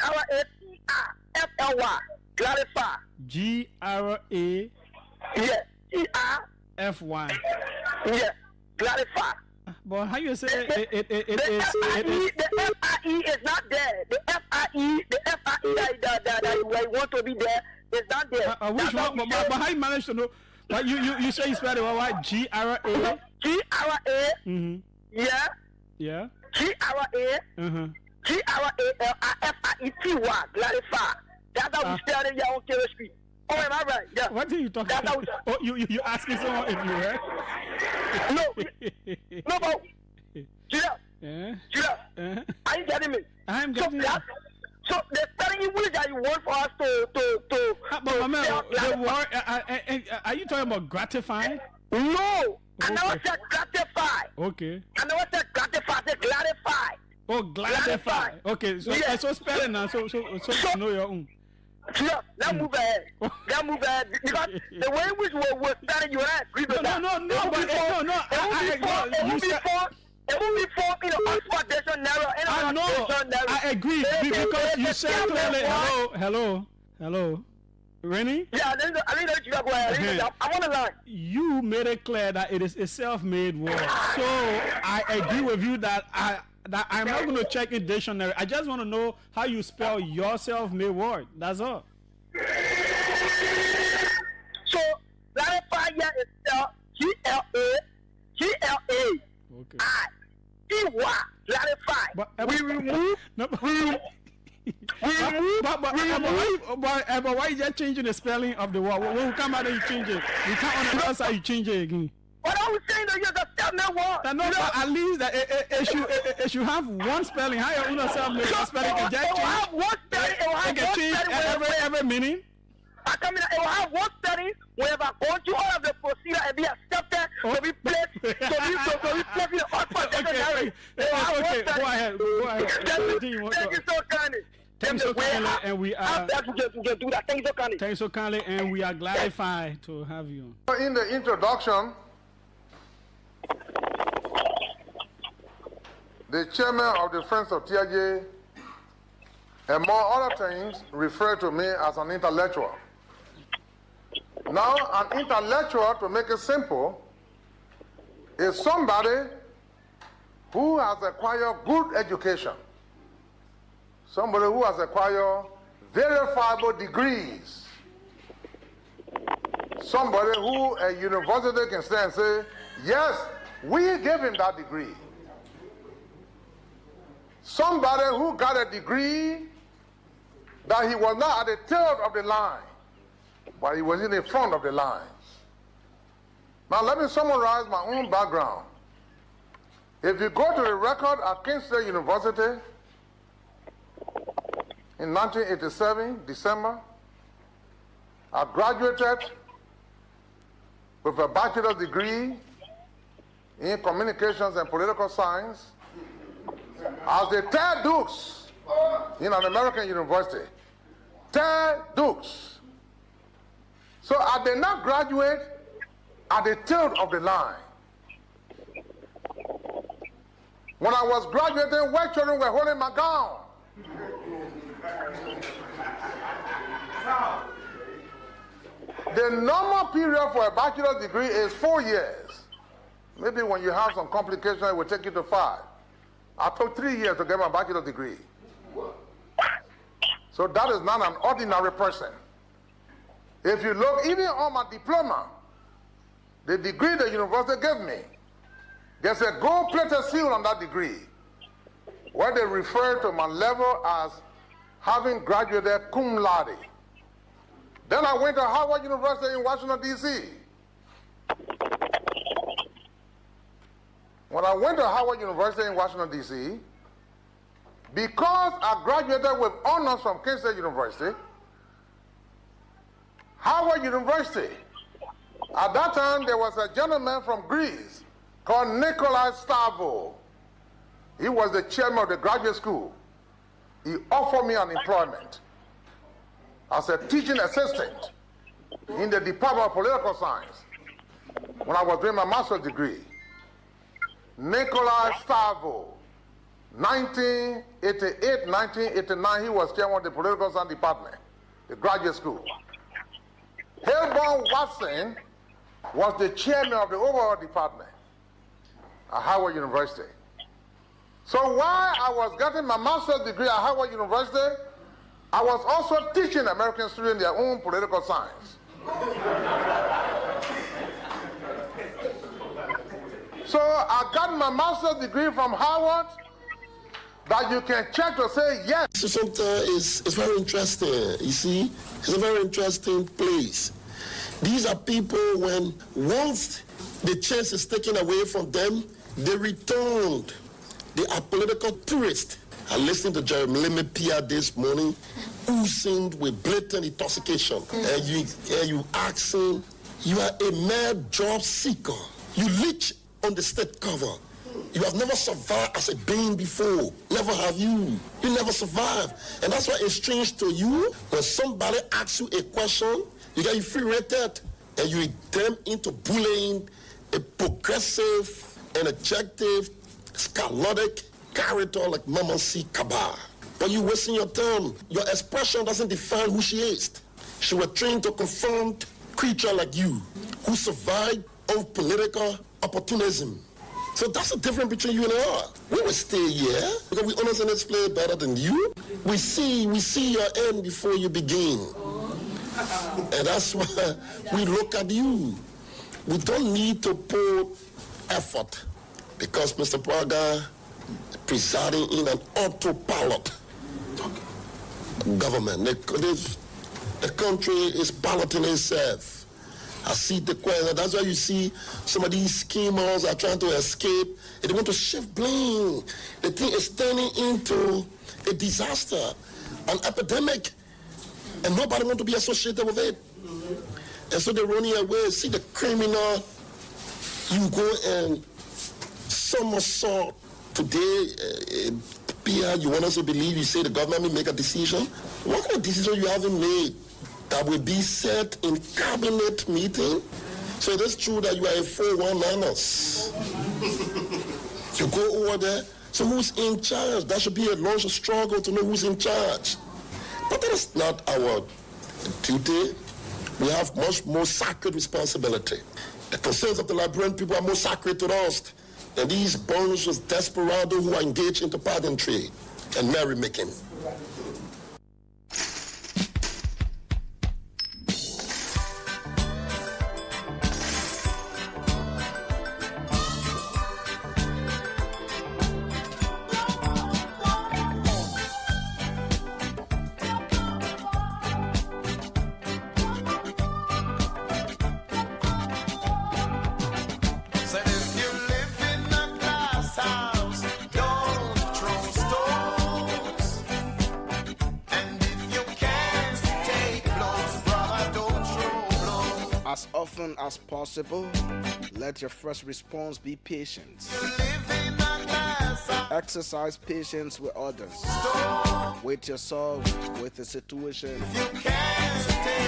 G-R-A-T-I-F-L-Y. Clarify. G-R-A. Yeah. T-I-F-Y. Yeah. Clarify. But how you say it is? The F-I-E is not there. The F-I-E that you want to be there is not there. Which one? But how you manage to know? But you say you spell it right? G-R-A. G-R-A. Yeah. Yeah. G-R-A. G-R-A-L-I-F-I-E-T-Y. Clarify. That's how we spell it in your own chemistry. Oh, am I right? Yeah. What are you talking about? Oh, you asking someone if you right? No, but Judah. Yeah. Judah. Are you getting me? I'm getting it. So the spelling English that you want for us to but man, the word, are you talking about gratifying? No, I never said gratify. Okay. I never said gratify. I said clarify. Oh, gratify. Okay, so yeah. So spelling now. So know your own. Yeah, let's move ahead. Let's move ahead because the way which we're starting, you and I agree with that. No. It will be formed in the Oxford Dictionary. I know. I agree because you said clearly. Hello. Rennie? Yeah, I need to go ahead. I want to learn. You made it clear that it is a self-made word. So I agree with you that I'm not going to check in dictionary. I just want to know how you spell your self-made word. That's all. So clarify here is spelled G-L-A-I-T-Y. Clarify. We remove. But why you just changing the spelling of the word? When you come out and you change it, you come on the other side, you change it again. What I was saying, you're the self-made word. No, but at least that it should have one spelling. How you own self-made spelling can just change? Have one spelling. It will can change every meaning. I come in. It will have one spelling. Whenever going through all of the procedure and be accepted to be placed, to be placed in the Oxford Dictionary. Okay, go ahead. Thank you so kindly. Thanks so kindly, and we are. We can do that. Thank you so kindly. Thanks so kindly, and we are gratified to have you. In the introduction, the chairman of the Friends of TIJ, among other things, referred to me as an intellectual. Now, an intellectual, to make it simple, is somebody who has acquired good education, somebody who has acquired verifiable degrees, somebody who a university can stand and say, yes, we gave him that degree. Somebody who got a degree that he was not at the tail of the line, but he was in the front of the line. Now let me summarize my own background. If you go to the record at Kent State University in 1987, December, I graduated with a bachelor's degree in communications and political science as the third Dukes in an American university. Third Dukes. So I did not graduate at the tail of the line. When I was graduating, white children were holding my gown. The normal period for a bachelor's degree is 4 years. Maybe when you have some complications, it will take you to 5. I took 3 years to get my bachelor's degree. So that is not an ordinary person. If you look even on my diploma, the degree the university gave me, there's a gold-plated seal on that degree where they refer to my level as having graduated cum laude. Then I went to Howard University in Washington, D.C. When I went to Howard University in Washington, D.C., because I graduated with honors from Kent State University, Howard University, at that time there was a gentleman from Greece called Nikolai Stavo. He was the chairman of the graduate school. He offered me an employment as a teaching assistant in the Department of Political Science when I was doing my master's degree. Nikolai Stavo 1988, 1989, he was chairman of the political science department, the graduate school. Haleborn Watson was the chairman of the overall department at Howard University. So while I was getting my master's degree at Howard University, I was also teaching American students their own political science. So I got my master's degree from Howard that you can check to say yes. Center is very interesting, you see. It's a very interesting place. These are people when once the chance is taken away from them, they returned. They are political tourists. I listened to Jeremy Lemay this morning, who sinned with blatant intoxication. And you ask him, you are a mad job seeker. You leech on the state cover. You have never survived as a being before. Never have you. You never survived. And that's why it's strange to you when somebody asks you a question, you get infuriated, and you them into bullying a progressive, energetic, sclerotic character like Mama C. Kabar. But you're wasting your time. Your expression doesn't define who she is. She was trained to confront creature like you, who survived on political opportunism. So that's the difference between you and her. We will stay here because we understand this play better than you. We see your end before you begin. And that's why we look at you. We don't need to put effort because Mr. Praga presiding in an autopilot government. The country is piloting itself. I see the question. That's why you see some of these schemers are trying to escape. They want to shift blame. The thing is turning into a disaster, an epidemic, and nobody wants to be associated with it. And so they're running away. See the criminal. You go and somersault today. Pierre, you want us to believe? You say the government will make a decision. What kind of decision you haven't made that will be set in cabinet meeting? So it is true that you are a 419ers. You go over there. So who's in charge? That should be a long struggle to know who's in charge. But that is not our duty. We have much more sacred responsibility. The concerns of the Liberian people are more sacred to us than these bunch of desperados who are engaged into pageantry and merrymaking. As often as possible, let your first response be patience. Exercise patience with others, with yourself, with the situation.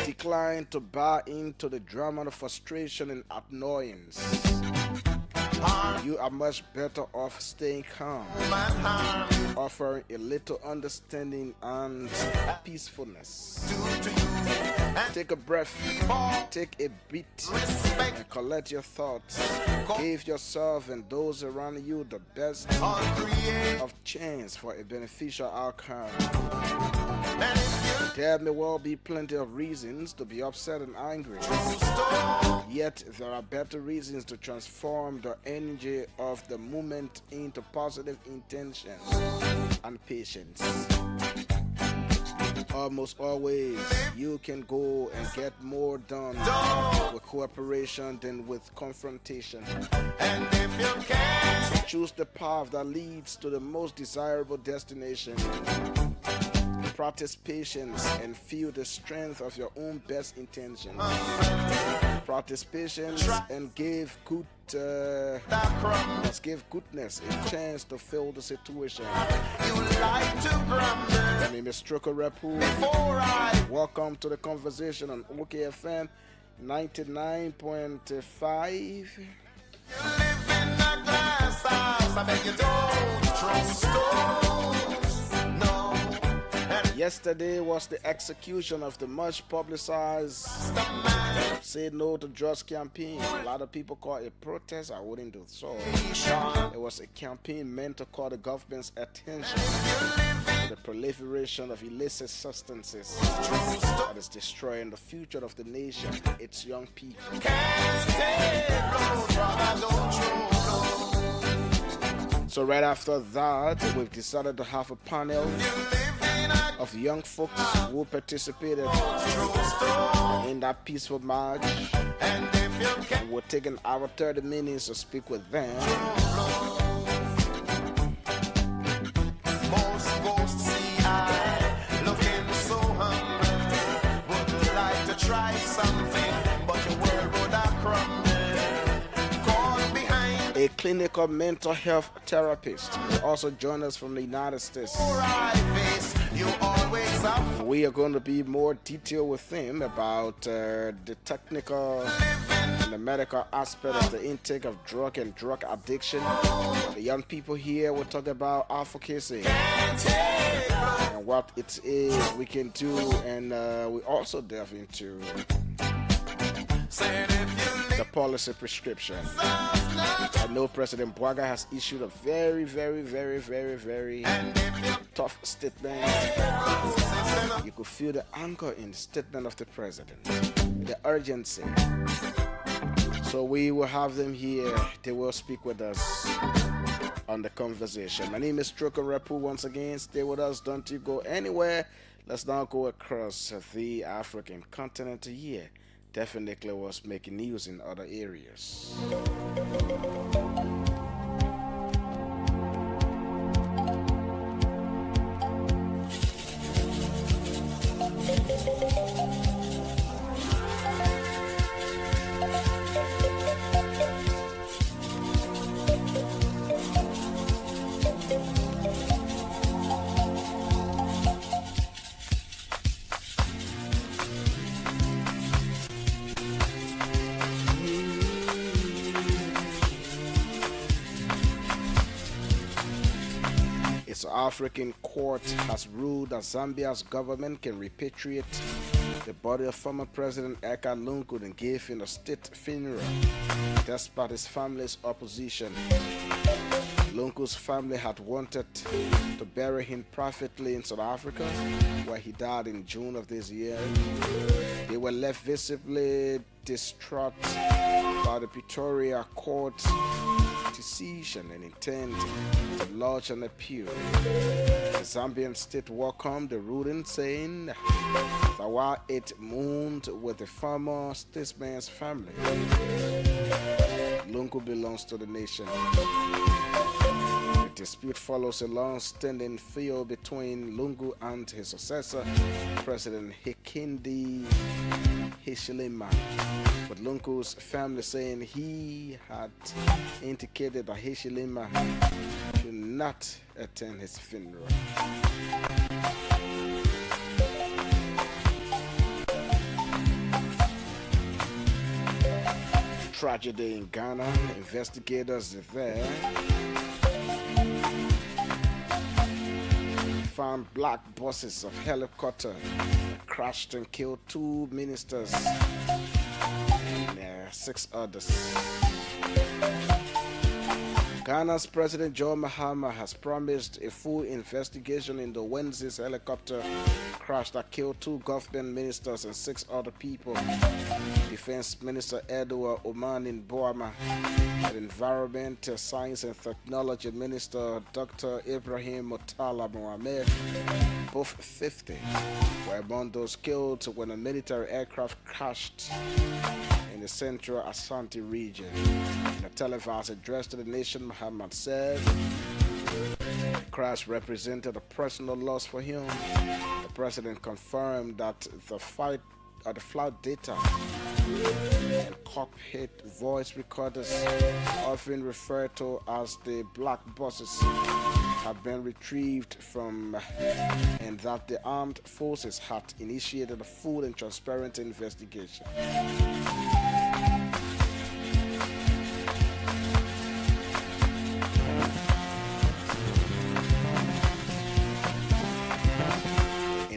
Decline to buy into the drama of frustration and annoyance. You are much better off staying calm, offering a little understanding and peacefulness. Take a breath, take a beat, and collect your thoughts. Give yourself and those around you the best of chance for a beneficial outcome. There may well be plenty of reasons to be upset and angry, yet there are better reasons to transform the energy of the moment into positive intention and patience. Almost always, you can go and get more done with cooperation than with confrontation. And if you can, choose the path that leads to the most desirable destination. Practice patience and feel the strength of your own best intentions. Practice patience and give goodness a chance to fill the situation. My name is Trokon Wrepue. Welcome to the conversation on OKFM 99.5. I beg you don't throw stones. No. Yesterday was the execution of the much publicized Say No to Drugs campaign. A lot of people call it a protest. I wouldn't do so. It was a campaign meant to call the government's attention to the proliferation of illicit substances that is destroying the future of the nation, its young people. So right after that, we've decided to have a panel of young folks who participated in that peaceful march. And we're taking our 30 minutes to speak with them. Most ghosts see I looking so humble. Would like to try something, but the world would have crumbled. Caught behind A clinical mental health therapist will also join us from the United States. you always have. We are going to be more detailed with him about the technical and the medical aspect of the intake of drug and drug addiction. The young people here will talk about advocacy and what it is we can do, and we also delve into the policy prescription. I know President Bwaga has issued a very, very, very, very, very tough statement. You could feel the anger in the statement of the president, the urgency. So we will have them here. They will speak with us on the conversation. My name is Trokon Wrepue once again. Stay with us. Don't you go anywhere. Let's now go across the African continent here. Definitely was making news in other areas. African court has ruled that Zambia's government can repatriate the body of former President Eka Lungu and give him a state funeral, despite his family's opposition. Lungu's family had wanted to bury him privately in South Africa, where he died in June of this year. They were left visibly distraught by the Pretoria court's decision and intent to lodge an appeal. The Zambian state welcomed the ruling, saying that while it mourned with the former statesman's family, Lungu belongs to the nation. The dispute follows a long-standing feud between Lungu and his successor, President Hakainde Hichilema, with Lungu's family saying he had indicated that Hichilema should not attend his funeral. Tragedy in Ghana. Investigators there found black buses of helicopter crashed and killed 2 ministers and 6 others. Ghana's President John Mahama has promised a full investigation into Wednesday's helicopter crash that killed 2 government ministers and 6 other people. Defense Minister Edward Omanin Boama and Environment, Science and Technology Minister Dr. Ibrahim Mutala Mohamed, both 50, were among those killed when a military aircraft crashed in the central Ashanti region. In a televised address to the nation, Muhammad said the crash represented a personal loss for him. The president confirmed that the flight data and cockpit voice recorders, often referred to as the black buses, have been retrieved from, and that the armed forces had initiated a full and transparent investigation.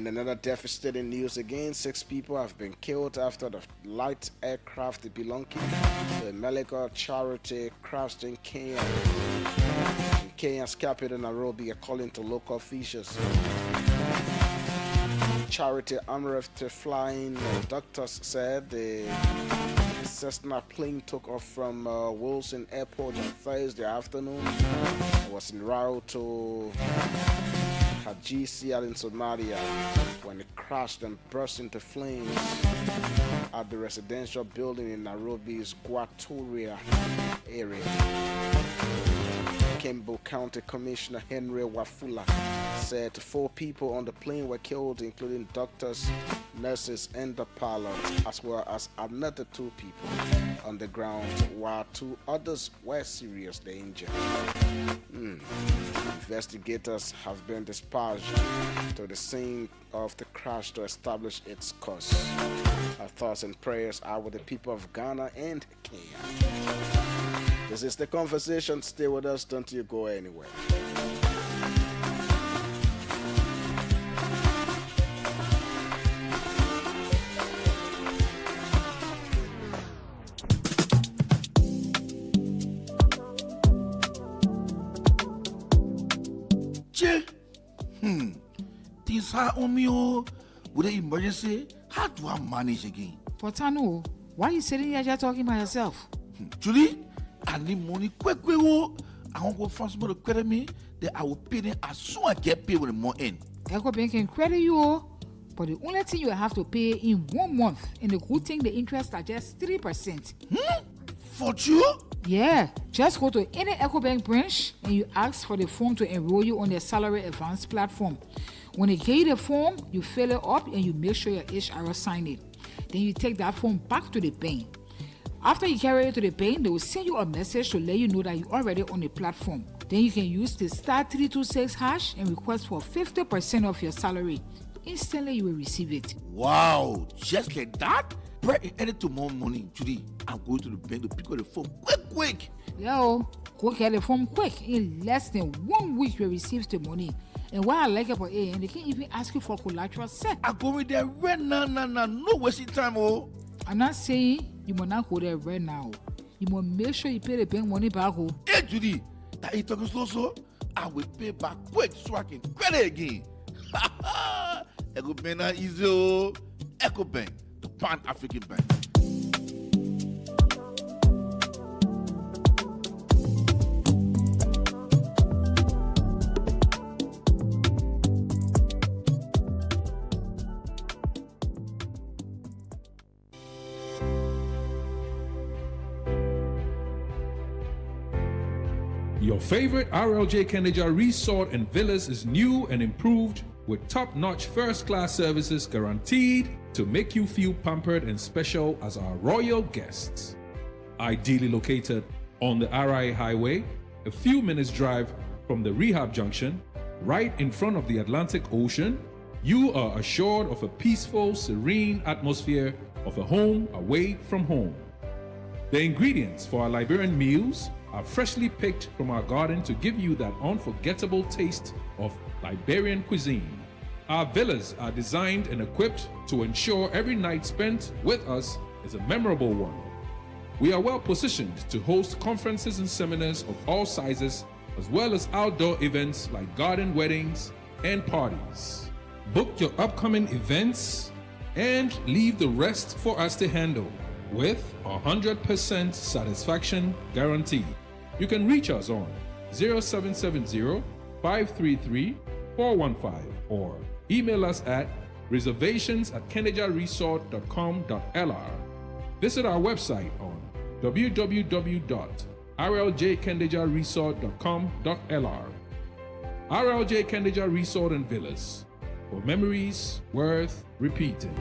In another devastating news again, 6 people have been killed after the light aircraft belonging to a medical charity crashed in Kenya. In Kenya's capital, Nairobi, according to local officials. Charity unearthed flying doctors said the Cessna plane took off from Wilson Airport on Thursday afternoon. It was en route to Hajisia in Somalia when it crashed and burst into flames at the residential building in Nairobi's Guatoria area. Kembu County Commissioner Henry Wafula said 4 people on the plane were killed, including doctors, nurses, and the pilot, as well as another 2 people on the ground, while 2 others were seriously injured. Investigators have been dispatched to the scene of the crash to establish its cause. Our thoughts and prayers are with the people of Ghana and Kenya. This is The Conversation. Stay with us. Don't you go anywhere. Things are on me with the emergency. How do I manage again? Potano, why are you sitting here just talking by yourself? Julie, I need money quick. I won't go find somebody to credit me. Then I will pay them as soon as I get paid with the more in. Echo Bank can credit you, but the only thing you have to pay in 1 month, and the good thing, the interest are just 3%. For you? Yeah, just go to any EcoBank branch and you ask for the form to enroll you on their salary advance platform. When they give you the form, you fill it up and you make sure your HR sign it. Then you take that form back to the bank. After you carry it to the bank, they will send you a message to let you know that you're already on the platform. Then you can use the *326# and request for 50% of your salary. Instantly, you will receive it. Wow, just like that? Break added to more money today. I'm going to the bank to pick up the phone quick. Yo, go get the form quick. In less than 1 week, you receive the money. And what I like about it, and they can't even ask you for collateral set. I'm going there right now. No wasting time, oh. I'm not saying you must not go there right now. You must make sure you pay the bank money back. Hey, Judy, that you talking slow, so I will pay back quick so I can credit again. EcoBank not easy, oh. EcoBank, the Pan-African Bank. Your favorite RLJ Kendeja Resort and Villas is new and improved with top-notch first-class services guaranteed to make you feel pampered and special as our royal guests. Ideally located on the RI Highway, a few minutes drive from the rehab junction, right in front of the Atlantic Ocean, you are assured of a peaceful, serene atmosphere of a home away from home. The ingredients for our Liberian meals are freshly picked from our garden to give you that unforgettable taste of Liberian cuisine. Our villas are designed and equipped to ensure every night spent with us is a memorable one. We are well positioned to host conferences and seminars of all sizes, as well as outdoor events like garden weddings and parties. Book your upcoming events and leave the rest for us to handle with 100% satisfaction guarantee. You can reach us on 0770-533-415 or email us at reservations@kendejaresort.com.lr. Visit our website on www.rljkendejaresort.com.lr. RLJ Kendeja Resort and Villas, for memories worth repeating.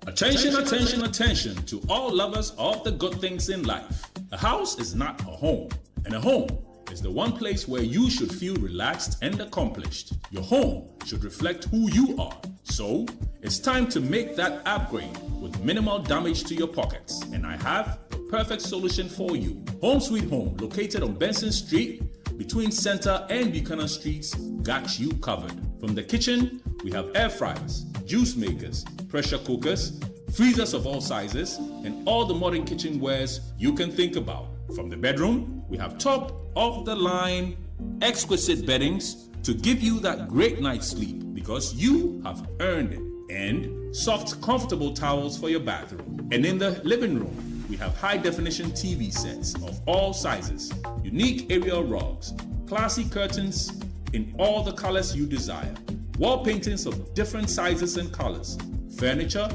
Attention, attention, attention to all lovers of the good things in life. A house is not a home, and a home is the one place where you should feel relaxed and accomplished. Your home should reflect who you are. So, it's time to make that upgrade with minimal damage to your pockets. And I have the perfect solution for you. Home Sweet Home, located on Benson Street, between Center and Buchanan Streets, got you covered. From the kitchen, we have air fryers, juice makers, pressure cookers, freezers of all sizes, and all the modern kitchenwares you can think about. From the bedroom, we have top-of-the-line, exquisite beddings to give you that great night's sleep because you have earned it. And soft, comfortable towels for your bathroom. And in the living room, we have high-definition TV sets of all sizes, unique aerial rugs, classy curtains in all the colors you desire, wall paintings of different sizes and colors, furniture,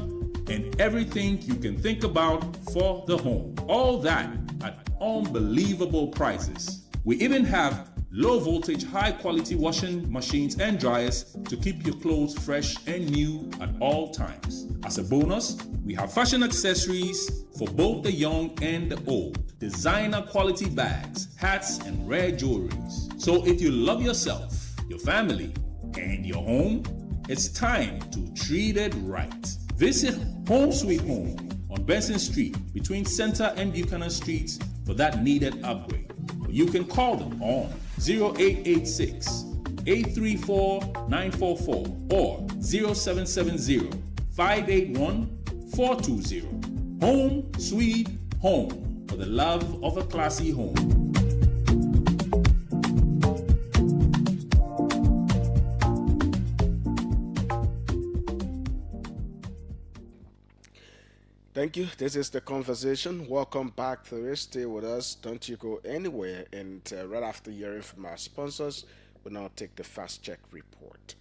and everything you can think about for the home. All that at unbelievable prices. We even have low voltage, high quality washing machines and dryers to keep your clothes fresh and new at all times. As a bonus, we have fashion accessories for both the young and the old, designer quality bags, hats, and rare jewelries. So if you love yourself, your family, and your home, it's time to treat it right. Visit Home Sweet Home on Benson Street between Center and Buchanan Streets for that needed upgrade. You can call them on 0886 834 944 or 0770 581 420. Home Sweet Home, for the love of a classy home. Thank you. This is The Conversation. Welcome back to it. Stay with us. Don't you go anywhere. And right after hearing from our sponsors, we'll now take the Fast Check report.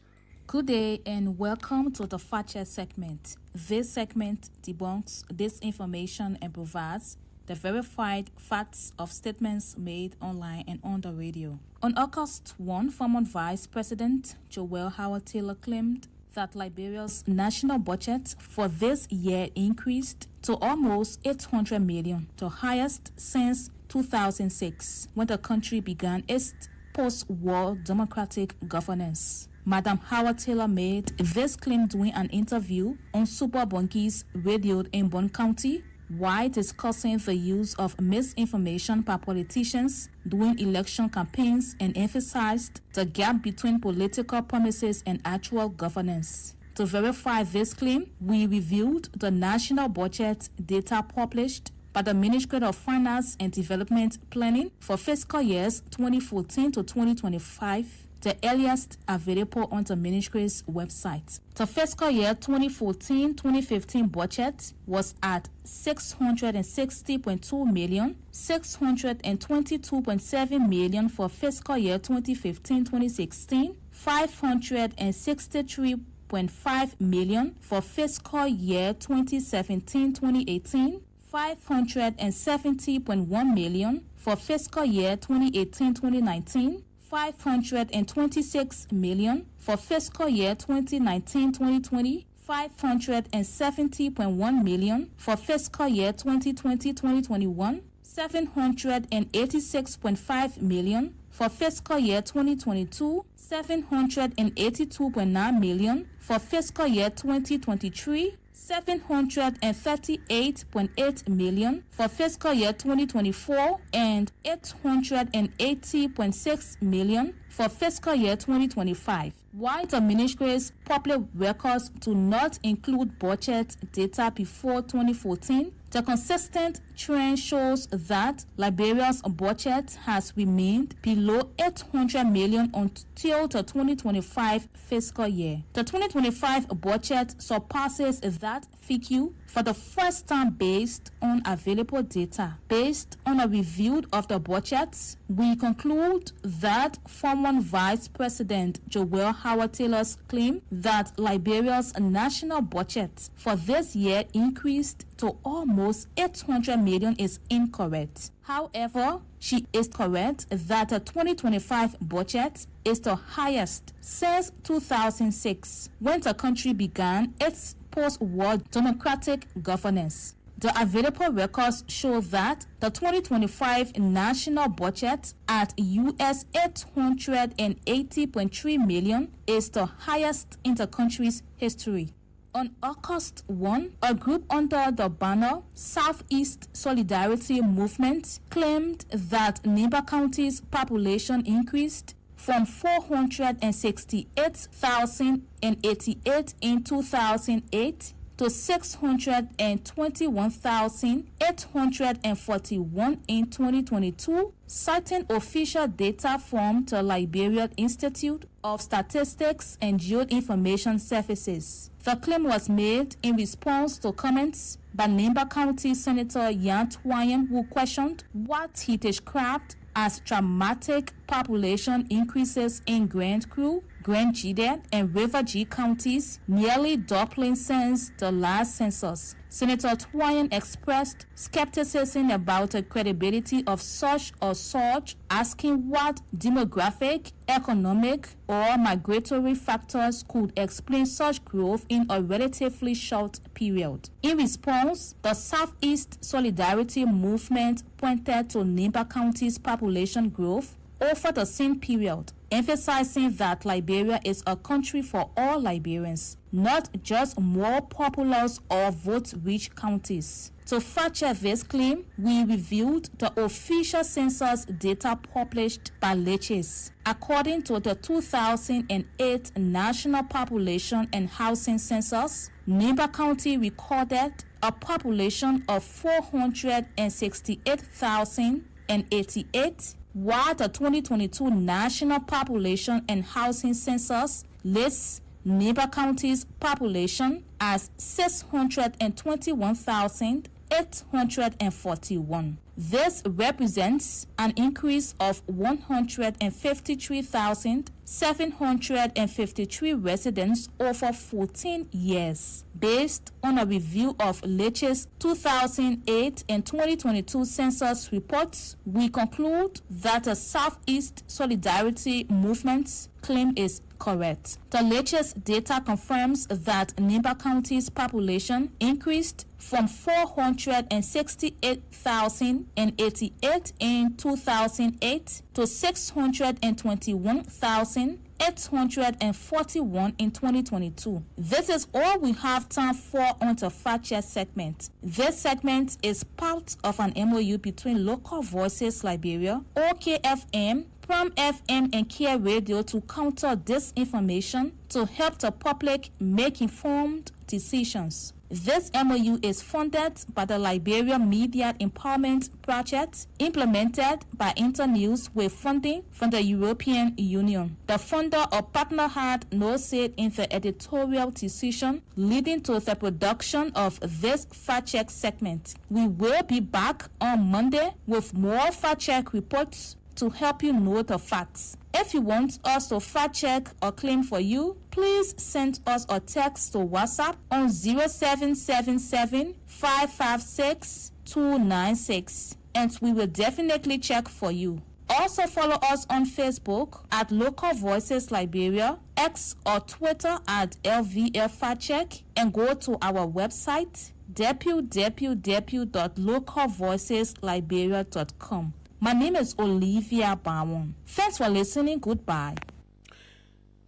Good day and welcome to the Fast Check segment. This segment debunks disinformation and provides the verified facts of statements made online and on the radio. On August 1, former Vice President Joel Howard Taylor claimed that Liberia's national budget for this year increased to almost $800 million, the highest since 2006, when the country began its post-war democratic governance. Madam Howard Taylor made this claim during an interview on Super Bunkies radio in Bond County, while discussing the use of misinformation by politicians during election campaigns and emphasized the gap between political promises and actual governance. To verify this claim, we reviewed the national budget data published by the Ministry of Finance and Development Planning for fiscal years 2014 to 2025, the earliest available on the ministry's website. The fiscal year 2014-2015 budget was at $660.2 million, $622.7 million for fiscal year 2015-2016, $563.5 million for fiscal year 2017-2018, $570.1 million for fiscal year 2018-2019, $526 million for fiscal year 2019-2020, $570.1 million for fiscal year 2020-2021, $786.5 million for fiscal year 2022, $782.9 million for fiscal year 2023, $738.8 million for fiscal year 2024, and $880.6 million for fiscal year 2025. While the ministry's public records do not include budget data before 2014, the consistent trend shows that Liberia's budget has remained below $800 million until the 2025 fiscal year. The 2025 budget surpasses that figure for the first time based on available data. Based on a review of the budgets, we conclude that former Vice President Joel Howard Taylor's claim that Liberia's national budget for this year increased to almost $800 million is incorrect. However, she is correct that the 2025 budget is the highest since 2006, when the country began its post-war democratic governance. The available records show that the 2025 national budget at US $880.3 million is the highest in the country's history. On August 1, a group under the banner Southeast Solidarity Movement claimed that Nimba County's population increased from 468,088 in 2008 to 621,841 in 2022, citing official data from the Liberian Institute of Statistics and Geoinformation Services. The claim was made in response to comments by Nimba County Senator Yan Twayan, who questioned what he described as dramatic population increases in Grand Crew, Grand Jide, and River G counties, nearly doubling since the last census. Senator Twayan expressed skepticism about the credibility of such a surge, asking what demographic, economic, or migratory factors could explain such growth in a relatively short period. In response, the Southeast Solidarity Movement pointed to Nimba County's population growth over the same period, emphasizing that Liberia is a country for all Liberians, not just more populous or vote-rich counties. To fact-check this claim, we reviewed the official census data published by Leches. According to the 2008 National Population and Housing Census, Nimba County recorded a population of 468,088, while the 2022 National Population and Housing Census lists Nimba County's population as 621,841. This represents an increase of 153,753 residents over 14 years. Based on a review of Leches 2008 and 2022 census reports, we conclude that the Southeast Solidarity Movement's claim is correct. The Leches data confirms that Nimba County's population increased from 468,088 in 2008 to 621,841 in 2022. This is all we have time for on the Fact Check segment. This segment is part of an MOU between Local Voices Liberia, OKFM, Pram FM, and Care Radio to counter disinformation to help the public make informed decisions. This MOU is funded by the Liberia Media Empowerment Project, implemented by Internews with funding from the European Union. The funder or partner had no say in the editorial decision leading to the production of this Fact Check segment. We will be back on Monday with more Fact Check reports to help you know the facts. If you want us to fact check or claim for you, please send us a text to WhatsApp on 0777 556 296 and we will definitely check for you. Also follow us on Facebook at Local Voices Liberia, X or Twitter at LVL Fact Check, and go to our website www.localvoicesliberia.com. My name is Olivia Bawon. Thanks for listening. Goodbye.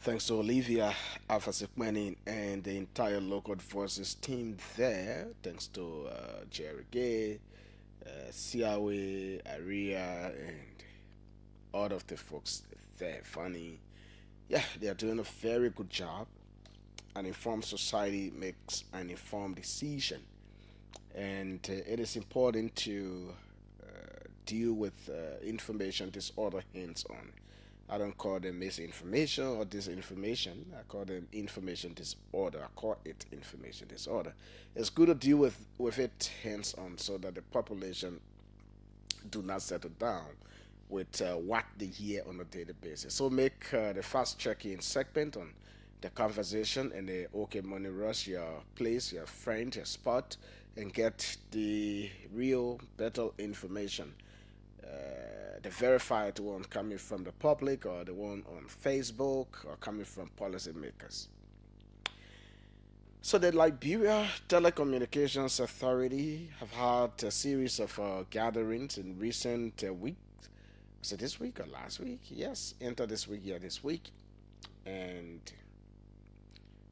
Thanks to Olivia Afasekmani and the entire Local Voices team there. Thanks to Jerry Gay, Siawe, Aria, and all of the folks there. Funny. Yeah, they are doing a very good job. An informed society makes an informed decision. And it is important to deal with information disorder hands-on. I don't call them misinformation or disinformation. I call them information disorder. I call it information disorder. It's good to deal with it hands-on so that the population do not settle down with what they hear on a daily basis. So make the fast check-in segment on the conversation and the OK Money Rush your place, your friend, your spot, and get the real, better information. The verified one coming from the public or the one on Facebook or coming from policymakers. So the Liberia Telecommunications Authority have had a series of gatherings in recent weeks. Was it this week or last week? Yes, enter this week, this week. And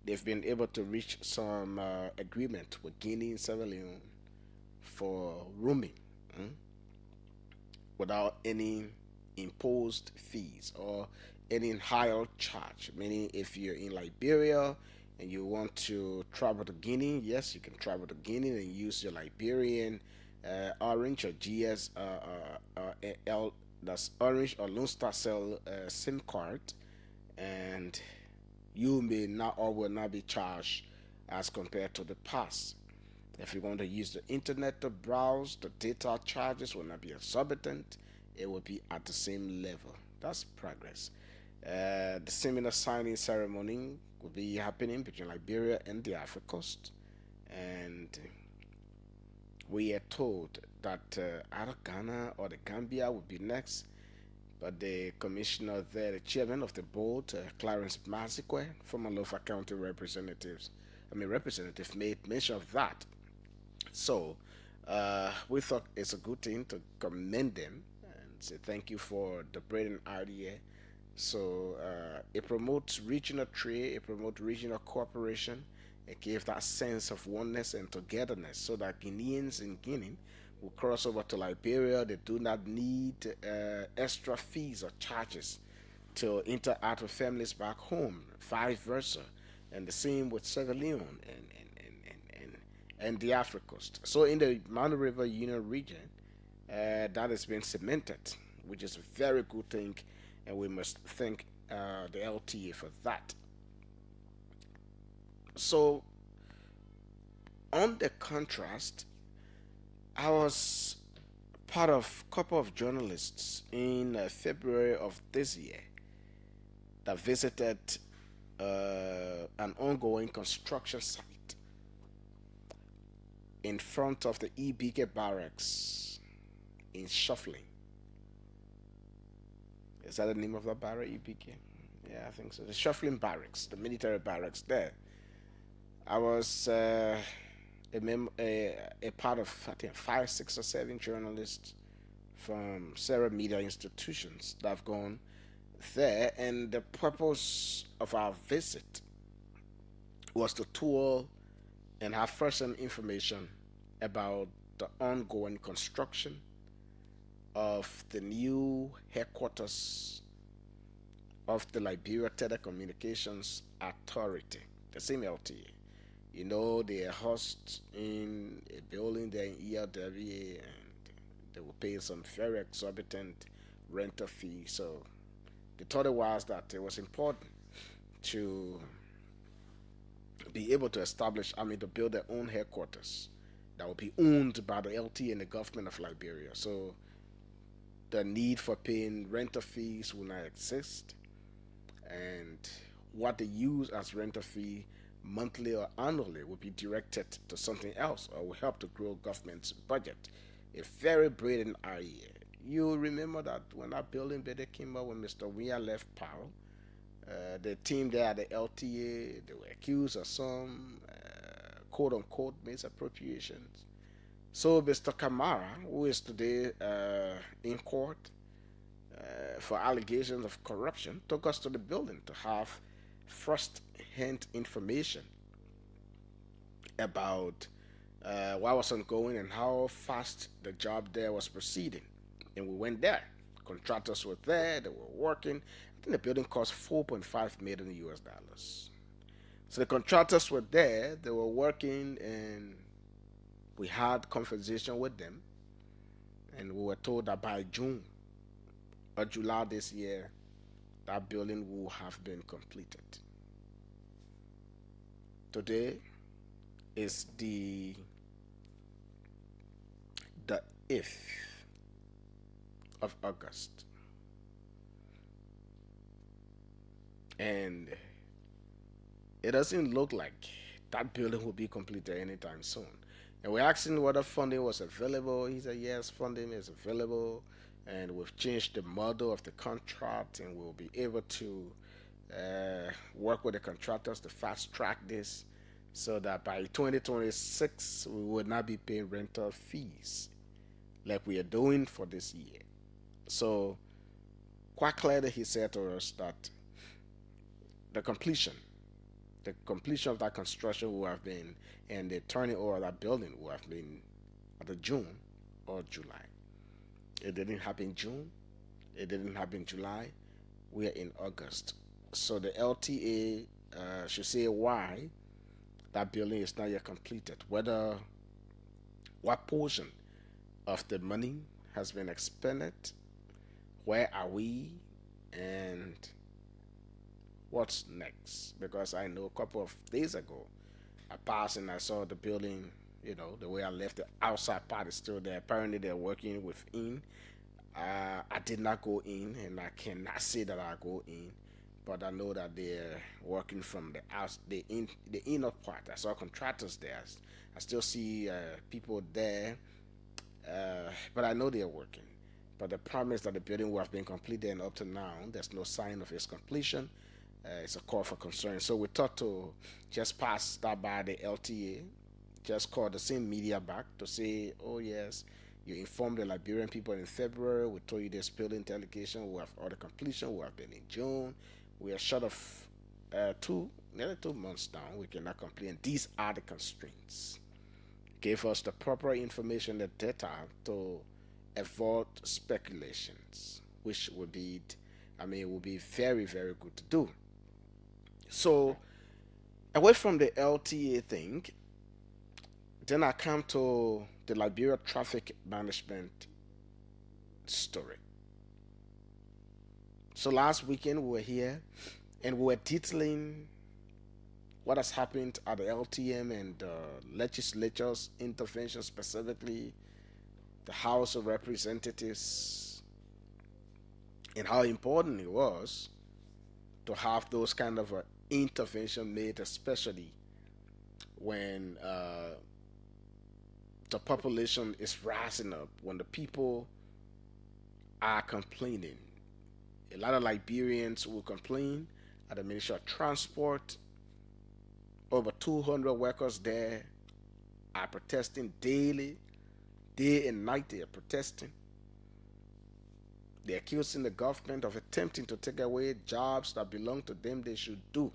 they've been able to reach some agreement with Guinea and Sierra Leone for roaming without any imposed fees or any higher charge. Meaning, if you're in Liberia and you want to travel to Guinea, yes, you can travel to Guinea and use your Liberian Orange or GS L, that's Orange or Lone Star Cell SIM card, and you may not or will not be charged as compared to the past. If you want to use the internet to browse, the data charges will not be exorbitant. It will be at the same level. That's progress. The similar signing ceremony will be happening between Liberia and the Ivory Coast. And we are told that either Ghana or the Gambia will be next. But the commissioner there, the chairman of the board, Clarence Mazikwe, former Lofa County representative, made mention of that. So we thought it's a good thing to commend them and say thank you for the brilliant idea. So it promotes regional trade, it promotes regional cooperation, it gives that sense of oneness and togetherness so that Guineans in Guinea will cross over to Liberia. They do not need extra fees or charges to interact with families back home, vice versa. And the same with Sierra Leone and the Ivory Coast. So in the Mano River Union region, that has been cemented, which is a very good thing, and we must thank the LTA for that. So on the contrast, I was part of a couple of journalists in February of this year that visited an ongoing construction site in front of the EBK barracks in Shuffling. Is that the name of that barrack, EBK? Yeah, I think so. The Shuffling barracks, the military barracks there. I was a part of, I think, 5, 6, or 7 journalists from several media institutions that have gone there, and the purpose of our visit was to tour and have first-hand information about the ongoing construction of the new headquarters of the Liberia Telecommunications Authority, the same LTA. You know, they are housed in a building there in ELWA, and they will pay some very exorbitant rental fee. So the thought was that it was important to be able to establish, to build their own headquarters that will be owned by the LT and the government of Liberia. So the need for paying rental fees will not exist, and what they use as rental fee monthly or annually will be directed to something else or will help to grow government's budget. A very brilliant idea. You remember that when that building came up, when Mr. Weah left power, the team there at the LTA, they were accused of some quote-unquote misappropriations. So Mr. Kamara, who is today in court for allegations of corruption, took us to the building to have first-hand information about what was ongoing and how fast the job there was proceeding. And we went there. Contractors were there, they were working. I think the building cost $4.5 million US. So the contractors were there, they were working, and we had conversation with them, and we were told that by June or July this year, that building will have been completed. Today is the 8th of August, and it doesn't look like that building will be completed anytime soon. And we're asking whether funding was available. He said yes, funding is available, and we've changed the model of the contract, and we'll be able to work with the contractors to fast track this so that by 2026 we would not be paying rental fees like we are doing for this year. So quite clearly he said to us that the completion of that construction will have been, and the turning over of that building will have been either June or July. It didn't happen June, it didn't happen July, we are in August. So the LTA should say why that building is not yet completed, what portion of the money has been expended, where are we, and what's next. Because I know a couple of days ago I passed and I saw the building, the way I left, the outside part is still there. Apparently they're working within. I did not go in, and I cannot say that I go in, but I know that they're working from the inner part. I saw contractors there. I still see people there, but I know they're working. But the problem is that the building will have been completed, and up to now there's no sign of its completion. It's a call for concern. So we thought to just pass that by the LTA, just call the same media back to say, oh yes, you informed the Liberian people in February. We told you this building delegation will have all the completion will have been in June. We are short of nearly 2 months now. We cannot complete, and these are the constraints. Give us the proper information, the data, to avoid speculations, which would be, it would be very, very good to do. So, away from the LTA thing, then I come to the Liberia traffic management story. So last weekend we were here and we were detailing what has happened at the LTM and the legislature's intervention, specifically the House of Representatives, and how important it was to have those kind of intervention made, especially when the population is rising up, when the people are complaining. A lot of Liberians will complain at the Ministry of Transport. Over 200 workers there are protesting daily, day and night. They are protesting. They're accusing the government of attempting to take away jobs that belong to them they should do.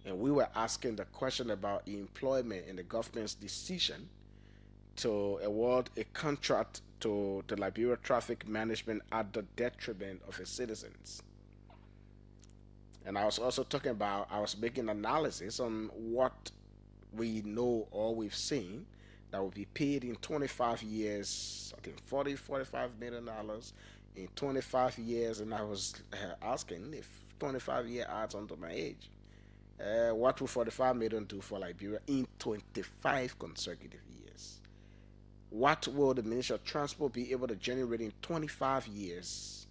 And we were asking the question about employment and the government's decision to award a contract to the Liberia Traffic Management at the detriment of its citizens. And I was also talking about, I was making analysis on what we know or we've seen that will be paid in 25 years, I think $45 million in 25 years. And I was asking if 25 years adds onto my age, what will $45 million do for Liberia in 25 consecutive years? What will the Ministry of Transport be able to generate in 25 years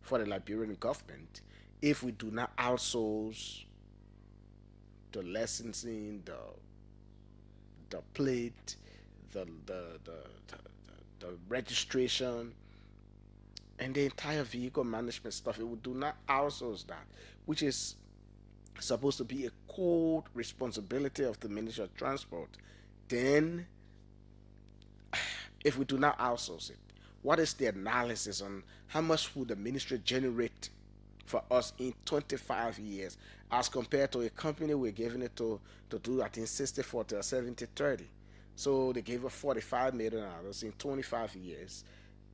for the Liberian government if we do not outsource the licensing, the plate, the registration, and the entire vehicle management stuff? If we do not outsource that, which is supposed to be a core responsibility of the Ministry of Transport, then if we do not outsource it, what is the analysis on how much would the ministry generate for us in 25 years as compared to a company we're giving it to do that in 60-40 or 70-30? So they gave us $45 million in 25 years.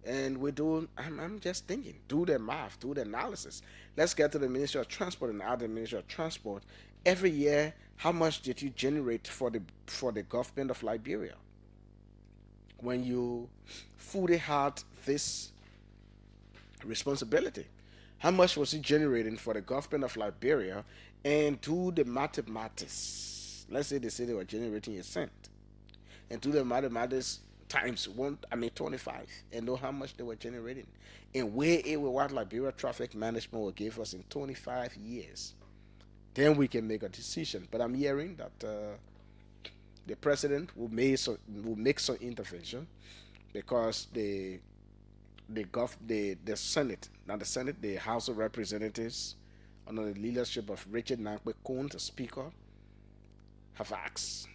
And we're doing, I'm just thinking, do the math, do the analysis. Let's get to the Ministry of Transport and add the Ministry of Transport. Every year, how much did you generate for the government of Liberia when you fully had this responsibility? How much was it generating for the government of Liberia? And do the mathematics. Let's say they were generating a cent. And do the mathematics times 25, and know how much they were generating. And weigh it with what Liberia Traffic Management will give us in 25 years. Then we can make a decision. But I'm hearing that the president will make some intervention because the Senate, not the Senate, the House of Representatives, under the leadership of Richard Nankwe Coon, the Speaker, have asked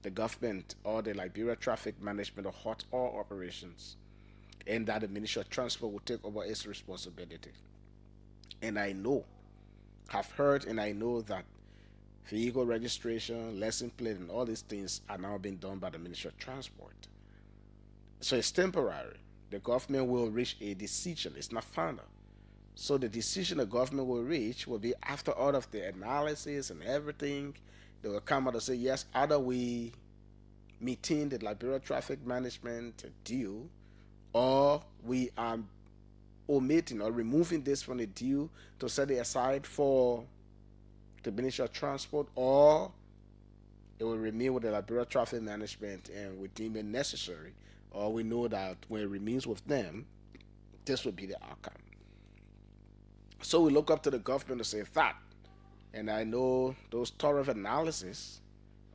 the government or the Liberia Traffic Management of Hot Oil Operations, and that the Ministry of Transport will take over its responsibility. And I know, have heard, and I know that vehicle registration, lesson plate, and all these things are now being done by the Ministry of Transport. So it's temporary. The government will reach a decision. It's not final. So the decision the government will reach will be after all of the analysis and everything. They will come out and say, yes, either we maintain the Liberia Traffic Management deal, or we are omitting or removing this from the deal to set it aside for the Ministry of Transport, or it will remain with the Liberia Traffic Management and we deem it necessary, or we know that when it remains with them, this will be the outcome. So we look up to the government to say that, and I know those thorough analysis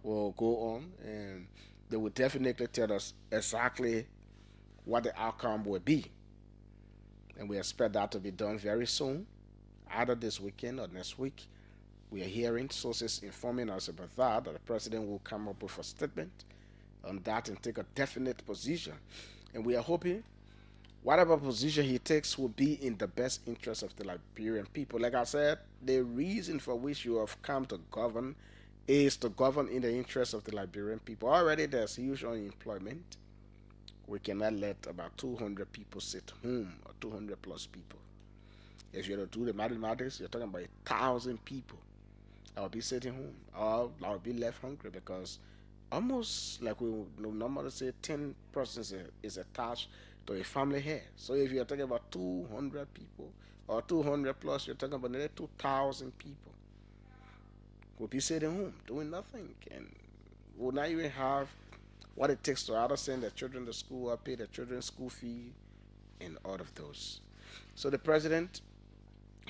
will go on, and they will definitely tell us exactly what the outcome will be. And we expect that to be done very soon, either this weekend or next week. We are hearing sources informing us about that the president will come up with a statement on that and take a definite position. And we are hoping whatever position he takes will be in the best interest of the Liberian people. Like I said, the reason for which you have come to govern is to govern in the interest of the Liberian people. Already there's huge unemployment. We cannot let about 200 people sit home, or 200 plus people. If you're to do the mathematics, you're talking about 1,000 people that will be sitting home, or that will be left hungry, because almost like we normally say 10 persons is attached to a family here. So if you're talking about 200 people or 200 plus, you're talking about nearly 2,000 people will be sitting home doing nothing, and will not even have what it takes to either send their children to school or pay their children's school fee and all of those. So the president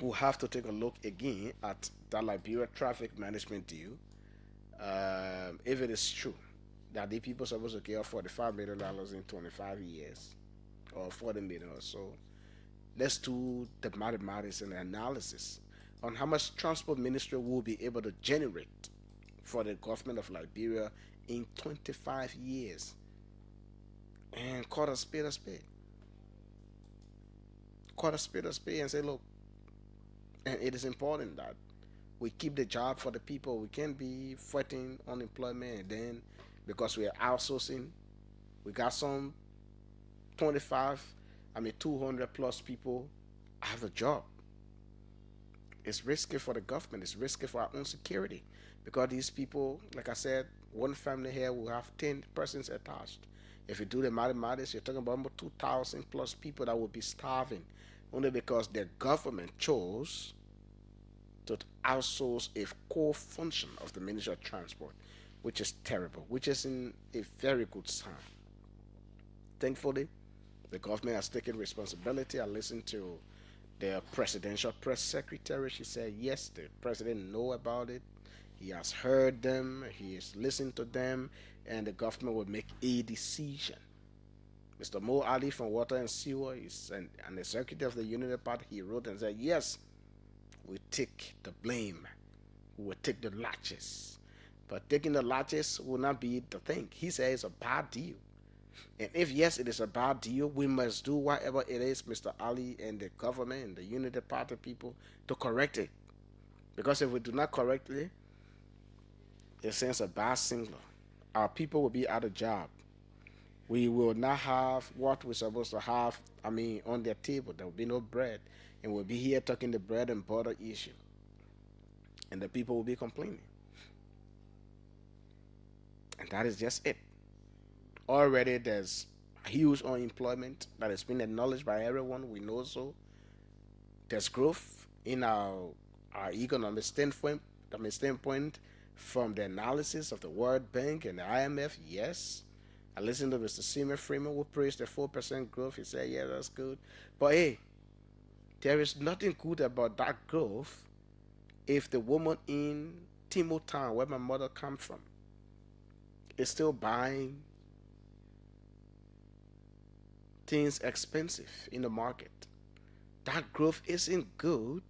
will have to take a look again at the Liberia Traffic Management deal. If it is true that the people are supposed to get $45 million in 25 years, or $40 million or so, let's do the mathematics and the analysis on how much transport ministry will be able to generate for the government of Liberia in 25 years. And call a spade a spade. Call a spade a spade and say, look, and it is important that we keep the job for the people. We can't be fighting unemployment, and then because we are outsourcing, we got some 200 plus people have a job. It's risky for the government. It's risky for our own security, because these people, like I said, one family here will have 10 persons attached. If you do the mathematics, you're talking about almost 2,000 plus people that will be starving only because their government chose to outsource a core function of the Ministry of Transport, which is terrible, which is in a very good sign. Thankfully, the government has taken responsibility. I listened to the presidential press secretary. She said, yes, the president know about it. He has heard them. He has listened to them, and the government will make a decision. Mr. Mo Ali from Water and Sewer is an executive of the Unity Party. He wrote and said, yes, we take the blame. We will take the latches. But taking the latches will not be the thing. He says it's a bad deal. And if yes, it is a bad deal, we must do whatever it is, Mr. Ali and the government and the Unity Party people, to correct it. Because if we do not correct it, it sends a bad signal. Our people will be out of job. We will not have what we're supposed to have, on their table. There will be no bread. And we'll be here talking the bread and butter issue. And the people will be complaining. And that is just it. Already there's huge unemployment that has been acknowledged by everyone. We know so. There's growth in our economic standpoint from the analysis of the World Bank and the IMF. Yes. I listened to Mr. Seymour Freeman, who praised the 4% growth. He said, yeah, that's good. But hey, there is nothing good about that growth if the woman in Timo Town, where my mother comes from, is still buying things expensive in the market. That growth isn't good,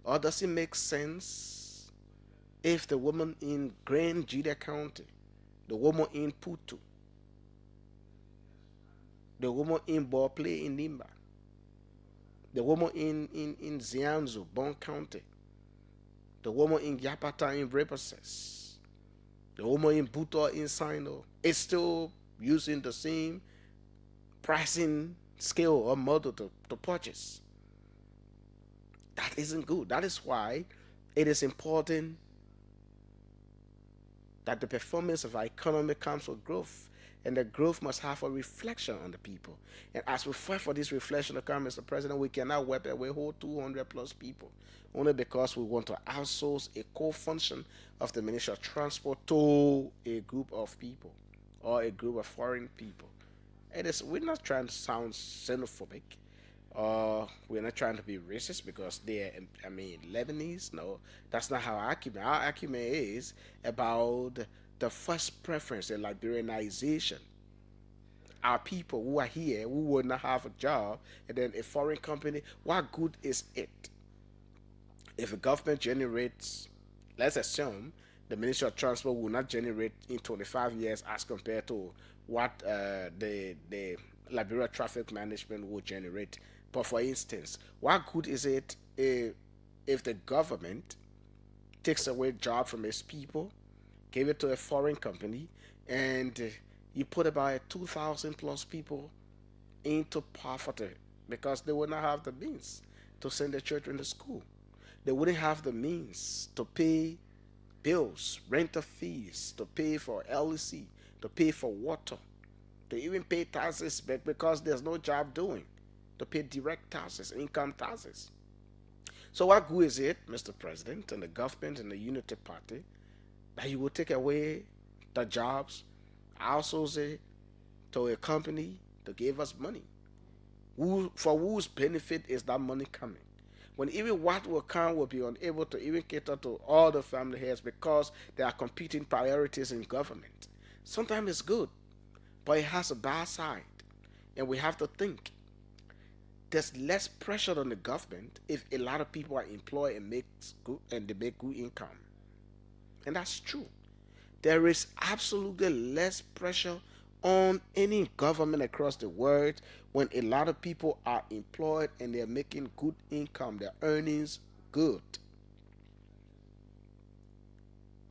or does it make sense if the woman in Grand Jida County, the woman in Putu, the woman in Boplay in Nimba, the woman in Zianzu, Bon County, the woman in Yapata in Wrepue, the woman in Buto in Sino, is still using the same pricing scale or model to purchase. That isn't good. That is why it is important that the performance of our economy comes with growth, and the growth must have a reflection on the people. And as we fight for this reflection to come, Mr. President, we cannot wipe away whole 200 plus people only because we want to outsource a core function of the Ministry of Transport to a group of people or a group of foreign people. We're not trying to sound xenophobic. We're not trying to be racist because they're, Lebanese. No, that's not how our argument is about the first preference, the Liberianization. Our people who are here, who would not have a job, and then a foreign company, what good is it? If a government generates, let's assume the Ministry of Transport will not generate in 25 years as compared to what the Liberia Traffic Management will generate. But for instance, what good is it if the government takes away jobs from its people, gave it to a foreign company, and you put about 2,000 plus people into poverty because they would not have the means to send their children to school. They wouldn't have the means to pay bills, rental fees, to pay for LEC, to pay for water, to even pay taxes, but because there's no job doing, to pay direct taxes, income taxes. So what good is it, Mr. President, and the government and the Unity Party, that you will take away the jobs, outsource it to a company to give us money? For whose benefit is that money coming? When even what will come will be unable to even cater to all the family heads because there are competing priorities in government. Sometimes it's good, but it has a bad side. And we have to think. There's less pressure on the government if a lot of people are employed and they make good income. And that's true. There is absolutely less pressure on any government across the world when a lot of people are employed and they're making good income, their earnings good.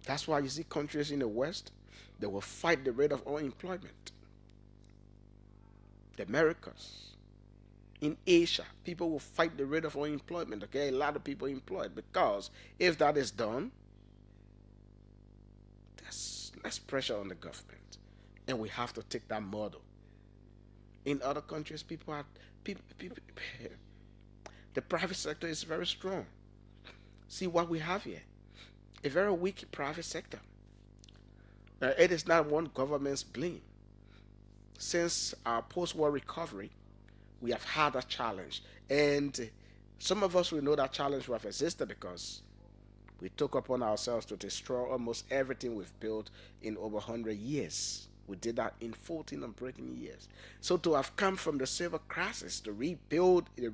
That's why you see countries in the West, they will fight the rate of unemployment. The Americas. In Asia, people will fight the rate of unemployment. Okay, a lot of people employed, because if that is done, there's less pressure on the government, and we have to take that model. In other countries, the private sector is very strong. See what we have here: a very weak private sector. It is not one government's blame. Since our post-war recovery, we have had a challenge, and some of us will know that challenge will have existed because we took upon ourselves to destroy almost everything we've built in over 100 years. We did that in 14 unbreaking years. So to have come from the silver crisis to rebuild the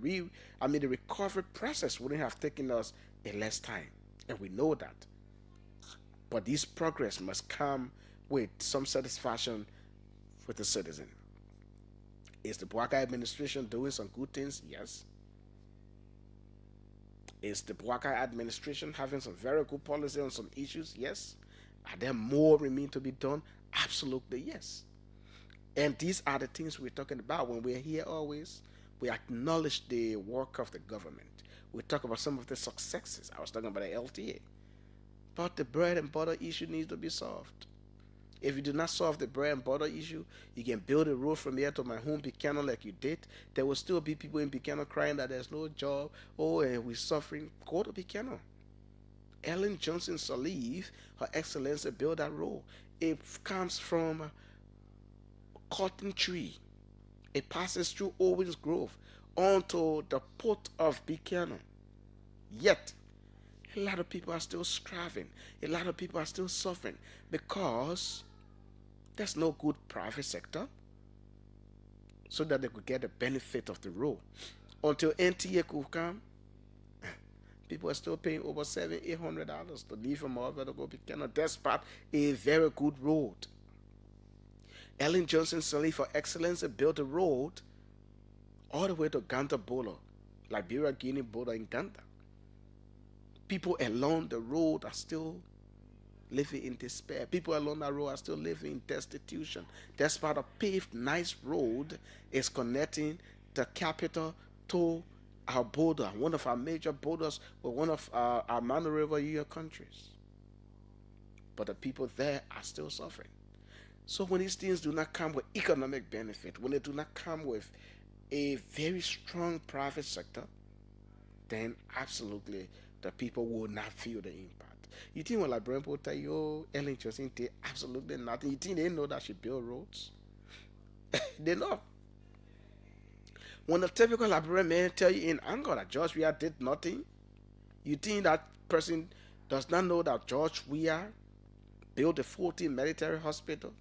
recovery process wouldn't have taken us a less time, and we know that. But this progress must come with some satisfaction with the citizen. Is the Bwaka administration doing some good things? Yes. Is the Bwaka administration having some very good policy on some issues? Yes. Are there more remain to be done? Absolutely yes. And these are the things we're talking about when we're here always. We acknowledge the work of the government. We talk about some of the successes. I was talking about the LTA. But the bread and butter issue needs to be solved. If you do not solve the bread and butter issue, you can build a road from here to my home, Buchanan, like you did. There will still be people in Buchanan crying that there's no job. Oh, and we're suffering. Go to Buchanan. Ellen Johnson Sirleaf, Her Excellency, built that road. It comes from Cotton Tree. It passes through Owens Grove onto the port of Buchanan. Yet, a lot of people are still striving. A lot of people are still suffering because there's no good private sector so that they could get the benefit of the road. Until NTA could come, People are still paying over $700-800 to leave from Marvel to go Buchanan, despite a very good road. Ellen Johnson Sally for Excellence built a road all the way to Ganta border, Liberia Guinea border in Ganta. People along the road are still living in despair. People along that road are still living in destitution. Despite a paved, nice road is connecting the capital to our border, one of our major borders with one of our Manu River Union countries. But the people there are still suffering. So when these things do not come with economic benefit, when they do not come with a very strong private sector, then absolutely the people will not feel the impact. You think when Liberian people tell you, oh, Ellen Johnson did absolutely nothing, you think they know that she built roads? They know. When a typical Liberian man tell you in anger that George Weah did nothing, you think that person does not know that George Weah built the 14 military hospital,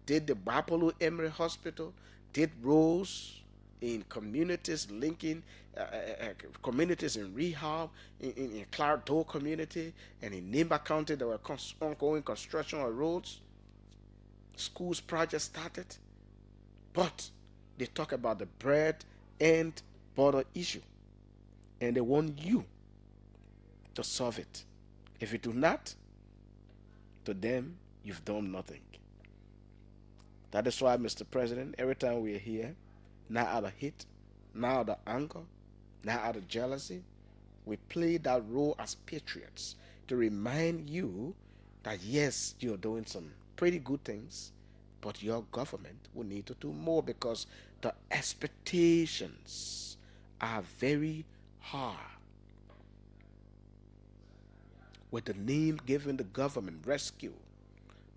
did the Wrepue Emery Hospital, did roads in communities linking communities in rehab, in Clardo community, and in Nimba County there were ongoing construction of roads. Schools projects started. But they talk about the bread and butter issue, and they want you to solve it. If you do not, to them, you've done nothing. That is why, Mr. President, every time we're here, not out of hate, not out of anger, not out of jealousy, we play that role as patriots to remind you that yes, you're doing some pretty good things, but your government will need to do more because the expectations are very high. With the name given the government, Rescue,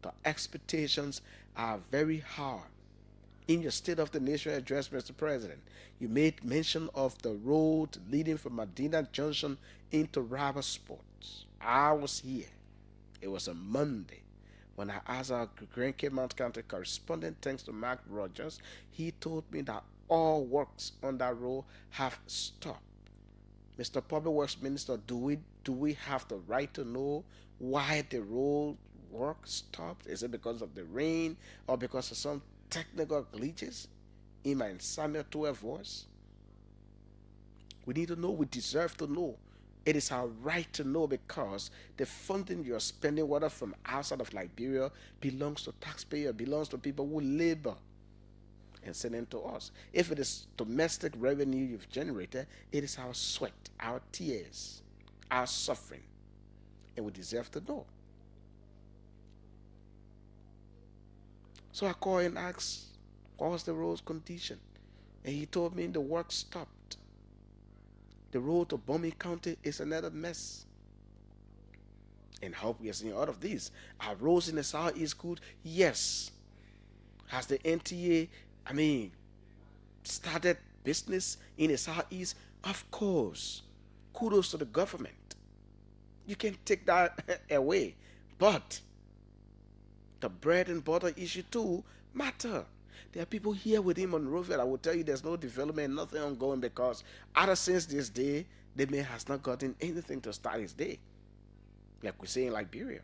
the expectations are very high. In your State of the Nation address, Mr. President, you made mention of the road leading from Medina Junction into Rubber Sports. I was here. It was a Monday. When I asked our Grand Cape Mount County correspondent, thanks to Mark Rogers, he told me that all works on that road have stopped. Mr. Public Works Minister, do we have the right to know why the road work stopped? Is it because of the rain or because of some technical glitches in my Samuel 12 voice? We need to know. We deserve to know. It is our right to know because the funding you're spending, whether from outside of Liberia, belongs to taxpayers, belongs to people who labor and send it to us. If it is domestic revenue you've generated, it is our sweat, our tears, our suffering, and we deserve to know. So I called and asked, what was the road's condition? And he told me the work stopped. The road to Bombay County is another mess. And how we are seeing all of these. Are roads in the southeast good? Yes. Has the NTA, started business in the southeast? Of course. Kudos to the government. You can take that away. But the bread and butter issue too matter. There are people here with him on Roosevelt. I will tell you there's no development, nothing ongoing because ever since this day, the man has not gotten anything to start his day. Like we say in Liberia.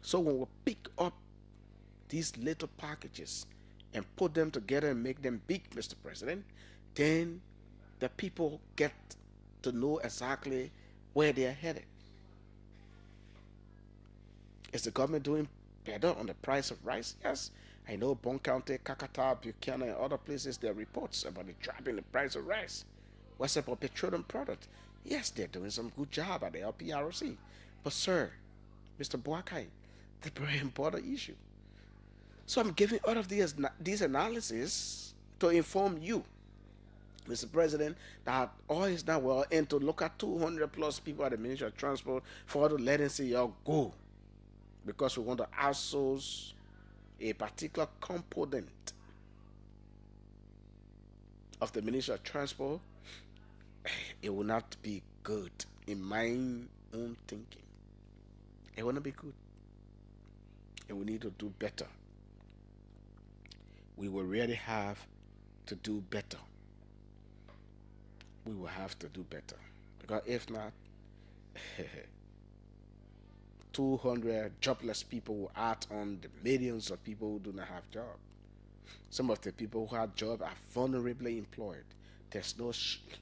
So when we pick up these little packages and put them together and make them big, Mr. President, then the people get to know exactly where they are headed. Is the government doing better on the price of rice? Yes. I know Bon County, Kakata, Buchanan, and other places, there are reports about the drop in the price of rice. What's about petroleum product? Yes, they're doing some good job at the LPRC. But sir, Mr. Boakai, the bread and butter issue. So I'm giving all of these analysis to inform you, Mr. President, that all is not well, and to look at 200 plus people at the Ministry of Transport for to let them say, y'all go. Because we want to outsource a particular component of the Ministry of Transport, it will not be good in my own thinking. It will not be good. And we need to do better. We will really have to do better. We will have to do better Because if not, 200 jobless people will add on the millions of people who do not have jobs. Some of the people who have jobs are vulnerably employed. There's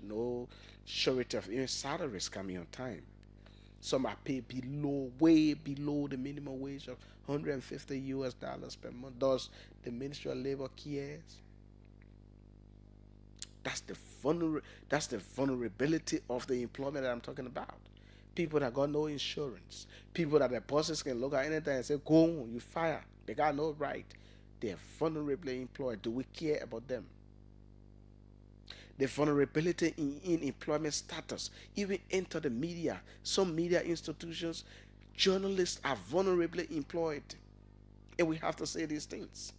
no surety of even salaries coming on time. Some are paid way below the minimum wage of $150 per month. Does the Ministry of Labor cares? That's the vulnerability of the employment that I'm talking about. People that got no insurance. People that their bosses can look at anything and say, go on, you fire. They got no right. They're vulnerably employed. Do we care about them? The vulnerability in employment status even enter the media. Some media institutions, journalists are vulnerably employed. And we have to say these things.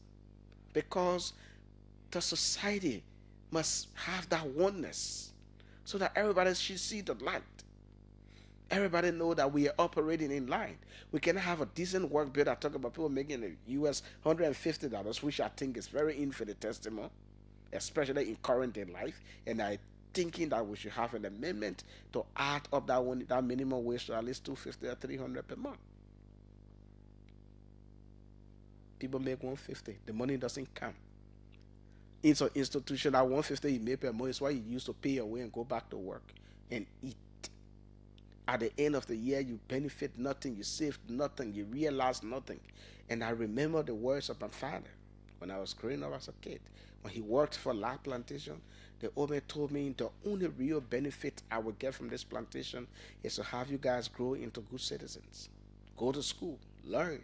Because the society must have that oneness so that everybody should see the light. Everybody know that we are operating in line. We cannot have a decent work bill that talk about people making the US $150, which I think is very infinitesimal, especially in current day life. And I thinking that we should have an amendment to add up that minimum wage to at least $250 or $300 per month. People make $150. The money doesn't come. In some institution, that $150 you make per month is what you use to pay your way and go back to work and eat. At the end of the year, you benefit nothing, you saved nothing, you realize nothing. And I remember the words of my father when I was growing up as a kid. When he worked for La Plantation, the old man told me the only real benefit I will get from this plantation is to have you guys grow into good citizens. Go to school, learn.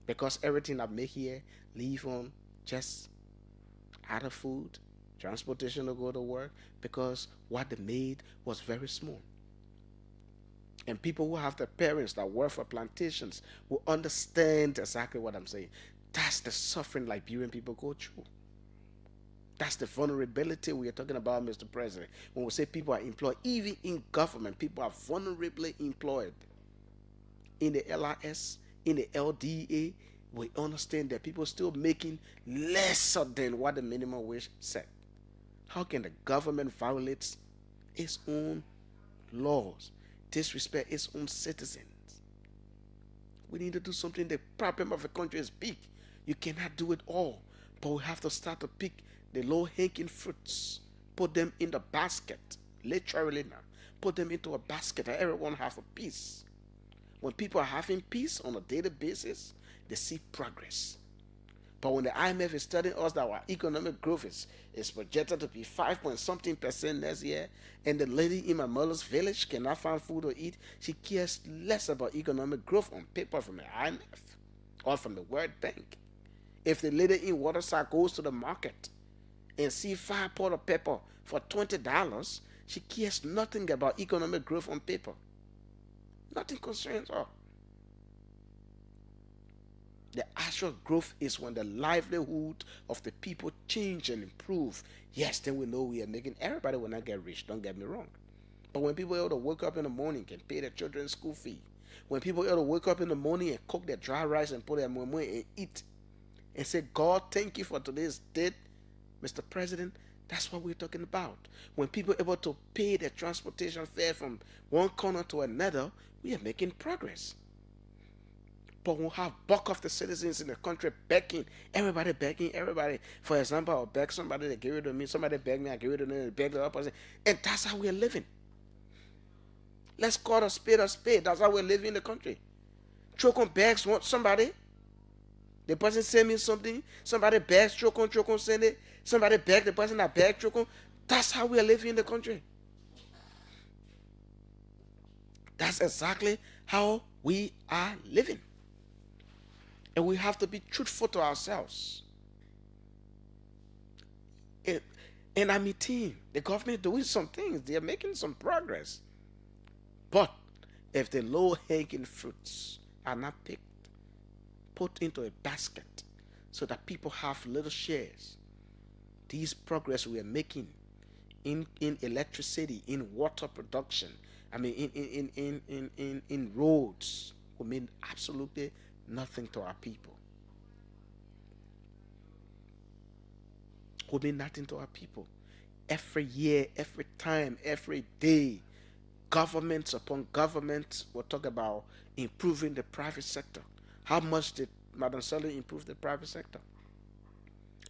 Because everything I make here, leave on just out of food, transportation to go to work, because what they made was very small. And people who have their parents that work for plantations will understand exactly what I'm saying. That's the suffering Liberian people go through. That's the vulnerability we are talking about, Mr. President. When we say people are employed, even in government, people are vulnerably employed. In the LIS, in the LDA, we understand that people are still making lesser than what the minimum wage said. How can the government violate its own laws, disrespect its own citizens? We need to do something. The problem of the country is big. You cannot do it all, but we have to start to pick the low-hanging fruits, put them in the basket, literally now. Put them into a basket and everyone have a piece. When people are having peace on a daily basis, they see progress. But when the IMF is telling us that our economic growth is projected to be 5-point-something% next year, and the lady in my mother's village cannot find food to eat, she cares less about economic growth on paper from the IMF or from the World Bank. If the lady in Waterside goes to the market and see 5 pots of pepper for $20, she cares nothing about economic growth on paper. Nothing concerns her. The actual growth is when the livelihood of the people change and improve. Yes, then we know we are making, everybody will not get rich, don't get me wrong. But when people are able to wake up in the morning and pay their children's school fee, when people are able to wake up in the morning and cook their dry rice and put their money and eat, and say, God, thank you for today's date, Mr. President, that's what we're talking about. When people are able to pay their transportation fare from one corner to another, we are making progress. But we'll have bulk of the citizens in the country begging, everybody. For example, I'll beg somebody to give it to me, somebody beg me, I give it to them, beg the other person. And that's how we're living. Let's call a spade a spade. That's how we're living in the country. Trokon begs somebody. The person send me something, somebody begs Trokon send it. Somebody begs the person that begs Trokon. That's how we are living in the country. That's exactly how we are living. And we have to be truthful to ourselves. And I mean, the government doing some things. They are making some progress. But if the low-hanging fruits are not picked, put into a basket so that people have little shares, these progress we are making in electricity, in water production, in roads, will mean absolutely nothing to our people. Will mean nothing to our people. Every year, every time, every day, governments upon governments will talk about improving the private sector. How much did Madam Sully improve the private sector?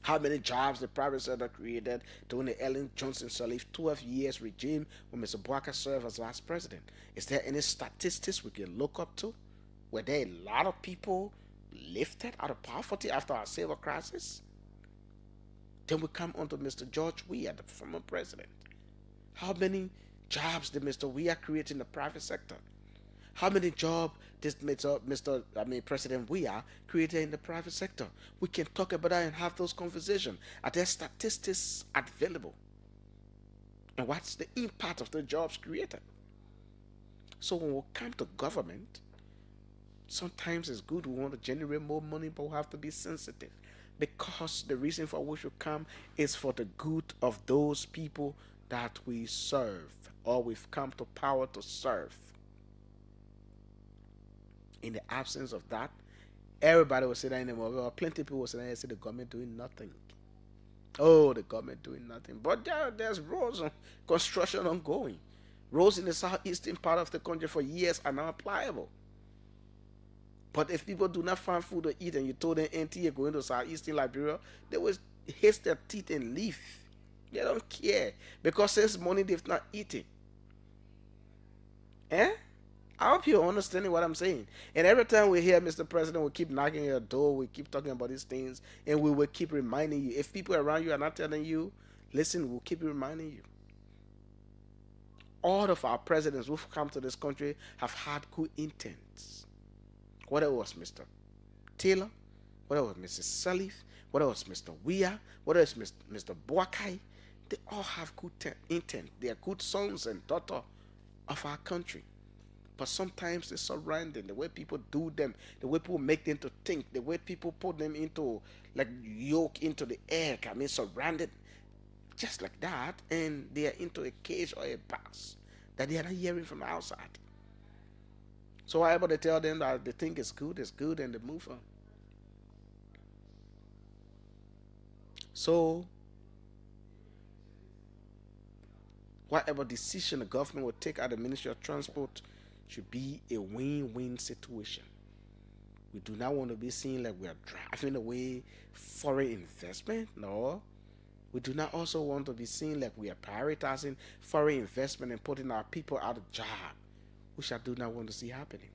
How many jobs the private sector created during the Ellen Johnson Sirleaf 12 years regime when Mr. Bwaka served as vice president? Is there any statistics we can look up to? Were there a lot of people lifted out of poverty after our civil crisis? Then we come on to Mr. George Weah, the former president. How many jobs did Mr. Weah create in the private sector? How many jobs did President Weah created in the private sector? We can talk about that and have those conversations. Are there statistics available? And what's the impact of the jobs created? So when we come to government, sometimes it's good, we want to generate more money, but we have to be sensitive. Because the reason for which we come is for the good of those people that we serve, or we've come to power to serve. In the absence of that, everybody will say that anymore. Well, plenty of people will say that and say the government doing nothing. Oh, the government doing nothing. But there's roads and construction ongoing. Roads in the southeastern part of the country for years are now pliable. But if people do not find food to eat and you told them you're going to southeastern Liberia, they will hit their teeth and leave. They don't care because since morning they've not eaten. I hope you're understanding what I'm saying. And every time we hear Mr. President, we keep knocking your door, we keep talking about these things, and we will keep reminding you. If people around you are not telling you, listen, we'll keep reminding you. All of our presidents who've come to this country have had good intents. Whether it was Mr. Taylor, whether it was Mrs. Sirleaf, whether it was Mr. Weah, whether it's Mr. Boakai, they all have good intent. They are good sons and daughters of our country. But sometimes the surrounding, the way people do them, the way people make them to think, the way people put them into, like, yoke into the egg, surrounded just like that, and they are into a cage or a box that they are not hearing from outside. So I'm able to tell them that they think it's good, and they move on. So, whatever decision the government will take at the Ministry of Transport should be a win-win situation. We do not want to be seen like we are driving away foreign investment. No. We do not also want to be seen like we are prioritizing foreign investment and putting our people out of job, which I do not want to see happening.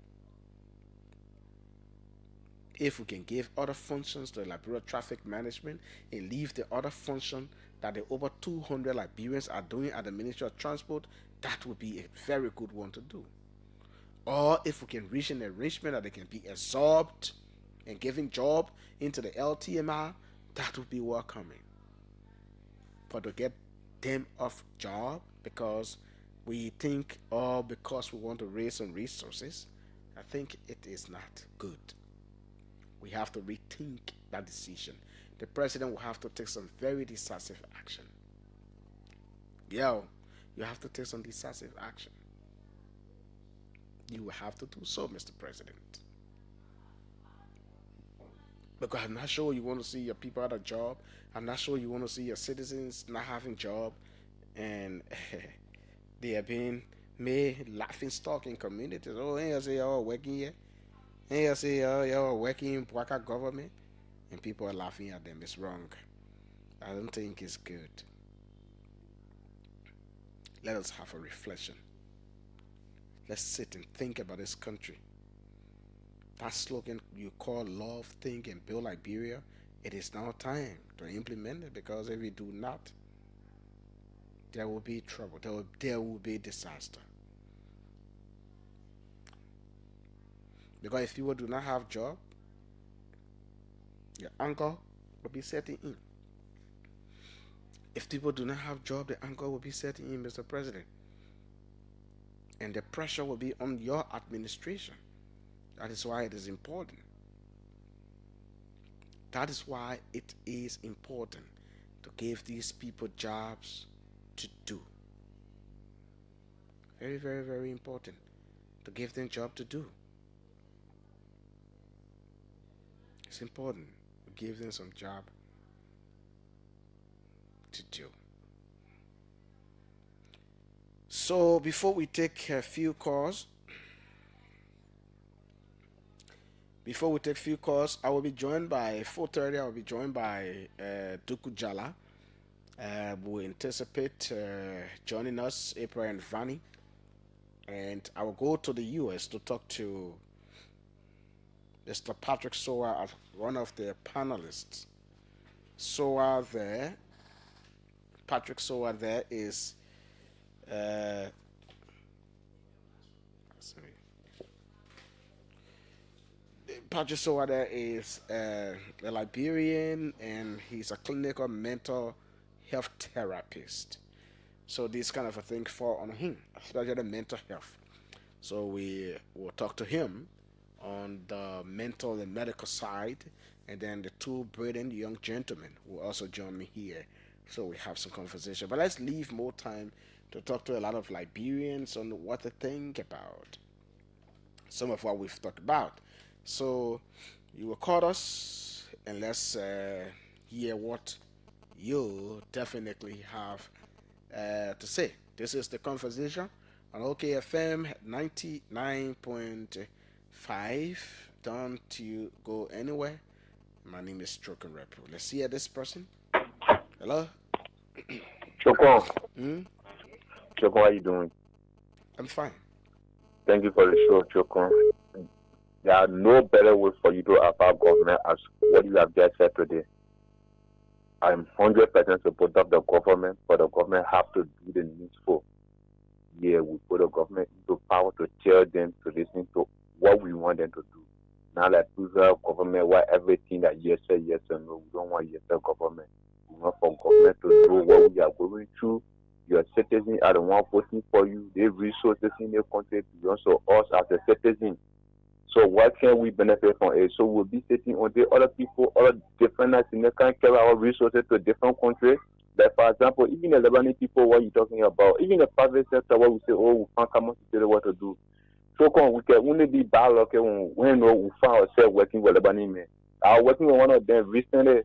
If we can give other functions to Liberia traffic management and leave the other function that the over 200 Liberians are doing at the Ministry of Transport, that would be a very good one to do. Or if we can reach an arrangement that they can be absorbed and given job into the LTMR, that would be welcoming. But to get them off job because we think, or because we want to raise some resources, I think it is not good. We have to rethink that decision. The president will have to take some very decisive action. You have to take some decisive action. You will have to do so, Mr. President. Because I'm not sure you want to see your people out of job. I'm not sure you want to see your citizens not having job. And they are being made laughing stock in communities. Oh, and you say y'all working here. And you say y'all working in Bwaka government. And people are laughing at them. It's wrong. I don't think it's good. Let us have a reflection. Let's sit and think about this country. That slogan you call love, think, and build Liberia, it is now time to implement it, because if we do not, there will be trouble. There will be disaster. Because if people do not have job, your anger will be setting in. If people do not have job, the anger will be setting in, Mr. President. And the pressure will be on your administration. That is why it is important. That is why it is important to give these people jobs to do. Very, very, very important to give them job to do. It's important to give them some job to do. So before we take a few calls, I will be joined by 4:30. I will be joined by Duku Jala. We anticipate joining us, April and Vanny. And I will go to the US to talk to Mr. Patrick Soa, one of the panelists. Patrick Soa there is Patrick Soa there is a Liberian, and he's a clinical mental health therapist. So this kind of a thing fall on him, especially the mental health. So we will talk to him on the mental and medical side, and then the two brilliant young gentlemen will also join me here. So we have some conversation. But let's leave more time to talk to a lot of Liberians on what they think about some of what we've talked about. So you will call us, and let's hear what you definitely have to say. This is the conversation on OKFM 99.5. Don't you go anywhere. My name is Trokon Wrepue. Let's hear this person. Hello? Trokon. Trokon, how are you doing? I'm fine. Thank you for the show, Trokon. There are no better way for you to affect government as what you have just said today. I'm 100% support of the government, but the government have to do the needful. Yeah, we put the government into power to tell them to listen to what we want them to do. Now that previous government, why everything that yes or yes or no, we don't want yes or government. We want for government to know what we are going through. Your citizens are the one voting for you. They resources in their country, also us as a citizen. So what can we benefit from it? So we'll be sitting on the other people, other different nations, can carry our resources to different countries. Like for example, even the Lebanese people, what you're talking about, even the private sector, what we say, oh, we can't come out to tell you what to do. So we can only be bad luck when we find ourselves working with Lebanese men. I was working with one of them recently.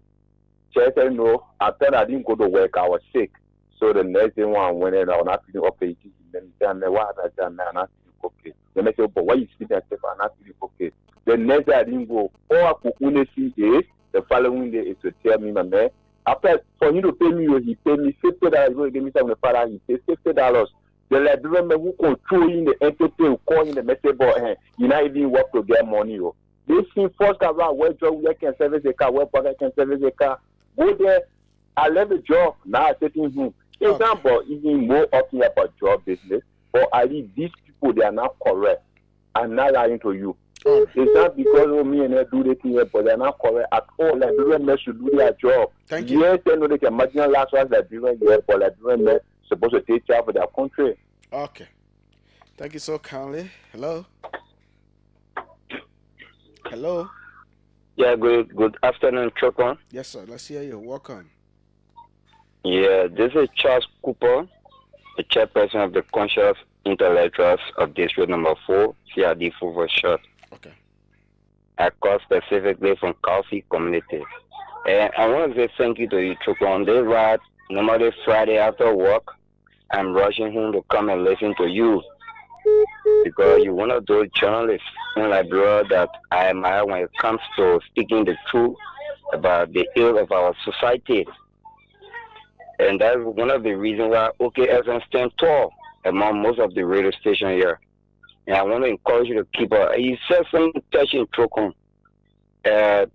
She said, no, after I didn't go to work, I was sick. So the next day when I went in, I was not feeling okay. Then what I done, I'm not feeling okay. Then I said, but why you feeling that I'm not feeling okay? The next day I didn't go. All I could only see is the following day is to tell me, my man, after for him to pay me, he paid me $50. He gave me some of the father, he paid $50. The Liberian man who controlling the entity who calling the message board, you not even work to get money. They see first around where job where can service a car, where pocket can service a car. Go there, I left the job, now I'm taking home. Example, even more often about job business, but I leave these people, they are not correct. I'm not lying to you. It's not because of me and they do the thing, but they're not correct at all. Liberian men should do their job. Thank you. Yes, they know they can imagine last one Liberian men, but Liberian men supposed to take care of their country. Okay. Thank you so kindly. Hello? Hello? Yeah, good afternoon, Trokon. Yes, sir. Let's hear you. Welcome. Yeah, this is Charles Cooper, the chairperson of the Conscious Intellectuals of District Number 4, CRD 4 for short. Okay. I call specifically from Coffee Community. And I want to say thank you to you, Trokon. This right, normally Friday after work, I'm rushing home to come and listen to you. Because you're one of those journalists in Liberia that I admire when it comes to speaking the truth about the ill of our society. And that's one of the reasons why OKFM stands tall among most of the radio stations here. And I want to encourage you to keep up. You said something touching Trokon.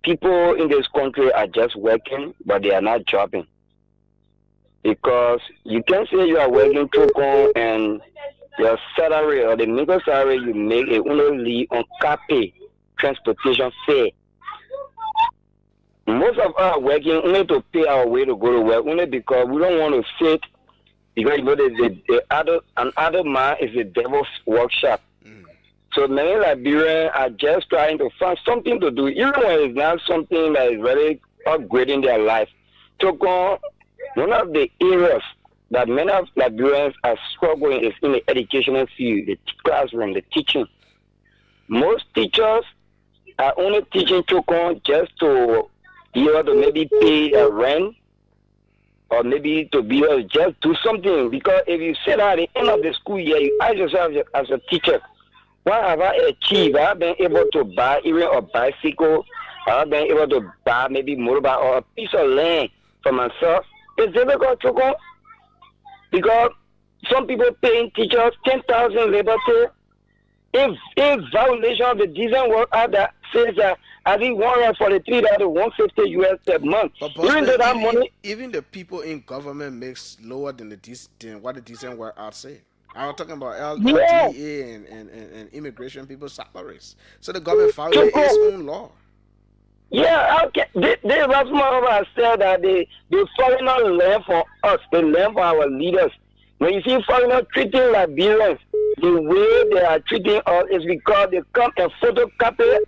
People in this country are just working, but they are not jobbing. Because you can say you are working Trokon and your salary or the minimum salary you make it only on CAPE, transportation fare. Most of us are working only to pay our way to go to work, only because we don't want to sit, because you know another man is a devil's workshop. So many Liberians are just trying to find something to do, even when it's not something that is very upgrading their life. Trokon, one of the areas that many of Liberians are struggling is in the educational field, the classroom, the teaching. Most teachers are only teaching Trokon just to maybe pay a rent or maybe to be able to just do something. Because if you sit at the end of the school year, you ask yourself as a teacher, what have I achieved? Have I been able to buy even a bicycle? Have I been able to buy maybe motorbike or a piece of land for myself? It's difficult to go because some people paying teachers 10,000 liberty. If violation of the decent work act that says that I think $143 to $150 US per month. Even though that money, even the people in government makes lower than what the decent work act say. I'm talking about LTA and immigration people's salaries. So the government violates its own law. Yeah, okay. They Rasmus said that the foreigners learn from us. They learn from our leaders. When you see foreigners treating Liberians the way they are treating us is because they come and photocopy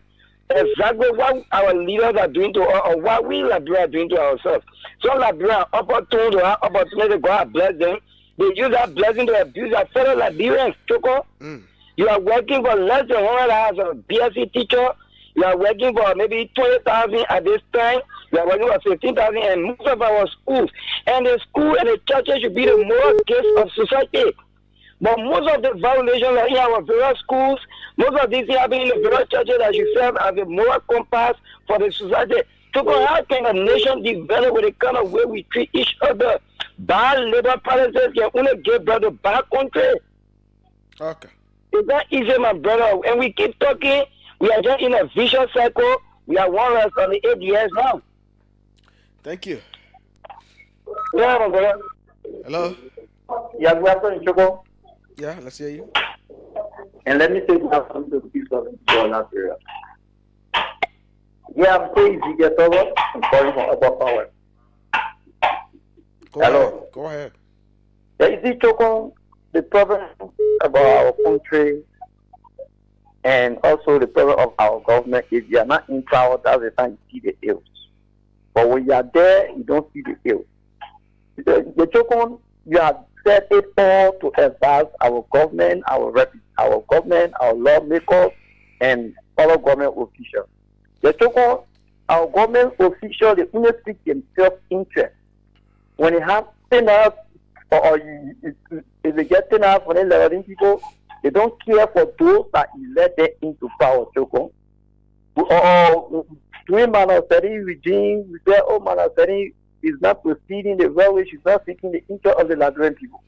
exactly what our leaders are doing to us or what we Liberians are doing to ourselves. Some Liberians are opportune to have opportunity to go and bless them. They use that blessing to abuse our fellow Liberians. Trokon, you are working for less than $100 as a BSc teacher. You are working for maybe 20,000 at this time. You are working for 15,000 and most of our schools. And the school and the churches should be the moral gates of society. But most of the violations are in our various schools. Most of these happen in the various churches that you serve as a moral compass for the society. So how can a nation develop with the kind of way we treat each other? Bad labor policies can only give birth to bad country. Okay. It's not easy, my brother. And we keep talking. We are just in a vicious cycle. We are 108 years now. Thank you. Yeah, my brother. Hello? Yeah, good afternoon, Trokon. Yeah, let's hear you. And let me say something to the people of Nigeria. Yeah, I'm saying you get over. I'm calling from Upper Power. Hello. Go ahead. Yeah, you see, Trokon, the problem about our country and also the problem of our government is you are not in power, that's the time you see the ills. But when you are there, you don't see the ills. The Trokon, you have set it all to advance our government, our government, our lawmakers, and other government officials. The Trokon, our government officials, they only seek themselves interest. When they have 10 hours, or if they get 10 hours for the 11 people, they don't care for those that elect them into power, Trokon. Or doing manufacturing regime, we say, oh, manufacturing is not proceeding the right way, she's not seeking the interest of the Liberian people.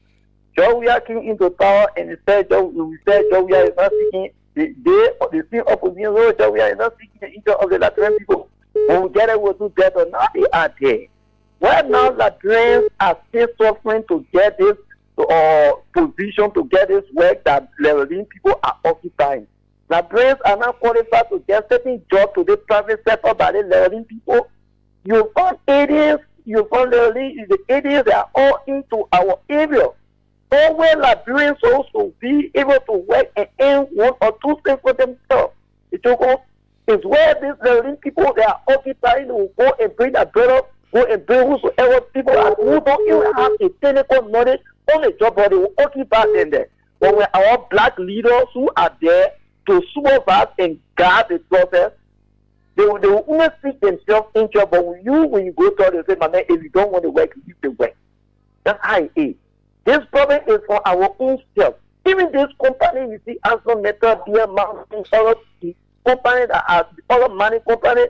Jowia came into power and we said Jowia is not seeking the same opposition, so Jowia is not seeking the interest of the Liberian people. When we get it, we'll do better. Now they are there. Right now, Liberians are still suffering to get this position, to get this work that Liberian people are occupying. Liberians are not qualified to get certain jobs to the private sector by the Liberian people. You find areas, the areas that are all into our area. So where Liberians also be able to work and earn one or two things for themselves. It's where these Liberian people that are occupying will go and bring a better, go and bring whosoever people are who don't even have a technical knowledge on the job, but they will occupy them there. But when our black leaders who are there to supervise and guard the process, they will only seek themselves interest. But when you go to them, say, man, if you don't want to work, leave the work. That's how it is. This problem is for our own self. Even this company, you see, Anson Metal, Beer Mountain, all the companies that are other money companies,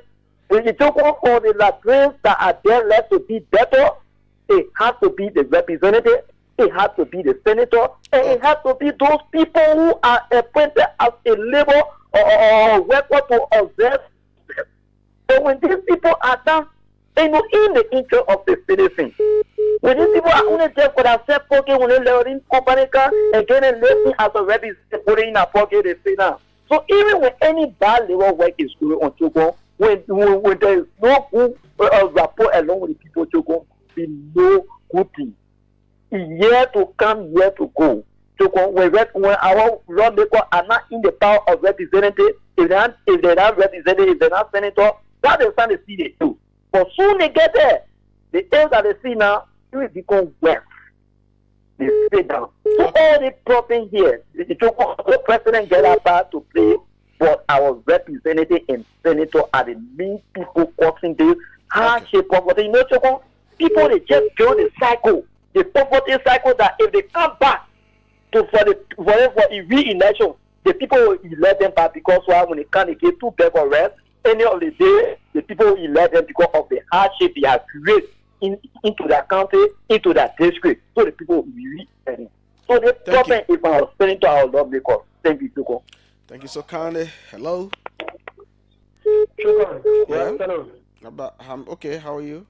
when you talk about all the Liberians that are there left to be better, it has to be the representative, it has to be the senator, and it has to be those people who are appointed as a labor or worker to observe. So when these people are done, they know in the interest of the citizen. When these people are only there for themselves, pocket, when they let in company car, and getting left as a representative, put it in a pocket, they say now. So even when any bad labor work is going on Trokon, when there is no good rapport along with the people Trokon, be no good thing. Year to come, year to go. Trokon, when our lawmakers are not in the power of representative, if they're not representative, if they're not senator, that is time they see they do. But soon they get there, the things that they see now, it will become worse. They sit down. So all the problem here, the president get a part to play, but our representative and senator are the main people causing this hardship. But you know, people they just join the cycle, the poverty cycle that if they come back to for the re-election, the people will elect them back because why when they can't get too big or rest, any of the day the people will elect them because of the hardship they have created into their country, into their district. So the people will re-elect them. So the problem is I was speaking to our lawmakers. Thank you, Trokon. Thank you so kindly. Hello. Trokon, good Yeah. afternoon. Okay, how are you?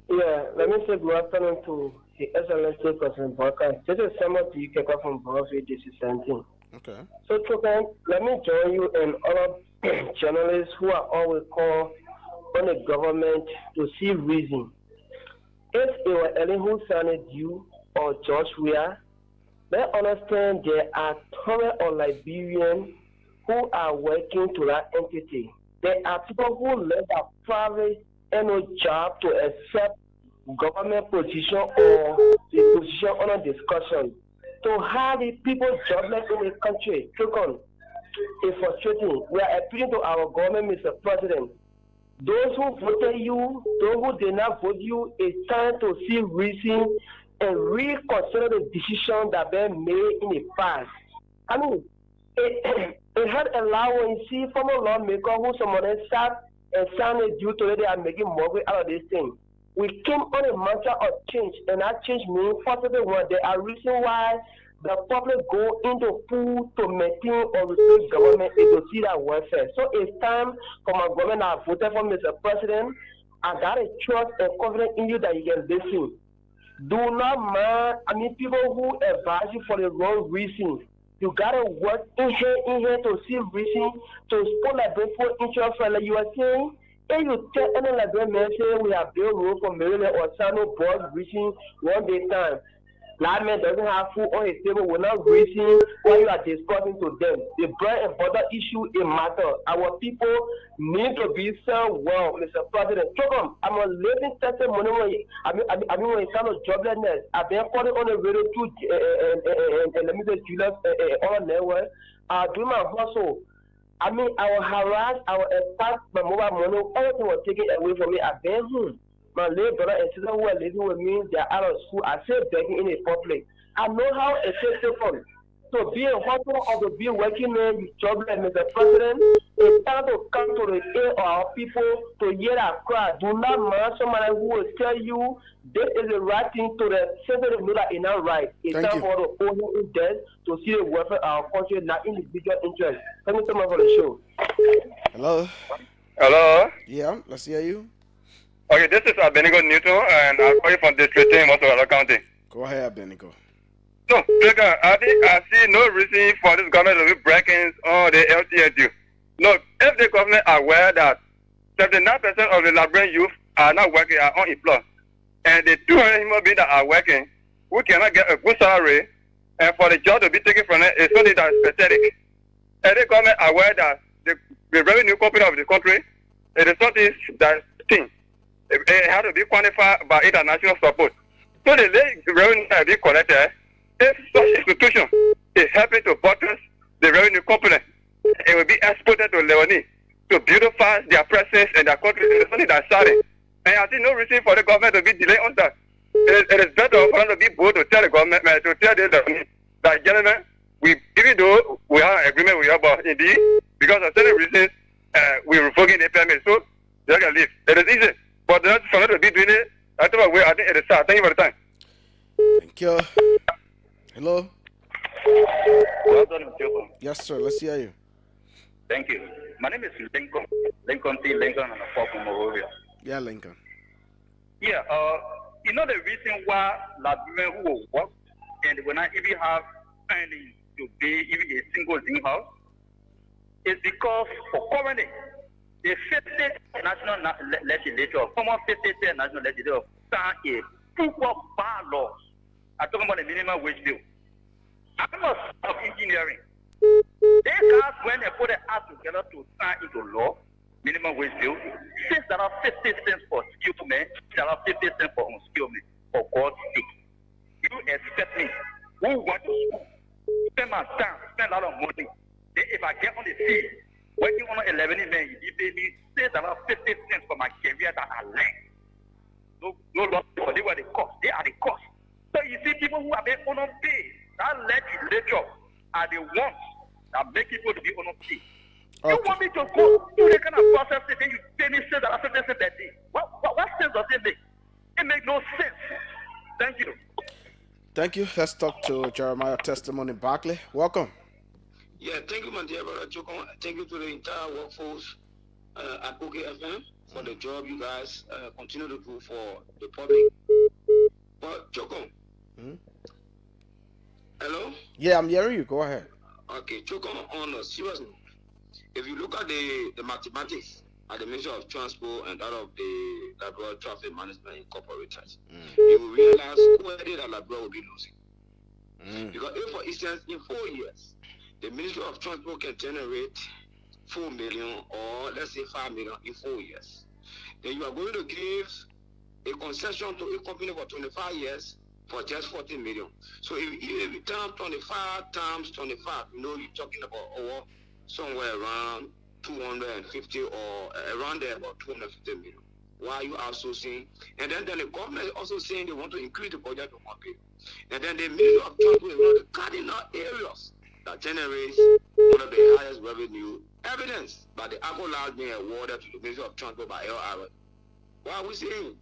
Yeah, let me say good afternoon to the Excellency President Barker. This is someone to you from Wrepue, this is 17. Okay. So, Trokon, let me join you and other journalists who are always called on the government to see reason. If it were Elihu Sanet you or George Weah, they understand there are tons of Liberians who are working to that entity. There are people who left their private job to accept government position or the position under discussion. To have the people jobless in the country, Trokon, is frustrating. We are appealing to our government, Mr. President. Those who voted you, those who did not vote you, it's time to see reason and reconsider the decision that been made in the past. I mean, it had allowed when you see former lawmaker who someone sat and signed due to it, they are making mockery out of this thing. We came on a matter of change, and that change means possibly one. There are reasons why the public go into pool to maintain or replace government is to see that welfare. So it's time for my government I voted for Mr. President. I got a trust and confidence in you that you can listen. Do not mind, people who advise you for the wrong reason. You gotta work in here to see reason to support like for interest like you are saying. If you tell any like man say we have built road for Maryland or Sano boss reaching one day time. That man doesn't have food on his table, we're not reasoning what you are discussing to them. The bread and butter issue is matter. Our people need to be served well, Mr. President. Trokon, I'm a living testimony when it comes to joblessness. I've been calling on the radio too, and let me say Julius on the network. Doing my hustle. I will harass, I will attack my mobile money, everything was taken away from me. I've been home. My little brother and sister who are living with me, they're out of school. I feel begging in the public. I know how it takes from. So be a hustler or to be a working man, you jobless, Mr. President. It's time to come to the aid of our people to hear that cry. Do not mind somebody who will tell you this is the right thing to the center to know that it's not right. It's time for the owner in debt to see the welfare of our country, not individual interest. Thank you so much for the show. Hello. Hello. Yeah, let's hear you. Okay, this is Abenigo Newton, and I'm calling from District 10, Montreal County. Go ahead, Abenigo. So, I see no reason for this government to be breaking all the LTSU. Look, if the government are aware that 79% of the Liberian youth are not working, are unemployed, and the 200 human beings that are working, who cannot get a good salary, and for the job to be taken from them, it's something that is pathetic. And the government are aware that the revenue company of the country, it is something that thing. It has to be quantified by international support. So the revenue that be collected, if such institution is helping to buttress the revenue component, it will be exported to Leonie to beautify their presence and their country. It's something that's starting. And I see no reason for the government to be delaying on that. It is better for them to be bold to tell the government, to tell them that, gentlemen, even though we have an agreement with you, but indeed, because of certain reasons, we're revoking the permit. So they can leave. It is easy. But for them to be doing it, I think it is sad. Thank you for the time. Thank you. Hello. Yes, sir. Let's hear you. Thank you. My name is Lincoln. Lincoln T. Lincoln, and I'm from Morovia. Yeah, Lincoln. Yeah. You know the reason why Liberians who will work and will not even have earnings to pay even a single living house is because for currently the 50th national legislature, former 50th national legislature, signed a poor bylaws. I'm talking about the minimum wage bill. I'm not of engineering. They asked when they put the act together to sign into law, minimum wage bill, $6.50 for skilled men, $6.50 for unskilled men. For God's sake, you expect me, who went to school, spend my time, spend a lot of money. Then if I get on the field, working on 11 men, you pay me $6.50 for my career that I learned. no longer for they were the cost. They are the cost. So you see people who are being unpaid, that legislature are the ones that make people to be unpaid. Okay. You want me to go through the kind of process and then you pay me cents and after that day? What sense does it make? It makes no sense. Thank you. Thank you. Let's talk to Jeremiah Testimony Barkley. Welcome. Yeah, thank you, my dear brother Trokon. Thank you to the entire workforce at OKFM for the job you guys continue to do for the public. But Trokon, hello? Yeah, I'm hearing you. Go ahead. Okay, Trokon, on a serious note, if you look at the mathematics at the Ministry of Transport and that of the Labrador Traffic Management Incorporated, you will realize clearly that Labrador will be losing. Because if, for instance, in 4 years, the Ministry of Transport can generate 4 million or let's say 5 million in 4 years, then you are going to give a concession to a company for 25 years for just 14 million. So if you turn 25 times 25, you know, you're talking about somewhere around 250 or around there about 250 million. Why are you outsourcing? And then the government is also saying they want to increase the budget to market. And then the Ministry of Transport is one of the cardinal areas that generates one of the highest revenue, evidence by the accolades being awarded to the Ministry of Transport by LRA. What are we saying?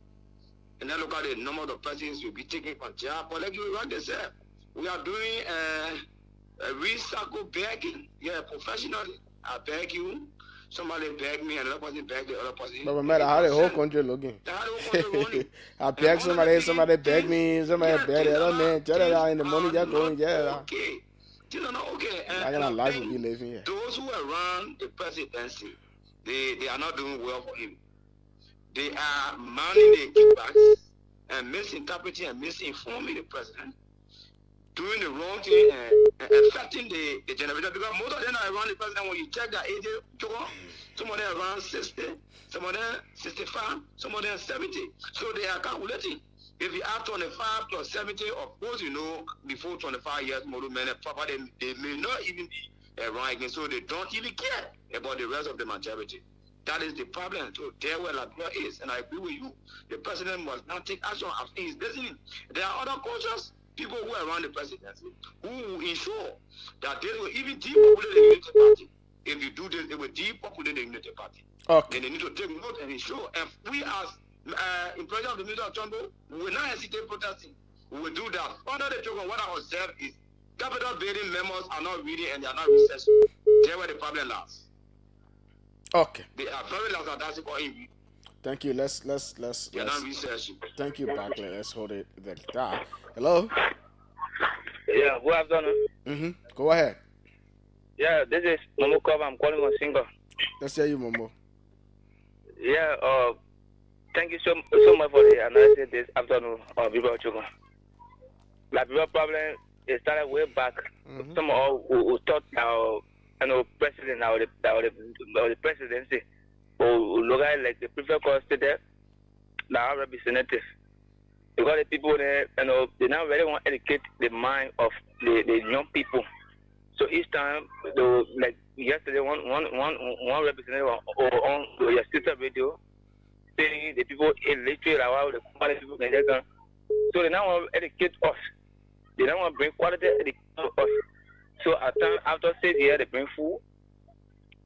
And then look at the number of persons you'll be taking from job. But like you rightly said, we are doing a recycle begging. Yeah, professionally. I beg you. Somebody beg me, another person beg the other person. But no matter how the whole country looking. I beg somebody beg me, somebody beg the other man, just out in the money just going, okay. Okay. And I life will be living here. Those who are around the presidency, they are not doing well for him. They are mounting the kickbacks and misinterpreting and misinforming the president, doing the wrong thing and affecting the generator. Because most of them are around the president. When you check their age, some of them are around 60, some of them 65, some of them 70. So they are calculating. If you add 25 plus 70, of course, you know, before 25 years, more men they may not even be around again. So they don't even care about the rest of the majority. That is the problem. So there where Labrador is, and I agree with you. The president must now take action after he's listening. There are other conscious people who are around the presidency who will ensure that they will even depopulate the Unity Party. If you do this, they will depopulate the Unity Party. Okay. Then they need to take note and ensure. And we as employees of the Ministry of Transport, we will not hesitate protesting. We will do that. Under the Trokon, what I observe is capital building members are not reading and they are not researching. There where the problem lies. Okay. They are very lackadaisical for him. Thank you. Let's You're not researching. Thank you, Barkley. Let's hold it there. Hello? Yeah, good afternoon. Go ahead. Yeah, this is Momo Cobb. I'm calling on single. Let's hear you, Momo. Yeah, thank you so much for the analysis this afternoon of Wrepue Trokon. Like your problem, it started way back. Some of us who thought our president, the presidency, who look at like the prefect cost there, now representative. Because the people there, they now really want to educate the mind of the young people. So each time, like yesterday, one representative on your sister radio saying the people illiterate about the quality people can get done. So they now want to educate us. They now want to bring quality education to us. So after 6 years, they bring food.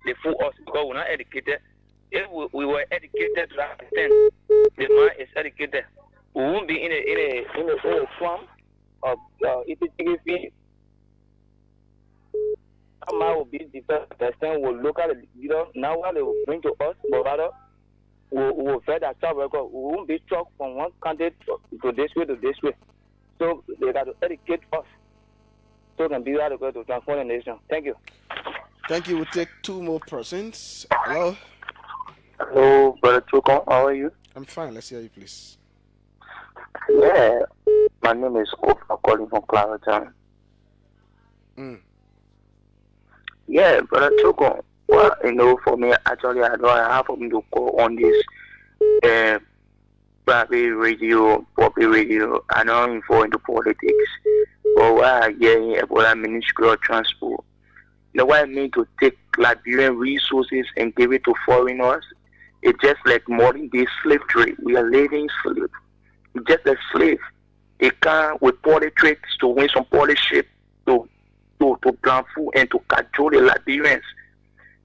They fool us because we're not educated. If we were educated to that extent, the man is educated. We won't be in a swamp of if man will be the person will look at the leader. Now what they will bring to us, but rather we will fed that track record. We won't be struck from one candidate to this way to this way. So they got to educate us. So we can be able to transform the nation. Thank you. Thank you. We'll take two more persons. Hello. Hello, Brother Trokon. How are you? I'm fine. Let's hear you, please. Yeah, my name is Kofa, calling from Clarendon. Yeah, Brother Trokon. Well, for me, actually, I don't have to call on this private radio, public radio. I don't involve into politics. But what I hear about the Ministry of Transport, what I mean to take Liberian resources and give it to foreigners, It's just like modern day slave trade. We are living slave. It's just a slave. He come with politics to win some politics to blanfool and to cajole the Liberians.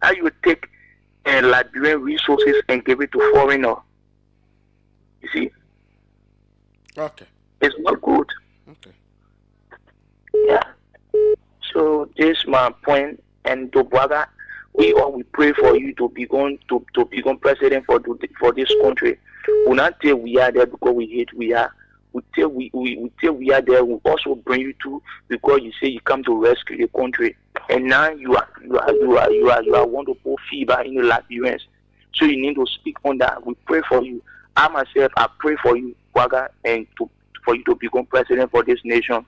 How you take Liberian resources and give it to foreigner? You see? Okay. It's not good. Okay. Yeah. So this is my point. And to brother, we pray for you to become president for this country. We not tell we are there because we hate we are. We tell we are there. We also bring you to because you say you come to rescue the country, and now you are want to put fever in the Liberians. So you need to speak on that. We pray for you. I myself, I pray for you, Waga, and for you to become president for this nation.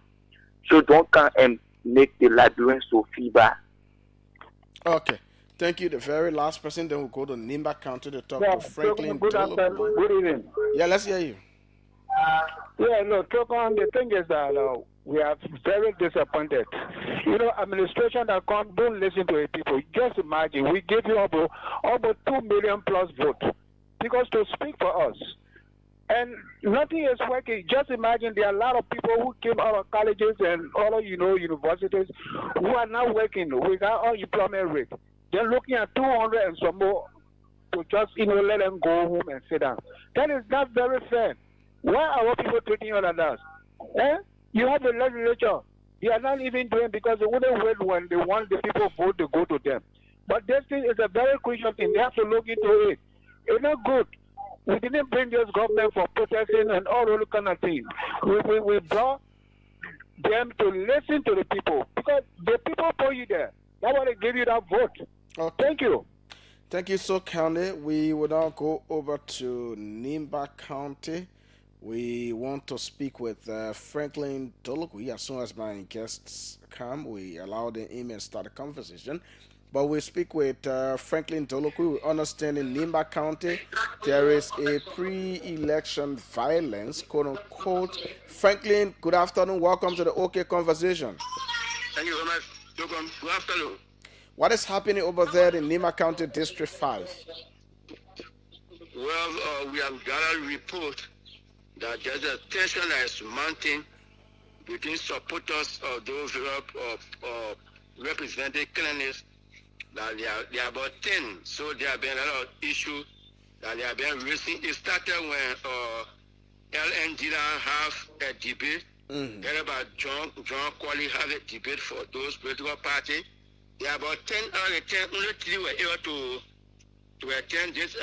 So don't come and make the Liberians to fever. Okay. Thank you. The very last person, then we'll go to Nimba County to talk to Franklin. Good afternoon. Good evening. Yeah, let's hear you. Trokon, the thing is that we are very disappointed. Administration that don't listen to the people. Just imagine, we give you over 2 million plus vote because to speak for us. And nothing is working. Just imagine there are a lot of people who came out of colleges and all universities who are now working without unemployment rate. They're looking at 200 and some more to just let them go home and sit down. That is not very fair. Why are our people treating you like that? You have a legislature. They are not even doing because they wouldn't wait when they want the people vote to go to them. But this thing is a very crucial thing. They have to look into it. It's not good. We didn't bring this government for protesting and all those kind of things. We brought them to listen to the people because the people put you there. That's why they give you that vote. Okay. Thank you. Thank you so kindly. We will now go over to Nimba County. We want to speak with Franklin Dolokwe. As soon as my guests come, we allow them in and start a conversation. But we speak with Franklin Dolokwe. We understand in Nimba County there is a pre-election violence, quote unquote. Franklin, good afternoon. Welcome to the OK Conversation. Thank you very much. Welcome. Good afternoon. What is happening over there in Nimba County District 5? Well, we have gathered a report that there's a tension that is mounting between supporters of those who are represented colonists. That they are about 10. So there have been a lot of issues that they have been raising. It started when LN didn't have a debate. Then about John Qualley had a debate for those political parties. There are about 10 out of 10. Only 3 were able to attend this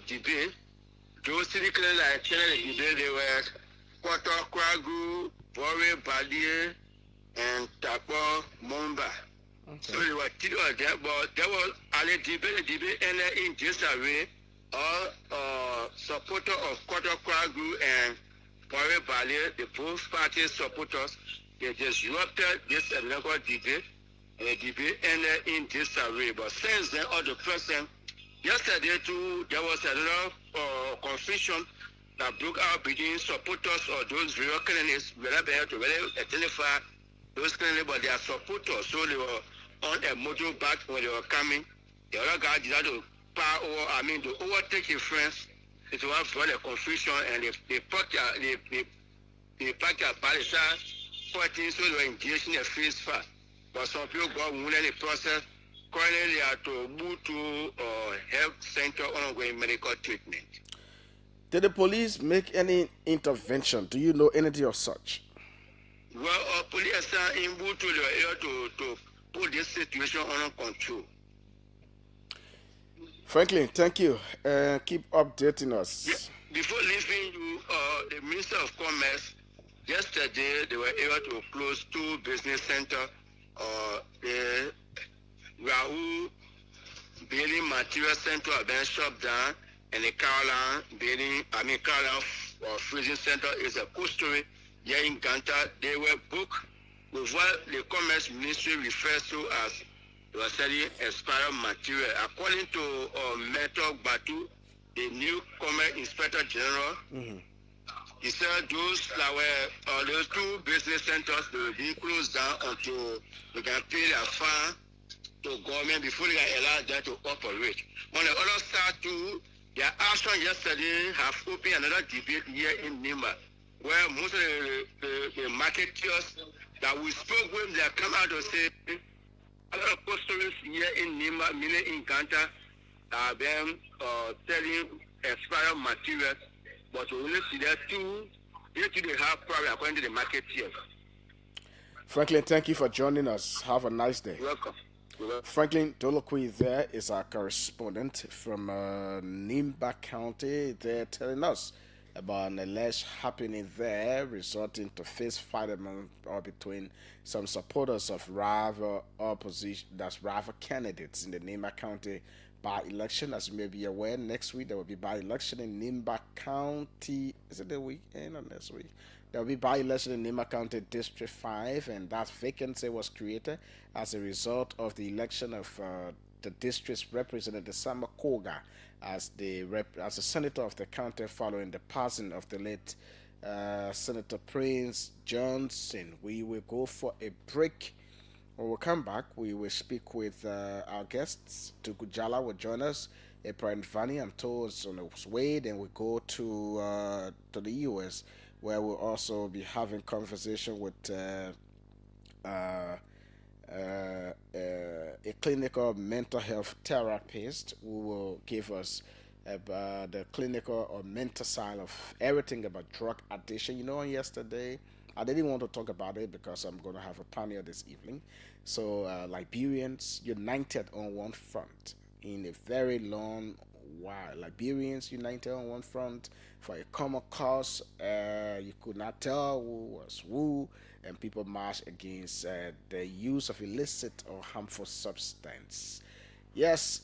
debate. Those 3 claims that attended the debate, they were Kwato Kwagu, Bore Balie, and Tapo Momba. Okay. So they were 3 of them, but there was a debate ended in disarray. All supporters of Kwato Kwagu and Bore Balie, the both parties supporters, they disrupted this debate. And the debate ended in disarray. But since then, all the person, yesterday too, there was a lot of confusion that broke out between supporters of those real colonists. We were not able to really identify those colonists, but they are supporters. So they were on a motorbike when they were coming. The other guy decided to overtake his friends. It was brought a confusion, and they parked their palisade, fighting, so they were engaged in a fist fight. But some people got wounded in the process. Currently, they are to move to health center ongoing medical treatment. Did the police make any intervention? Do you know anything of such? Well, police are in to the area to put this situation under control. Franklin, thank you. Keep updating us. Yeah. Before leaving you, the Minister of Commerce, yesterday they were able to close 2 business centers. The Wrepue building material center have been shut down, and the Caroline freezing center is a cold storage here in Ganta. They were booked with what the Commerce Ministry refers to as selling expired material. According to Meto Batu, the new Commerce Inspector General, he said those 2 business centers will be closed down until we can pay their fine to government before they allow them to operate. On the other side too, their action yesterday have opened another debate here in Nima, where most of the marketeers that we spoke with, they come out to say a lot of customers here in Nima, meaning in Ganta, are them selling expired materials, but we only see that two, they have probably according to the marketeers. Franklin, thank you for joining us. Have a nice day. Welcome. Franklin Dolokwe there is our correspondent from Nimba County. They're telling us about an alleged happening there resulting to fist fight between some supporters of rival opposition, that's rival candidates in the Nimba County by-election. As you may be aware, next week there will be by-election in Nimba County. Is it the weekend or next week? There will be by-election in Nimba County District 5, and that vacancy was created as a result of the election of the district's representative, Sama Koga, as the senator of the county following the passing of the late Senator Prince Johnson. We will go for a break. When we come back, we will speak with our guests. Tukujala will join us. April Vani, I'm told, is on his way. Then we go to the U.S., where we'll also be having conversation with a clinical mental health therapist who will give us the clinical or mental side of everything about drug addiction. You know, yesterday, I didn't want to talk about it because I'm going to have a panel this evening. So Liberians united on one front in a very long while. Liberians united on one front for a common cause. You could not tell who was who, and people marched against the use of illicit or harmful substance. Yes,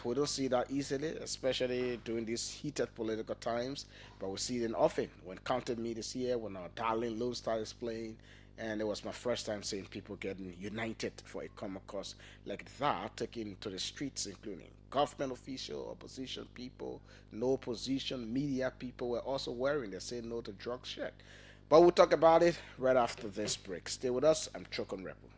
we don't see that easily, especially during these heated political times, but we see it often when Counted Me this year, when our darling Lone Star is playing, and it was my first time seeing people getting united for a common cause like that, taking to the streets, including government officials, opposition people, no opposition, media people were also wearing the Say No to Drug shirt. But we'll talk about it right after this break. Stay with us. I'm Trokon Wrepue.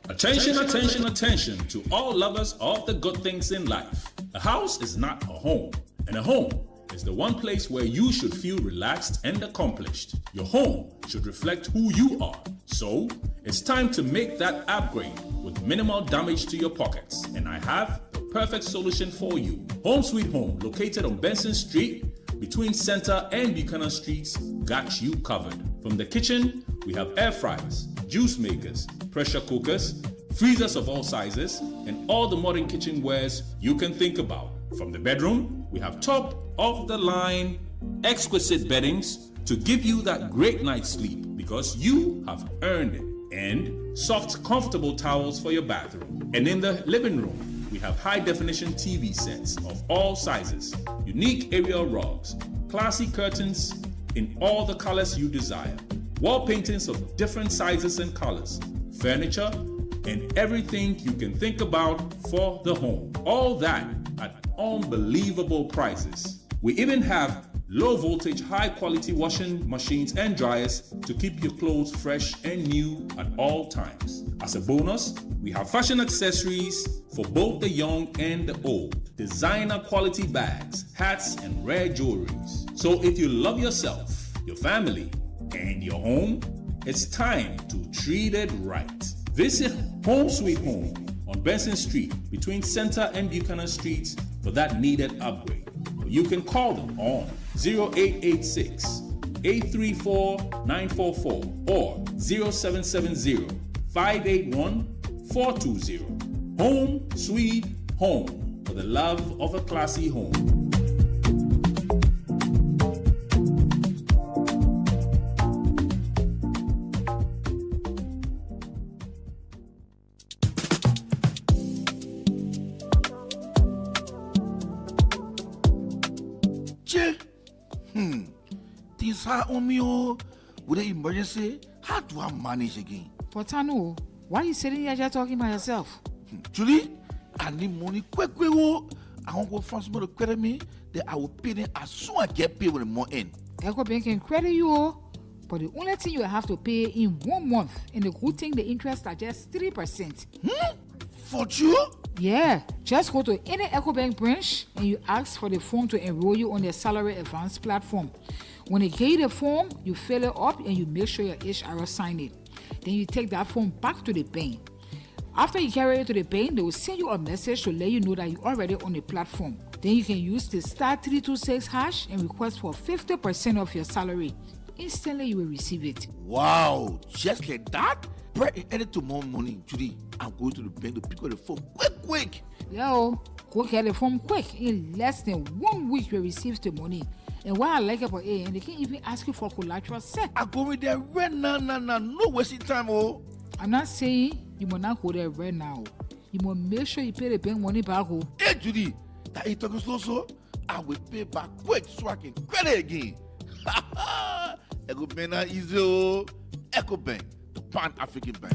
Attention, attention, attention to all lovers of the good things in life. A house is not a home, and a home is the one place where you should feel relaxed and accomplished. Your home should reflect who you are. So, it's time to make that upgrade with minimal damage to your pockets. And I have the perfect solution for you. Home Sweet Home, located on Benson Street, between Center and Buchanan Streets, got you covered. From the kitchen, we have air fryers, juice makers, pressure cookers, freezers of all sizes, and all the modern kitchenwares you can think about. From the bedroom, we have top-of-the-line, exquisite beddings to give you that great night's sleep because you have earned it. And soft, comfortable towels for your bathroom. And in the living room, we have high-definition TV sets of all sizes, unique aerial rugs, classy curtains in all the colors you desire, wall paintings of different sizes and colors, furniture, and everything you can think about for the home. All that at unbelievable prices. We even have low voltage, high quality washing machines and dryers to keep your clothes fresh and new at all times. As a bonus, we have fashion accessories for both the young and the old, designer quality bags, hats, and rare jewelries. So if you love yourself, your family, and your home, it's time to treat it right. Visit Home Sweet Home on Benson Street between Center and Buchanan Streets for that needed upgrade. Or you can call them on 0886 834 944 or 0770 581 420. Home Sweet Home, for the love of a classy home. Things are on me, with an emergency. How do I manage again? Potano, why are you sitting here just talking by yourself? Julie, I need money quick. I won't go find somebody to credit me. Then I will pay them as soon as I get paid with the more in. Echo Bank can credit you. But the only thing you have to pay in 1 month, and the good thing, the interest are just 3%. For you? Yeah, just go to any EcoBank branch and you ask for the form to enroll you on their salary advance platform. When they give you the form, you fill it up and you make sure your HR sign it. Then you take that form back to the bank. After you carry it to the bank, they will send you a message to let you know that you're already on the platform. Then you can use the *326# and request for 50% of your salary. Instantly, you will receive it. Wow, just like that? Break added to more money today. I'm going to the bank to pick up the phone quick. Yo, go get the form quick. In less than 1 week, you receive the money. And what I like about it, and they can't even ask you for collateral set. I go with there right now, no wasting time, oh. I'm not saying you must not go there right now. You must make sure you pay the bank money back. Hey, Judy, that you talking slow, so I will pay back quick so I can credit again. EcoBank not easy, oh. EcoBank, the Pan-African Bank.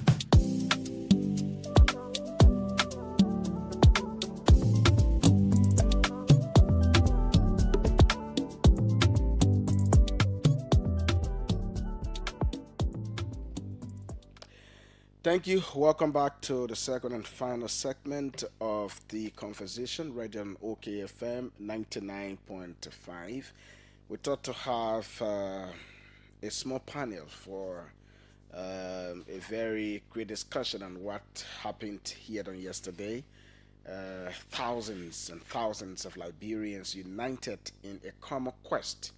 Thank you. Welcome back to the second and final segment of the conversation right on OKFM 99.5. We thought to have a small panel for a very great discussion on what happened here on yesterday. Thousands and thousands of Liberians united in a common quest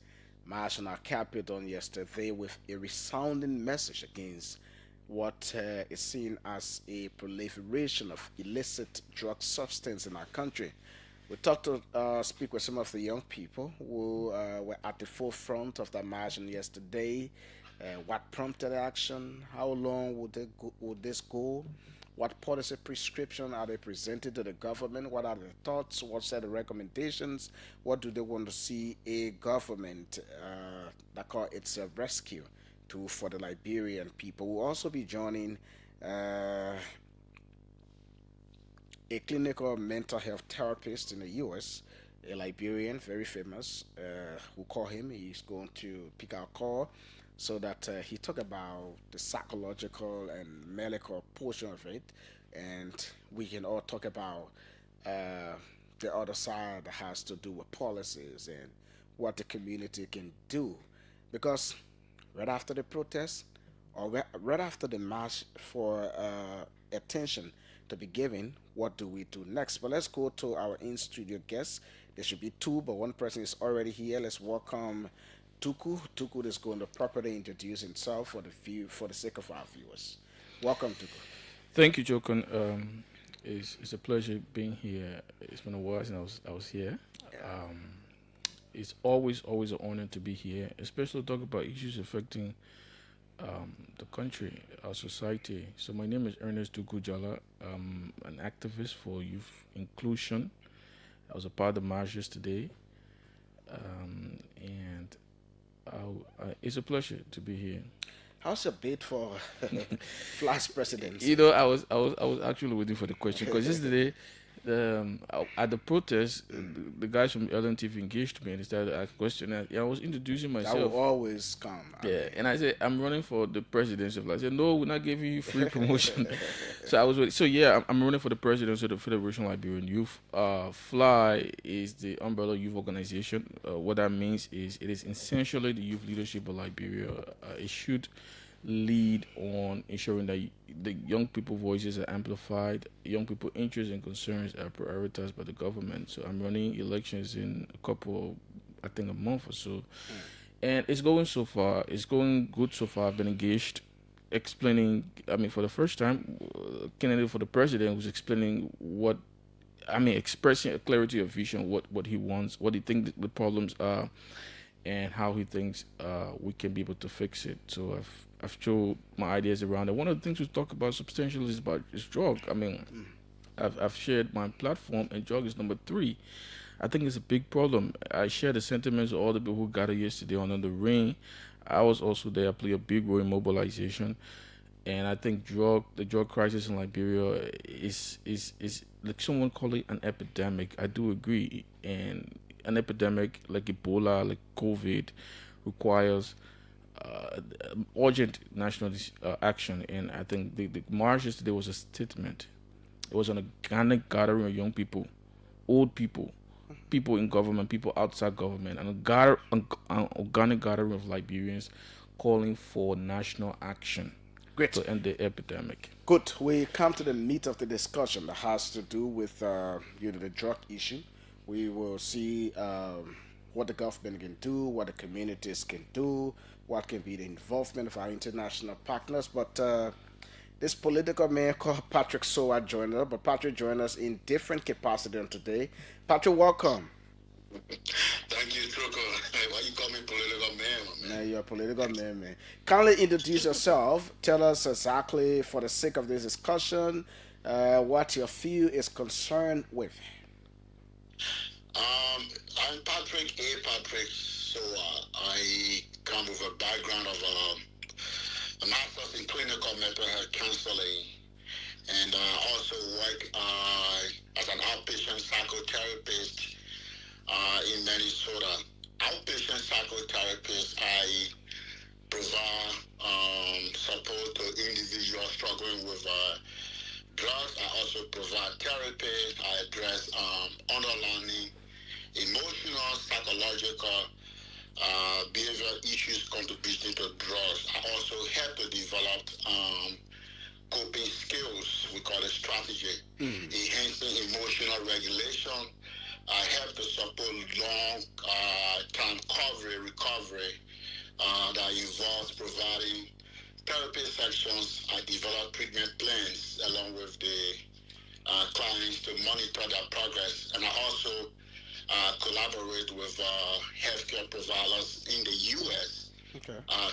marched on our capital on yesterday with a resounding message against what is seen as a proliferation of illicit drug substance in our country. We talked to speak with some of the young people who were at the forefront of that march yesterday. What prompted action? How long would this go? What policy prescription are they presenting to the government? What are the thoughts? What are the recommendations? What do they want to see a government that call itself rescue to for the Liberian people? We'll also be joining a clinical mental health therapist in the U.S., a Liberian, very famous. We'll call him. He's going to pick our call so that he talk about the psychological and medical portion of it, and we can all talk about the other side that has to do with policies and what the community can do. Because right after the protest, or right after the march for attention to be given, what do we do next? But let's go to our in-studio guests. There should be two, but one person is already here. Let's welcome Tuku. Tuku is going to properly introduce himself for the sake of our viewers. Welcome, Tuku. Thank you, Trokon. It's a pleasure being here. It's been a while since I was here. It's always an honor to be here, especially to talk about issues affecting the country, our society. So my name is Ernest Tuku Jala. I'm an activist for youth inclusion. I was a part of the march yesterday, and it's a pleasure to be here. How's your bid for Flash presidency? You know, I was actually waiting for the question because yesterday, at the protest, the guys from LNTV engaged me and they started to ask questions. I was introducing myself. That will always come. Yeah, and I said I'm running for the presidency. I said no, we're not giving you free promotion. So I was waiting. So yeah, I'm running for the presidency of the Federation of Liberian Youth. FLY is the umbrella youth organization. What that means is it is essentially the youth leadership of Liberia. It should lead on ensuring that the young people voices are amplified, young people interests and concerns are prioritized by the government. So I'm running elections in a month or so, and it's going so far. It's going good so far. I've been engaged, for the first time, candidate for the president was explaining expressing a clarity of vision, what he wants, what he thinks the problems are, and how he thinks we can be able to fix it. So I've showed my ideas around it. One of the things we talk about substantially is drug. I've shared my platform, and drug is number 3. I think it's a big problem. I share the sentiments of all the people who gathered yesterday on the ring. I was also there. I play a big role in mobilization, and I think the drug crisis in Liberia is like someone called it an epidemic. I do agree, and an epidemic like Ebola, like COVID, requires urgent national action, and I think the march yesterday was a statement. It was an organic gathering of young people, old people, people in government, people outside government, and an organic gathering of Liberians calling for national action Great. to end the epidemic. Good. We come to the meat of the discussion that has to do with the drug issue. We will see what the government can do, what the communities can do, what can be the involvement of our international partners. But this political man called Patrick Soa joined us, but Patrick joined us in different capacity on today. Patrick, welcome. Thank you, Trokon. Why you call me political man? Nah, you're a political man. Kindly introduce yourself. Tell us exactly, for the sake of this discussion, what your field is concerned with. I'm Patrick Soa. I come with a background of a master's in clinical mental health counseling, and also work as an outpatient psychotherapist in Minnesota. Outpatient psychotherapist, I provide support to individuals struggling with drugs. I also provide therapy. I address underlying emotional, psychological, behavioral issues contributing to drugs. I also help to develop coping skills, we call it strategy, enhancing emotional regulation. I help to support long-term recovery that involves providing therapy sessions. I develop treatment plans along with the clients to monitor their progress, and I also collaborate with healthcare providers in the U.S.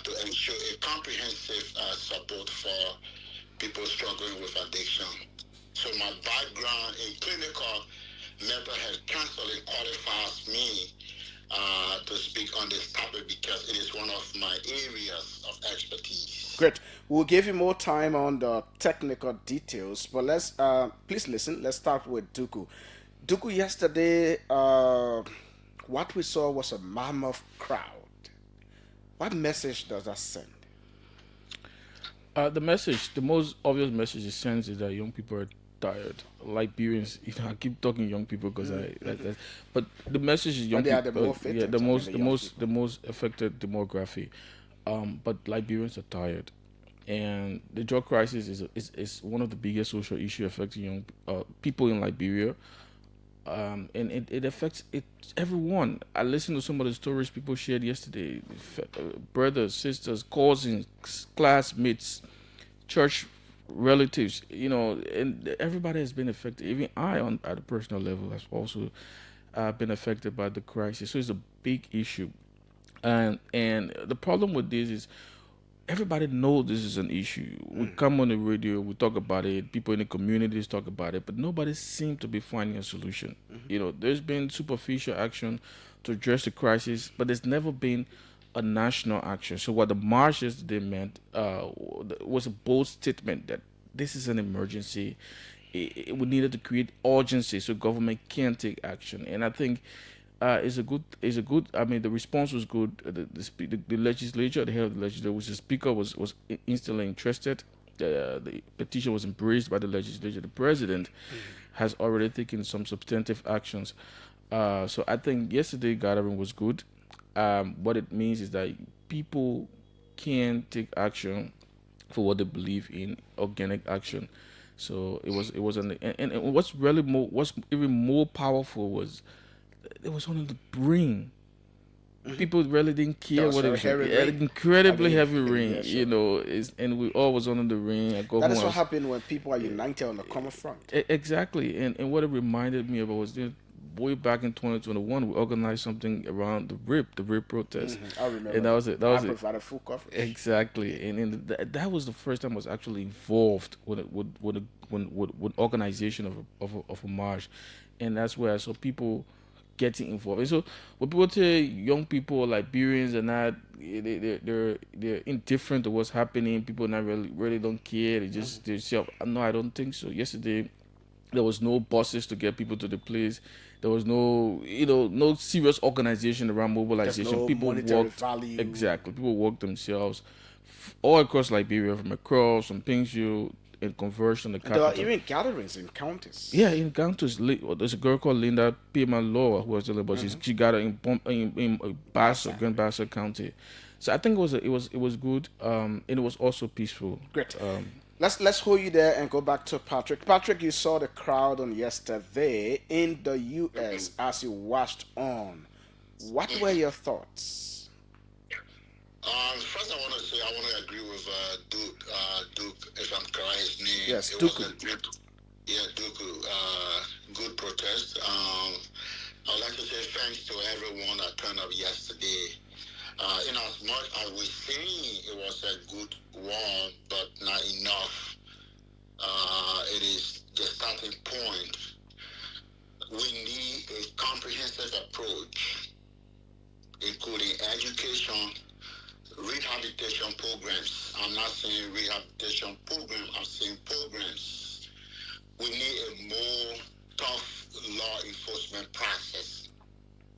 To ensure a comprehensive support for people struggling with addiction. So my background in clinical mental health counseling qualifies me to speak on this topic because it is one of my areas of expertise. Great. We'll give you more time on the technical details, but let's please listen. Let's start with Duku. Duku, yesterday, what we saw was a mammoth crowd. What message does that send? The most obvious message it sends is that young people are tired. Liberians, I keep talking young people because but the message is young people. They are the more affected. The most affected demography. But Liberians are tired, and the drug crisis is one of the biggest social issues affecting young people in Liberia. And it affects everyone. I listened to some of the stories people shared yesterday. Brothers, sisters, cousins, classmates, church relatives, and everybody has been affected. Even I, at a personal level, has also been affected by the crisis. So it's a big issue. And the problem with this is everybody knows this is an issue. We come on the radio, we talk about it, people in the communities talk about it, but nobody seems to be finding a solution. There's been superficial action to address the crisis, but there's never been a national action. So what the march yesterday meant was a bold statement that this is an emergency. We needed to create urgency so government can take action. And I think is a good. I mean, the response was good. The legislature, the head of the legislature, which the speaker was instantly interested. The petition was embraced by the legislature. The president has already taken some substantive actions. So I think yesterday gathering was good. What it means is that people can take action for what they believe in, organic action. So it was and what's even more powerful was it was on the brain. People really didn't care what it was. Incredibly heavy rain, and we all was under the rain. That is what happened when people are united on the common front. Exactly, and what it reminded me about was way back in 2021, we organized something around the Wrepue protest. I remember, and that was it. I provided full coverage. Exactly, and that was the first time I was actually involved with organization of a march, and that's where I saw people getting involved. And so when people say young people, Liberians, are not they're indifferent to what's happening. People not really don't care. They say, no, I don't think so. Yesterday there was no buses to get people to the place. There was no, no serious organization around mobilization. no People monetary worked value. exactly. People worked themselves all across Liberia, from Accra, from Pingsville, and Conversion, the And there capital. are even gatherings in counties. Yeah, in Gantus, there's a girl called Linda Payman Law who was telling about. She got it in Basso, Grand Basso County. So I think it was good. And it was also peaceful. Great. Let's hold you there and go back to Patrick. Patrick, you saw the crowd on yesterday in the U.S. as you watched on. What were your thoughts? First, I want to say I want to agree with Duke. Duke, if I'm correct, his name. Yes, Duke. Duke. Duke. Good protest. I would like to say thanks to everyone that turned up yesterday. In as much as we see it was a good one, but not enough. It is the starting point. We need a comprehensive approach, including education, rehabilitation programs. I'm not saying rehabilitation program, I'm saying programs. We need a more tough law enforcement process.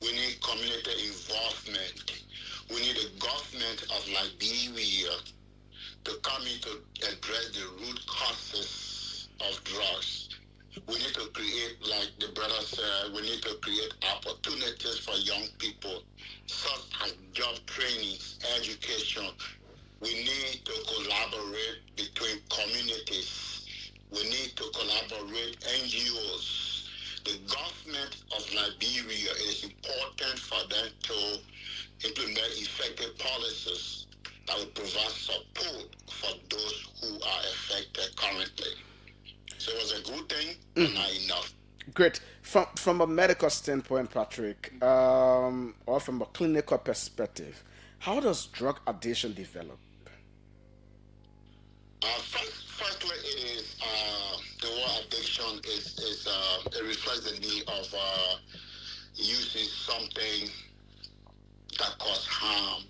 We need community involvement. We need the government of Liberia to come in to address the root causes of drugs. We need to create, like the brother said, we need to create opportunities for young people, such as job training, education. We need to collaborate between communities. We need to collaborate NGOs. The government of Liberia, it is important for them to implement effective policies that will provide support for those who are affected currently. So it was a good thing, but not enough. Great. From a medical standpoint, Patrick, or from a clinical perspective, how does drug addiction develop? Firstly, it is the word addiction is it reflects the need of using something that causes harm.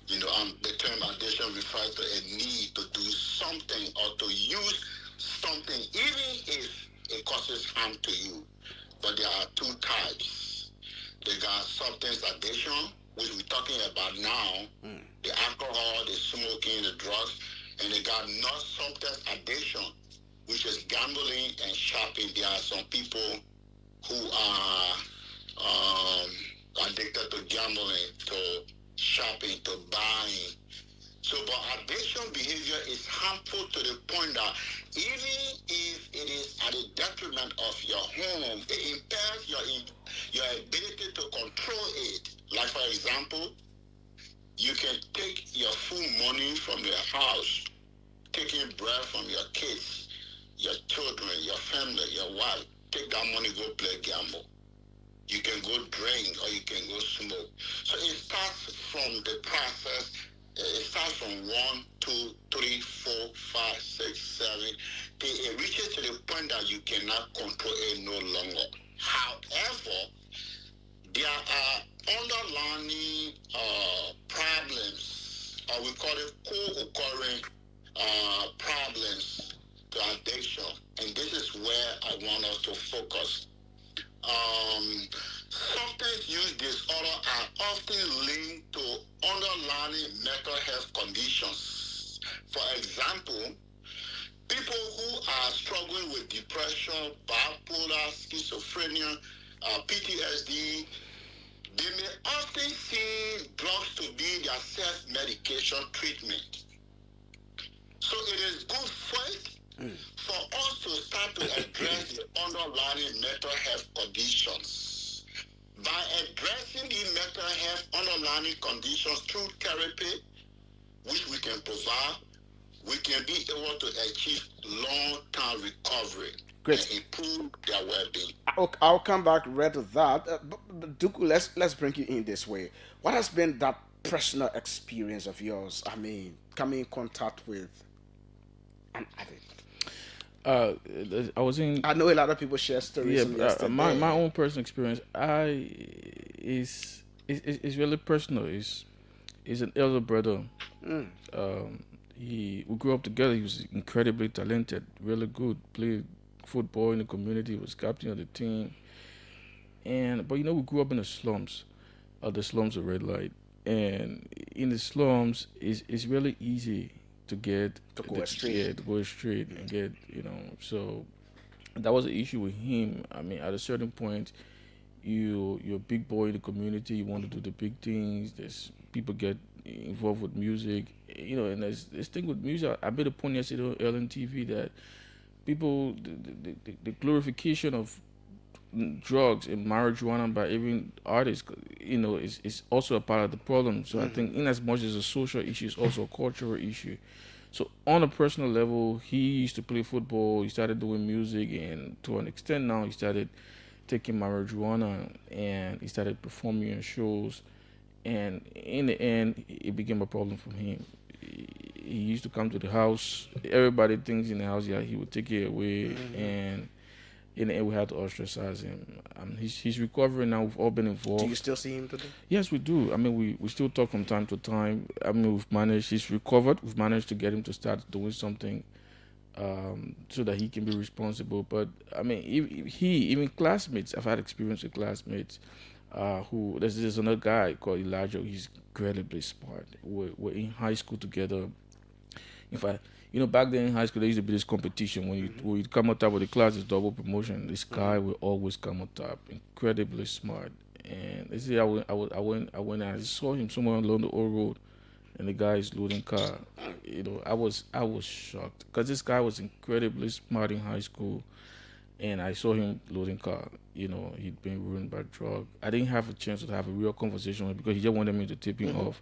The term addiction refers to a need to do something or to use something, even if it causes harm to you. But there are two types. They got substance addiction, which we're talking about now, the alcohol, the smoking, the drugs, and they got non-substance addiction, which is gambling and shopping. There are some people who are addicted to gambling, to shopping, to buying. So, but addiction behavior is harmful to the point that even if it is at the detriment of your home, it impairs your ability to control it. Like, for example, you can take your food money from your house, taking bread from your kids, your children, your family, your wife, take that money, go play gamble. You can go drink or you can go smoke. So it starts from the process. It starts from 1, 2, 3, 4, 5, 6, 7. It reaches to the point that you cannot control it no longer. However, there are underlying problems, or we call it co-occurring problems to addiction. And this is where I want us to focus. Substance use disorder are often linked to underlying mental health conditions. For example, people who are struggling with depression, bipolar, schizophrenia, PTSD, they may often see drugs to be their self-medication treatment. So it is good first for us to start to address the underlying mental health conditions. By addressing the mental health underlying conditions through therapy, which we can provide, we can be able to achieve long-term recovery. Great. And improve their well-being. I'll come back right to that. But Duku, let's bring you in this way. What has been that personal experience of yours? I mean, coming in contact with an addict. I know a lot of people share stories. Yeah, my own personal experience. Is really personal. He's an elder brother. We grew up together. He was incredibly talented, really good. Played football in the community. Was captain of the team. But we grew up in the slums, of Red Light, and in the slums, it's really easy to get To go astray. Yeah, to go straight and get So that was the issue with him. I mean, at a certain point, you're a big boy in the community. You want to do the big things. There's people get involved with music, and there's this thing with music. I made a point yesterday on LNTV that people, the glorification of drugs and marijuana by even artists, is also a part of the problem. So I think, in as much as a social issue, it's also a cultural issue. So on a personal level, he used to play football. He started doing music, and to an extent now, he started taking marijuana and he started performing in shows. And in the end, it became a problem for him. He used to come to the house. Everybody thinks in the house, yeah, he would take it away, and in the end, we had to ostracize him. He's recovering now. We've all been involved. Do you still see him today? Yes, we do. I mean, we still talk from time to time. I mean, he's recovered. We've managed to get him to start doing something so that he can be responsible. But, I mean, even classmates, I've had experience with classmates there's another guy called Elijah. He's incredibly smart. We're in high school together. In fact, back then in high school, there used to be this competition. When you come on top of the class, it's double promotion. This guy will always come on top. Incredibly smart. And this is I went and I saw him somewhere along the old road, and the guy is loading car. I was shocked because this guy was incredibly smart in high school, and I saw him loading car. He'd been ruined by drug. I didn't have a chance to have a real conversation with him because he just wanted me to tip him off.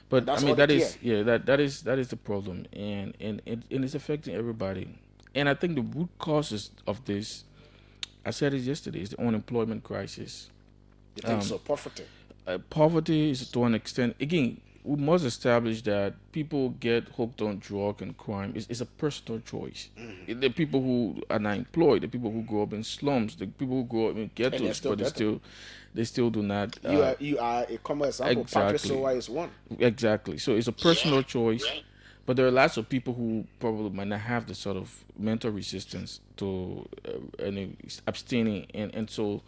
But I mean, that is the problem, and it's affecting everybody. And I think the root causes of this, I said it yesterday, is the unemployment crisis. You think so? Poverty. Poverty is to an extent. Again, we must establish that people get hooked on drug and crime. It's a personal choice. The people who are not employed, the people who grow up in slums, the people who grow up in ghettos, but they still do not. You are a common example. Exactly. Patrick Sowa is one. Exactly. So it's a personal choice, but there are lots of people who probably might not have the sort of mental resistance to abstaining, and so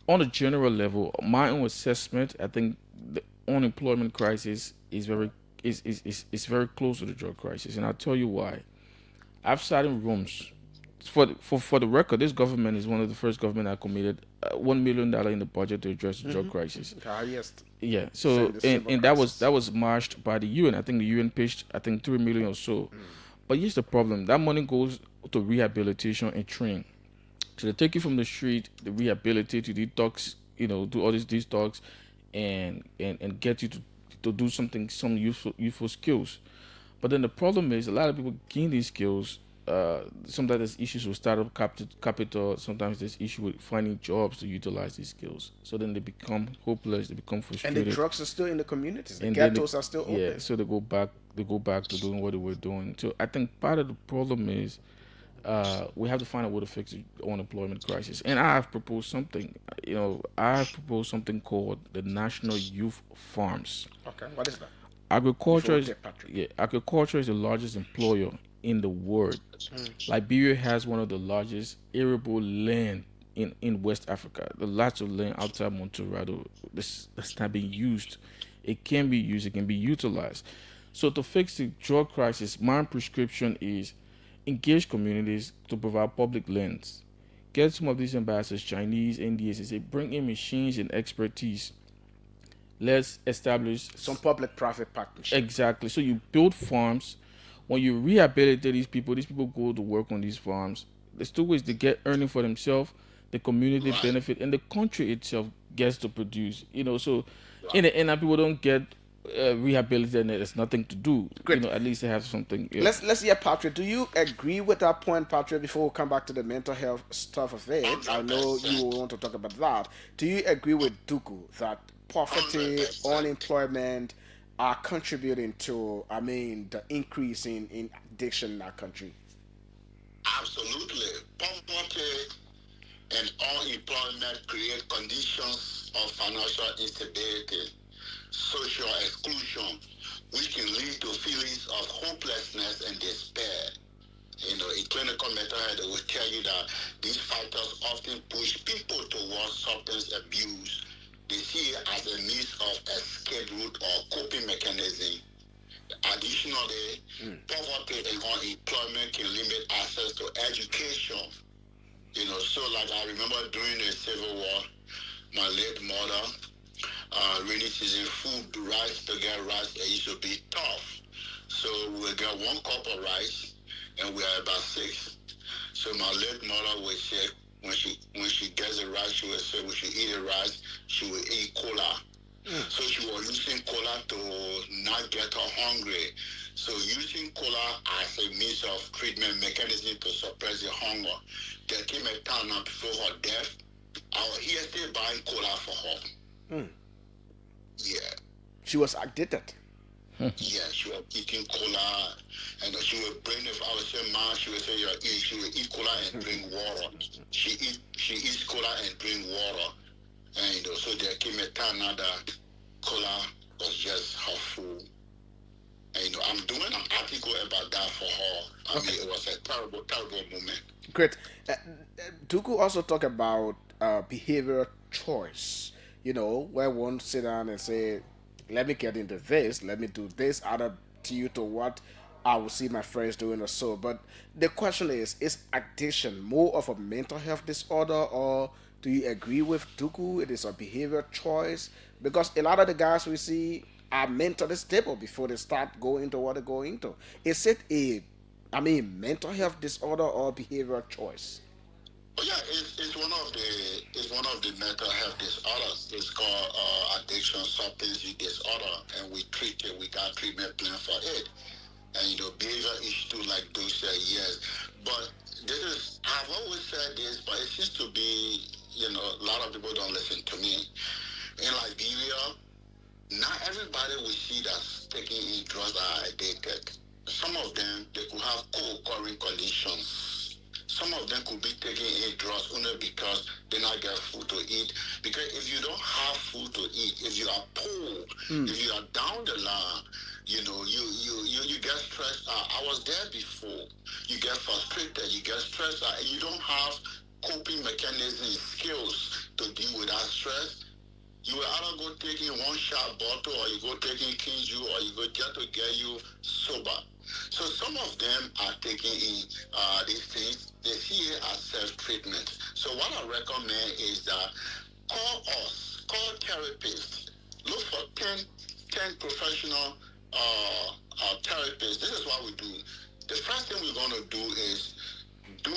on a general level, my own assessment, I think the unemployment crisis is very close to the drug crisis, and I'll tell you why. I've sat in rooms. For the record, this government is one of the first government that committed $1 million in the budget to address the drug crisis. Highest. Yeah. So and that was marched by the UN. I think the UN pitched 3 million or so. But here's the problem: that money goes to rehabilitation and training. So they take you from the street, they rehabilitate you, detox, do all these detox, and get you to do some useful skills. But then the problem is a lot of people gain these skills. Sometimes there's issues with startup capital. Sometimes there's issue with finding jobs to utilize these skills. So then they become hopeless. They become frustrated. And the drugs are still in the communities. The ghettos are still open. Yeah, so they go back to doing what they were doing. So I think part of the problem is we have to find a way to fix the unemployment crisis. And I have proposed something. I have proposed something called the National Youth Farms. Okay, what is that? Agriculture is the largest employer in the world. Liberia has one of the largest arable land in West Africa. The lots of land outside Monterrado that's not being used. It can be used. It can be utilized. So to fix the drug crisis, my prescription is engage communities to provide public lands. Get some of these ambassadors, Chinese, Indians, and say bring in machines and expertise. Let's establish some public-private partnership. Exactly. So you build farms. When you rehabilitate these people go to work on these farms. There's two ways: they get earning for themselves, the community benefit, and the country itself gets to produce. So in the end, people don't get rehabilitated and there's nothing to do. Great. At least they have something. Yeah. Let's hear Patrick. Do you agree with that point, Patrick, before we come back to the mental health stuff of it? I know you will want to talk about that. Do you agree with Duku that poverty, unemployment are contributing to, the increase in addiction in our country? Absolutely. Poverty and unemployment create conditions of financial instability, social exclusion, which can lead to feelings of hopelessness and despair. In clinical mental health, they will tell you that these factors often push people towards substance abuse. They see it as a means of escape route or coping mechanism. Additionally, poverty and unemployment can limit access to education. So like I remember during the Civil War, my late mother, rainy season food, rice, to get rice, it used to be tough. So we would get 1 cup of rice, and we are about 6. So my late mother would say, when she gets the rice, she would say, when she eat the rice, she would eat cola. So she was using cola to not get her hungry. So using cola as a means of treatment mechanism to suppress the hunger. There came a time now before her death, I was here still buying cola for her. Yeah. She was addicted. Yeah, she was eating cola, and she would bring, if I would say, "Ma," she would say, she would eat cola and drink water. She eats cola and drink water. And so there came a time now that cola was just her food. And I'm doing an article about that for her. I mean, it was a terrible, terrible moment. Great. Tuku also talk about behavioral choice. Where one sit down and say, let me get into this, let me do this, add to you to what I will see my friends doing or so. But the question is addiction more of a mental health disorder, or do you agree with Tuku? It is a behavior choice? Because a lot of the guys we see are mentally stable before they start going into what they go into. Is it mental health disorder or behavioral choice? Oh yeah, it's one of the mental health disorders. It's called addiction substance use disorder, and we treat it. We got treatment plan for it, and behavior issue like those yes. But I've always said this, but it seems to be a lot of people don't listen to me. In Liberia, not everybody we see that's taking in drugs are addicted. Some of them, they could have co-occurring conditions. Some of them could be taking in drugs only because they not get food to eat. Because if you don't have food to eat, if you are poor, if you are down the line, you get stressed out. I was there before. You get frustrated, you get stressed out, and you don't have coping mechanisms, skills to deal with that stress. You will either go taking 1 shot bottle, or you go taking Kinju, or you go just to get you sober. So some of them are taking in these things. They see it as self-treatment. So what I recommend is that call therapists. Look for 10 professional therapists. This is what we do. The first thing we're going to do is do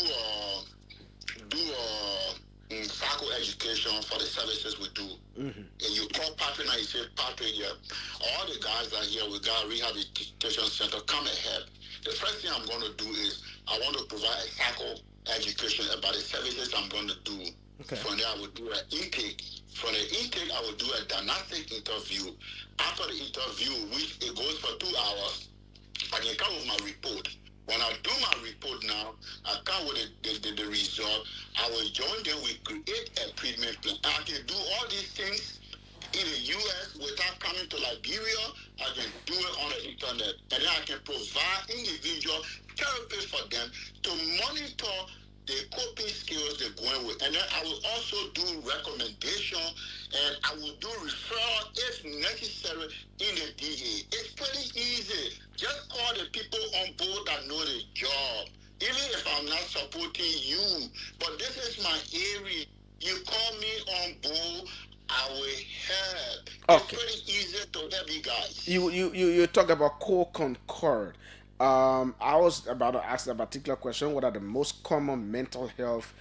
psycho education for the services we do. And you call Patrick and you say, Patrick, all the guys that are here, we got a rehabilitation center, come and help. The first thing I'm going to do is I want to provide a psycho education about the services I'm going to do. Okay. From there, I will do an intake. From the intake, I will do a diagnostic interview. After the interview, which it goes for 2 hours, I can come with my report. When I do my report now, I come with the result. I will join them. We create a treatment plan. I can do all these things in the U.S. without coming to Liberia. I can do it on the internet. And then I can provide individual therapy for them to monitor the coping skills they're going with. And then I will also do recommendation, and I will do referral if necessary in the DA. It's pretty easy. Just call the people on board that know the job. Even if I'm not supporting you, but this is my area. You call me on board, I will help. Okay. It's pretty easy to help you guys. You talk about co-concord. I was about to ask a particular question. What are the most common mental health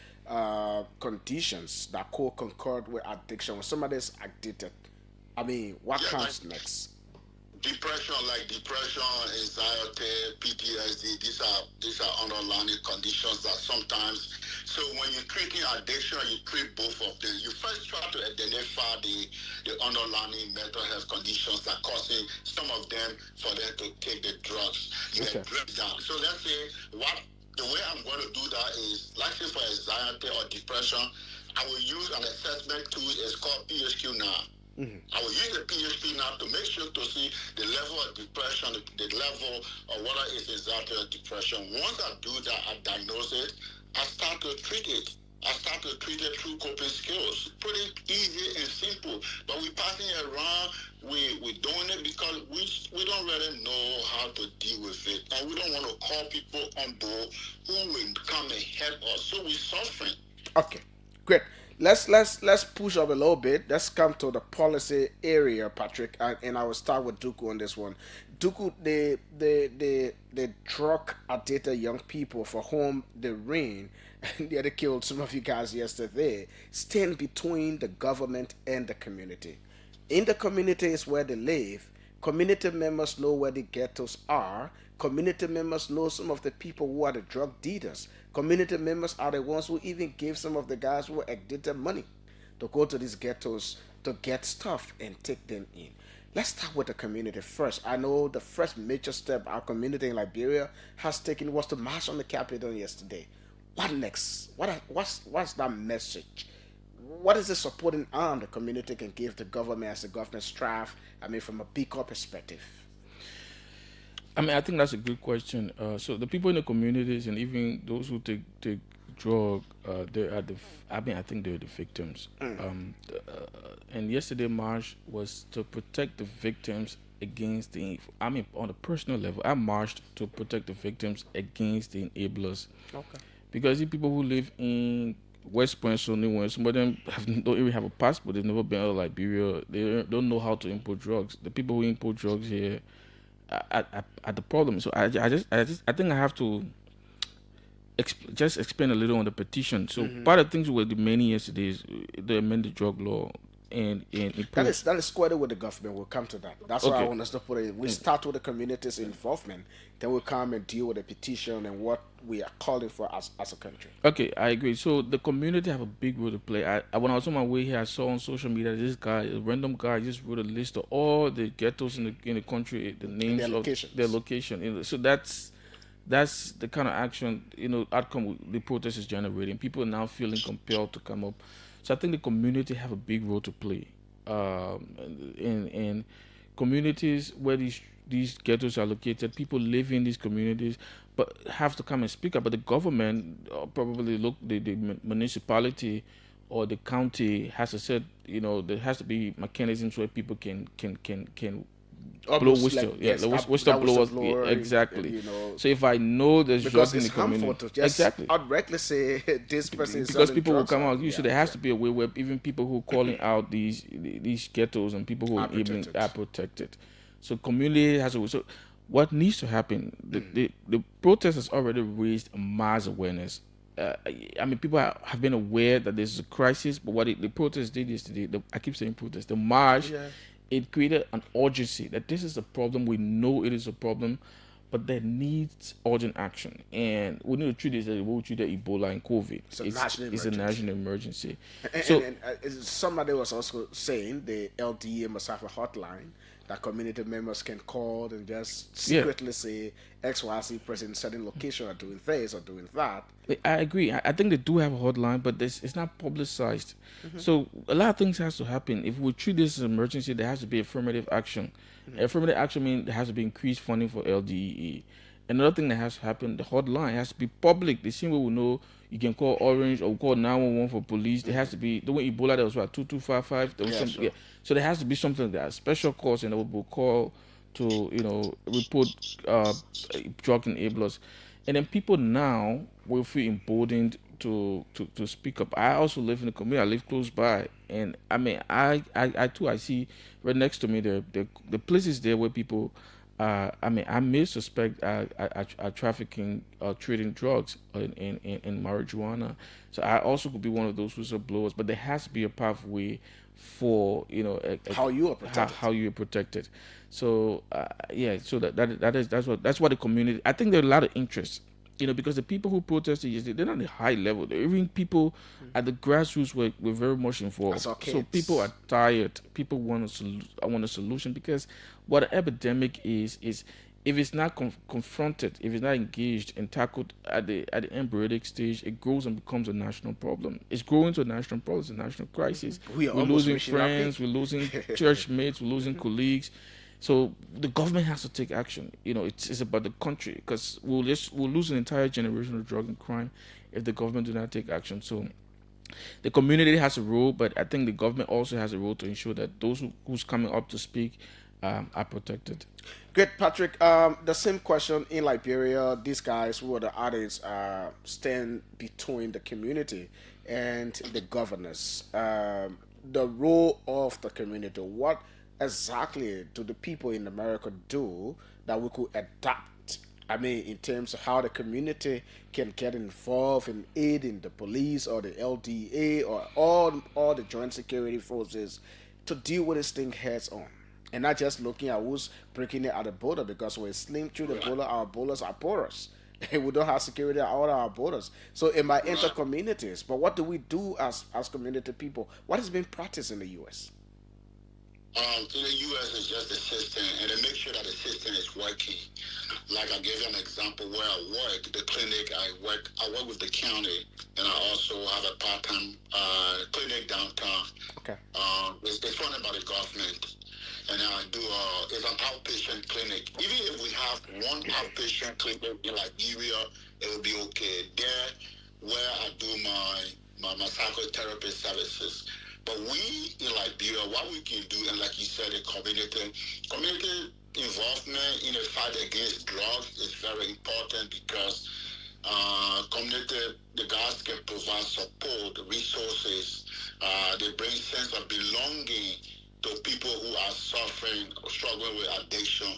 conditions that co-concord with addiction? When somebody is addicted, what comes next? Depression, anxiety, PTSD, these are underlying conditions that sometimes. So when you're treating addiction, you treat both of them. You first try to identify the underlying mental health conditions that causing some of them for them to take the drugs. You address that. So let's say the way I'm going to do that is, like say for anxiety or depression, I will use an assessment tool. It's called PHQ now. I will use the PHP now to make sure to see the level of depression, the level of whether it's anxiety or depression. Once I do that, I diagnose it, I start to treat it. I start to treat it through coping skills. Pretty easy and simple. But we passing it around, we doing it because we don't really know how to deal with it. And we don't want to call people on board who will come and help us. So we're suffering. Okay, great. Let's push up a little bit. Let's come to the policy area, Patrick, and I will start with Duku on this one. Duku, the drug addicted young people for whom the rain nearly killed some of you guys yesterday stand between the government and the community. In the communities where they live, community members know where the ghettos are. Community members know some of the people who are the drug dealers. Community members are the ones who even give some of the guys who are addicted money to go to these ghettos to get stuff and take them in. Let's start with the community first. I know the first major step our community in Liberia has taken was to march on the Capitol yesterday. What next? What's that message? What is the supporting arm the community can give the government as the government strive? I mean, from a bigger perspective. I mean, I think that's a good question. So the people in the communities and even those who take drug, they are I think they're the victims. And yesterday march was to protect the victims against on a personal level, I marched to protect the victims against the enablers. Okay. Because the people who live in West Point, so some of them don't even have a passport. They've never been out of Liberia. They don't know how to import drugs. The people who import drugs here are the problem. So I think I have to just explain a little on the petition. So part of the things we were demanding yesterday is the amended drug law. And that is squared with the government. We'll come to that. That's why I want us to put it. We start with the community's involvement, then we'll come and deal with the petition and what we are calling for as a country. Okay, I agree. So the community have a big role to play. When I was on my way here, I saw on social media this guy, a random guy, just wrote a list of all the ghettos in the country, the names of their location. So that's the kind of action outcome the protest is generating. People are now feeling compelled to come up. So I think the community have a big role to play. In communities where these ghettos are located, people live in these communities, but have to come and speak up. But the government, probably the municipality or the county has to set, there has to be mechanisms where people can blow whistle, whistle blowers, exactly. So if I know there's drugs in the community, to just outrightly say this person is because people will come out. Usually there has to be a way where even people who are calling out these ghettos and people who are protected. So community has a. So what needs to happen? The protest has already raised mass awareness. I mean, people have been aware that there's a crisis, but what the protest did yesterday, I keep saying protest, the march. Yeah. It created an urgency that this is a problem. We know it is a problem, but there needs urgent action. And we need to treat this as we treat Ebola and COVID. It's a national emergency. And somebody was also saying the LDA must have a hotline that community members can call and just secretly say XYZ person in certain location are doing this or doing that. I agree. I think they do have a hotline, but it's not publicized. So a lot of things has to happen. If we treat this as an emergency, there has to be affirmative action. Affirmative action means there has to be increased funding for LDEE. Another thing that has to happen, the hotline has to be public. The same way we know you can call Orange or call 911 for police. There has to be, the way Ebola, there was 2255. There was something. Yeah. So there has to be something like that, special calls, and we will call to report drug enablers, and then people now will feel emboldened to speak up. I also live in the community. I live close by, and I mean, I see right next to me the places there where people. I may suspect are trafficking, trading drugs in marijuana. So I also could be one of those whistleblowers. But there has to be a pathway for how you are protected. How you are protected. So so that's what the community. I think there are a lot of interest. Because the people who protested yesterday, they're not at a high level. Even people at the grassroots were very much involved. So people are tired. People want a solution, because what an epidemic is if it's not confronted, if it's not engaged and tackled at the embryonic stage, it grows and becomes a national problem. It's growing to a national problem. It's a national crisis. We're losing friends. We're losing church mates. We're losing colleagues. So the government has to take action. It's about the country, because we'll lose an entire generation of drug and crime, if the government do not take action. So the community has a role, but I think the government also has a role to ensure that those who's coming up to speak are protected. Great, Patrick. The same question in Liberia. These guys who are the artists stand between the community and the governors. The role of the community. What exactly do the people in America do that we could adapt? I mean, in terms of how the community can get involved in aiding the police or the LDA or all the joint security forces to deal with this thing heads on, and not just looking at who's breaking it at the border, because we're slim through the border, our borders are porous. We don't have security at all our borders. So it might enter communities. But what do we do as community people? What has been practiced in the U.S.? In the U.S., it's just the system, and they make sure that the system is working. Like I gave you an example where I work, the clinic I work with the county, and I also have a part-time clinic downtown. Okay. It's funded by the government, and I do it's an outpatient clinic. Even if we have one outpatient clinic in Liberia, it will be okay. There, where I do my psychotherapy services. But we in Liberia, what we can do, and like you said, the community involvement in the fight against drugs is very important, because the guys can provide support, resources. They bring sense of belonging to people who are struggling with addiction,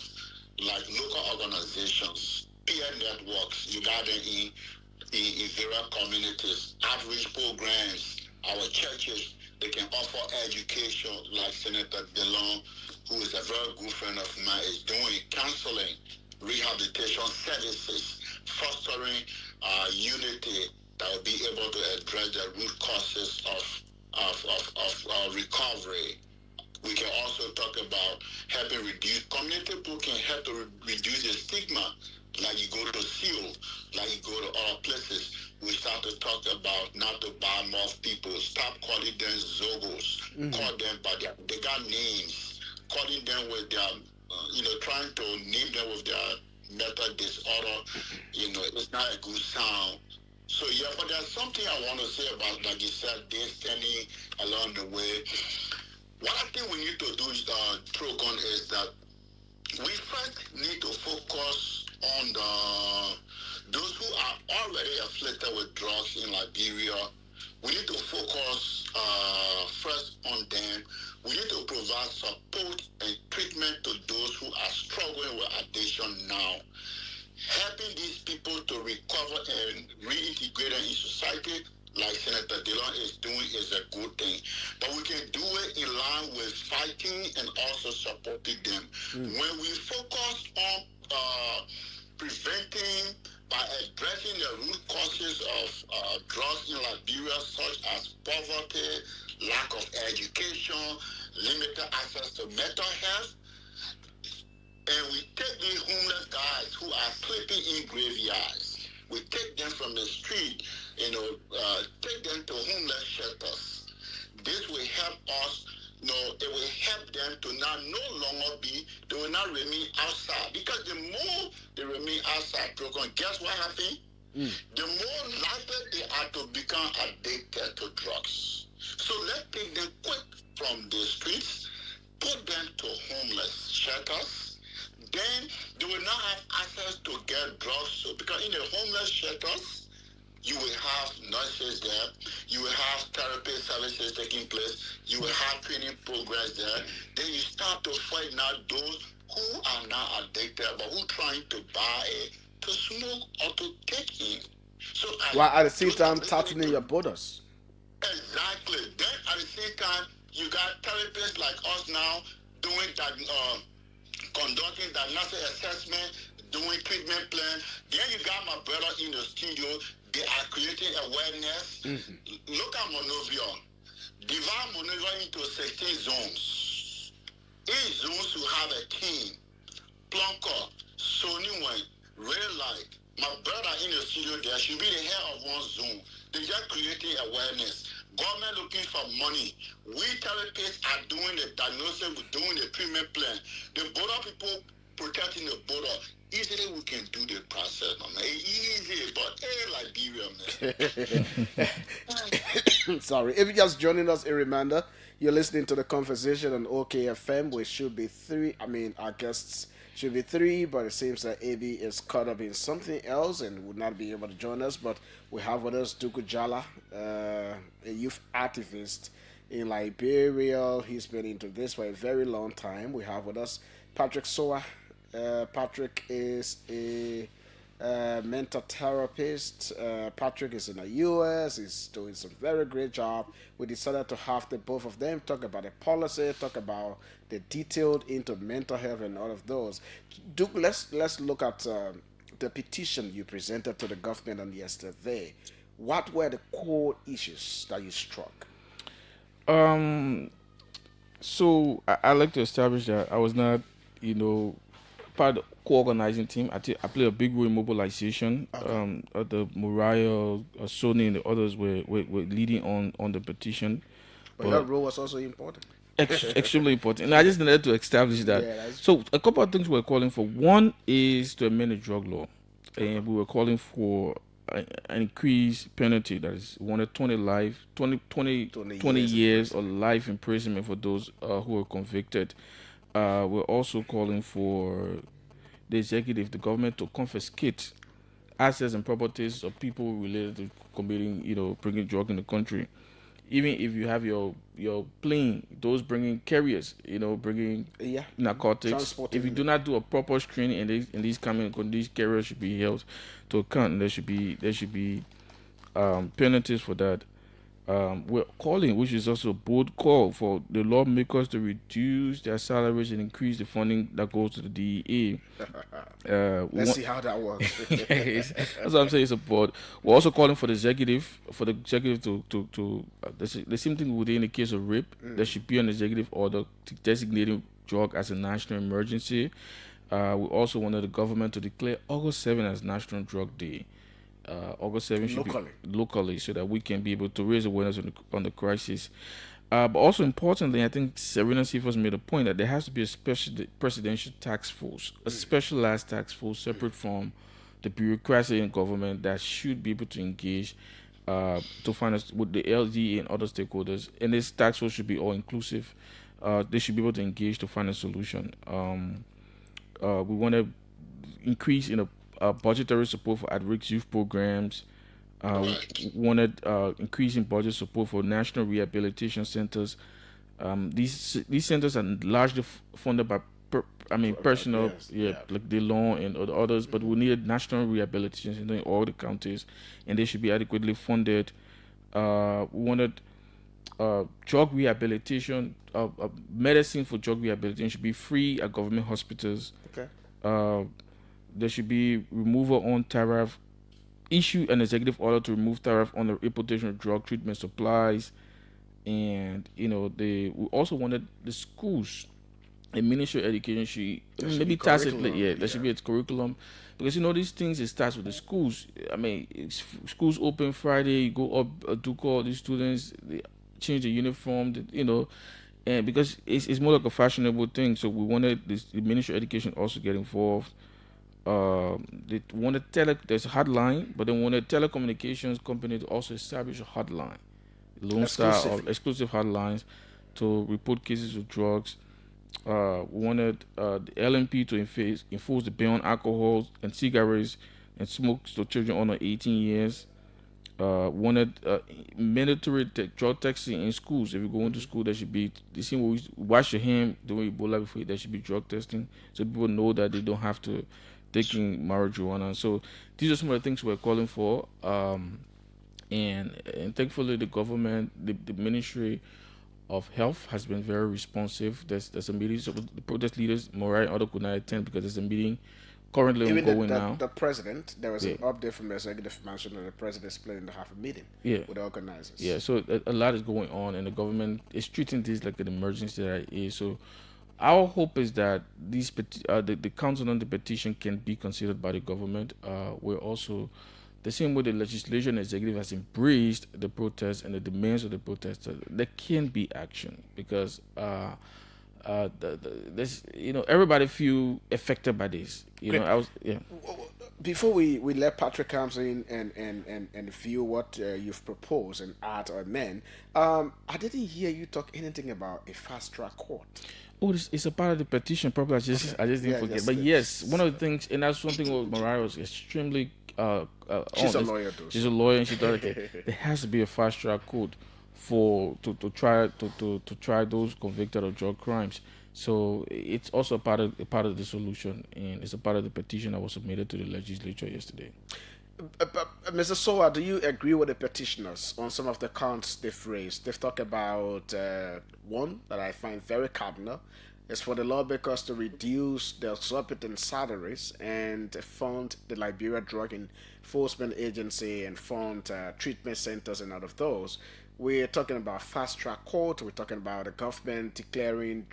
like local organizations, peer networks. You got them in various communities, outreach programs, our churches. They can offer education, like Senator DeLong, who is a very good friend of mine, is doing counseling, rehabilitation services, fostering unity that will be able to address the root causes of recovery. We can also talk about helping reduce, community people can help to reduce the stigma, like you go to SEAL, like you go to other places. We start to talk about not to buy more people, stop calling them Zogos, call them by they got names, calling them with their, trying to name them with their mental disorder, it's not a good sound. So yeah, but there's something I want to say about, like you said, they standing along the way. What I think we need to do, Trokon, is that we first need to focus on those who are already afflicted with drugs in Liberia. We need to focus first on them. We need to provide support and treatment to those who are struggling with addiction now. Helping these people to recover and reintegrate them in society, like Senator Dillon is doing, is a good thing. But we can do it in line with fighting and also supporting them. When we focus on preventing by addressing the root causes of drugs in Liberia, such as poverty, lack of education, limited access to mental health, and we take these homeless guys who are sleeping in graveyards, we take them from the street, take them to homeless shelters. This will help us, it will help them to now no longer they will not remain outside. Because the more they remain outside, guess what happens? The more likely they are to become addicted to drugs. So let's take them quick from the streets, put them to homeless shelters. Then they will not have access to get drugs. So because in the homeless shelters, you will have nurses there, you will have therapy services taking place, you will have training programs there. Then you start to find out those who are not addicted, but who trying to buy it, to smoke or to take in. So while at the same time tightening your borders. Exactly. Then at the same time, you got therapists like us now doing that, conducting diagnostic assessment, doing treatment plan. Then you got my brother in the studio. They are creating awareness. Look at Monrovia. Divide Monrovia into 16 zones. Each zones will have a team. Plunker, Sony Red Light. My brother in the studio, there should be the head of one zone. They just creating awareness. Government looking for money. We therapists are doing the diagnosis, we're doing the treatment plan. The border people protecting the border. Easily we can do the process, man. Easy, but Liberia, man. Sorry. If you're just joining us, a reminder, you're listening to the conversation on OKFM, which should be three. I mean, our guests should be three, but it seems that AB is caught up in something else and would not be able to join us. But we have with us Duku Jala, a youth activist in Liberia. He's been into this for a very long time. We have with us Patrick Soa. Patrick is a mental therapist. Patrick is in the US. He's doing some very great job. We decided to have the both of them talk about the policy, talk about the detailed into mental health and all of those. Duke, let's look at the petition you presented to the government on yesterday. What were the core issues that you struck? So I like to establish that I was not, part of the co-organizing team. I play a big role in mobilization. The Moriah, Sony, and the others were leading on the petition. But your role was also important. Extremely important. And I just needed to establish that. Yeah, so a couple of things we're calling for. One is to amend the drug law. And we were calling for an increased penalty, that is 20 years or life imprisonment for those who are convicted. We're also calling for the executive, the government, to confiscate assets and properties of people related to committing, bringing drug in the country. Even if you have your plane, those bringing carriers, bringing narcotics. If you do not do a proper screening in these carriers should be held to account, and there should be penalties for that. We're calling, which is also a bold call, for the lawmakers to reduce their salaries and increase the funding that goes to the DEA. Let's see how that works. That's what I'm saying. Support. We're also calling for the executive, to the same thing we did in the case of Wrepue. There should be an executive order designating drug as a national emergency. We also wanted the government to declare August 7 as National Drug Day. August 7 should be locally, so that we can be able to raise awareness on the crisis. But also importantly, I think Serena Sifas made a point that there has to be a special presidential task force, a specialized task force separate from the bureaucracy in government, that should be able to engage to finance with the LD and other stakeholders. And this task force should be all inclusive. They should be able to engage to find a solution. We want to increase in budgetary support for at-risk youth programs. Wanted increasing budget support for national rehabilitation centers. These centers are largely funded by personal, like the law and others. But we need national rehabilitation centers in all the counties, and they should be adequately funded. We wanted drug rehabilitation, medicine for drug rehabilitation should be free at government hospitals. Okay. There should be removal on tariff, issue an executive order to remove tariff on the importation of drug treatment supplies, and we also wanted the schools, a Ministry of Education should maybe tacitly, there should be a curriculum, because these things, it starts with the schools. Schools open Friday, you go up, do call these students, they change the uniform, and because it's more like a fashionable thing, so we wanted the Ministry of Education also get involved. They wanted there's a hotline, but they wanted telecommunications company to also establish a hotline, Lone Star or exclusive hotlines to report cases of drugs. We wanted the LMP to enforce the ban on alcohol and cigarettes and smokes to children under 18 years. Wanted mandatory drug testing in schools. If you go into school, there should be the same way we wash your hand during Ebola before. There should be drug testing, so people know that they don't have to taking marijuana. So these are some of the things we're calling for. And thankfully the government, the Ministry of Health has been very responsive. There's a meeting, so the protest leaders, Moriah and other could not attend because there's a meeting currently ongoing now. The president, there was an update from the executive mansion that the president is planning to have a meeting with the organizers. Yeah, so a lot is going on, and the government is treating this like an emergency that it is. So our hope is that these the council on the petition can be considered by the government. We're also, the same way the legislature and executive has embraced the protests and the demands of the protesters, there can be action, because everybody feel affected by this. Before we let Patrick comes in and view what you've proposed and add or amend, I didn't hear you talk anything about a fast track court. Oh, it's a part of the petition. Probably I just didn't forget. But yes, one of the things, and that's one thing what Mariah was extremely She's a on. lawyer, though. She's a lawyer, and she thought, okay, there has to be a fast track court for to try those convicted of drug crimes. So it's also a part of the solution, and it's a part of the petition that was submitted to the legislature yesterday. Mr. Sowa, do you agree with the petitioners on some of the counts they've raised? They've talked about one that I find very cardinal. It's for the lawmakers to reduce the exorbitant salaries and fund the Liberia Drug Enforcement Agency and fund treatment centers and out of those. We're talking about fast track court. We're talking about the government declaring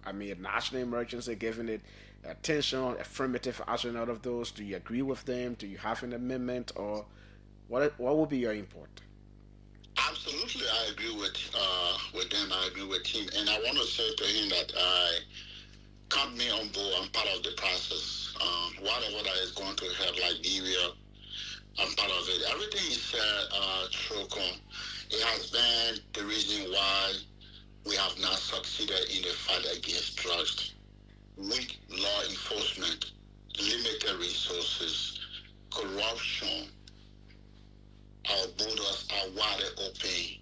a national emergency, giving it attention, affirmative action out of those. Do you agree with them? Do you have an amendment, or what would be your input? Absolutely, I agree with them. I agree with him, and I want to say to him that I count me on board. I'm part of the process. Whatever that is going to help Liberia, I'm part of it. Everything he said, Trokon, it has been the reason why we have not succeeded in the fight against drugs. Weak law enforcement, limited resources, corruption, our borders are wide open.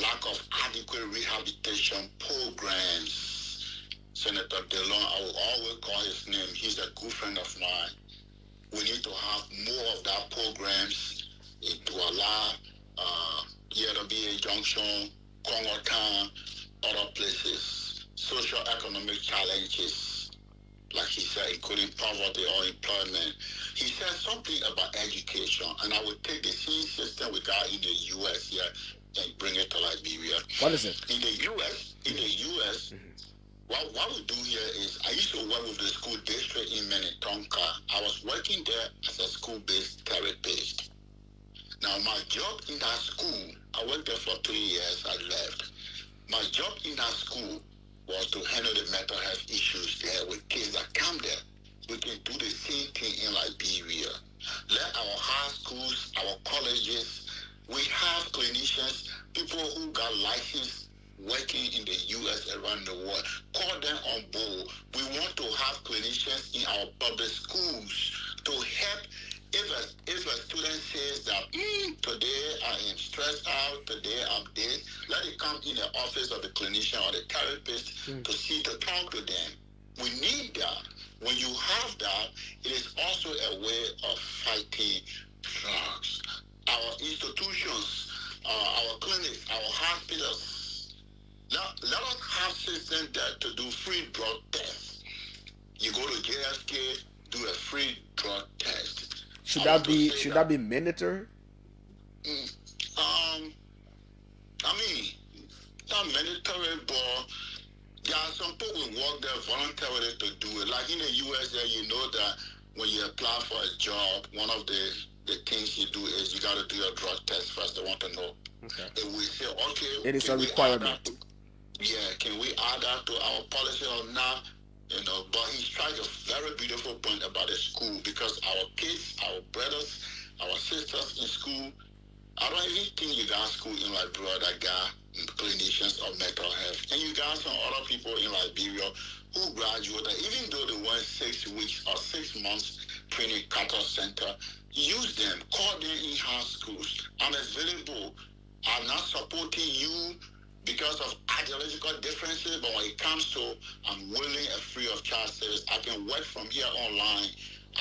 Lack of adequate rehabilitation programs. Senator DeLong, I will always call his name. He's a good friend of mine. We need to have more of that programs to allow YWA Junction, Congo Town, other places. Socio-economic challenges, like he said, including poverty or employment. He said something about education, and I would take the same system we got in the U.S. here and bring it to Liberia. What is it? In the U.S., what we do here is, I used to work with the school district in Minnetonka. I was working there as a school-based therapist. Now, my job in that school, I worked there for 3 years, I left. My job in that school was to handle the mental health issues there with kids that come there. We can do the same thing in Liberia. Let our high schools, our colleges, we have clinicians, people who got licensed working in the U.S. around the world. Call them on board. We want to have clinicians in our public schools to help. If a student says that, today I am stressed out, today I'm this, let it come in the office of the clinician or the therapist to talk to them. We need that. When you have that, it is also a way of fighting drugs. Our institutions, our clinics, our hospitals, let us have systems there to do free drug tests. You go to JFK, do a free drug test. Should that be mandatory? Not mandatory, but there are some people who work there voluntarily to do it. Like in the US, you know that when you apply for a job, one of the things you do is you got to do your drug test first. They want to know. Okay. And we say, okay, it is a requirement. Can we add that to our policy or not? But he strikes a very beautiful point about the school, because our kids, our brothers, our sisters in school, I don't even think you got school in Liberia that got clinicians of mental health. And you got some other people in Liberia who graduated, even though they went 6 weeks or 6 months training cattle center, use them, call them in house schools. I'm available. I'm not supporting you because of ideological differences, but when it comes to, I'm willing and free of charge service. I can work from here online.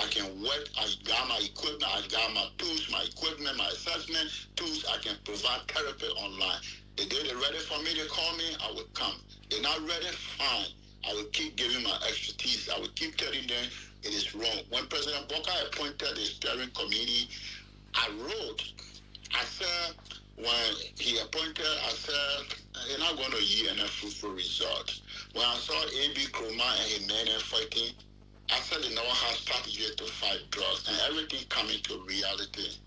I can work, I got my equipment, I got my tools, my equipment, my assessment tools. I can provide therapy online. The day they're ready for me to call me, I will come. They're not ready, fine. I will keep giving my expertise. I will keep telling them it is wrong. When President Boka appointed the steering committee, I said, when he appointed, I said, you're not going to yield a fruitful result. When I saw A.B. Kroma and his men fighting, I said they never had strategy to fight drugs, and everything coming to reality.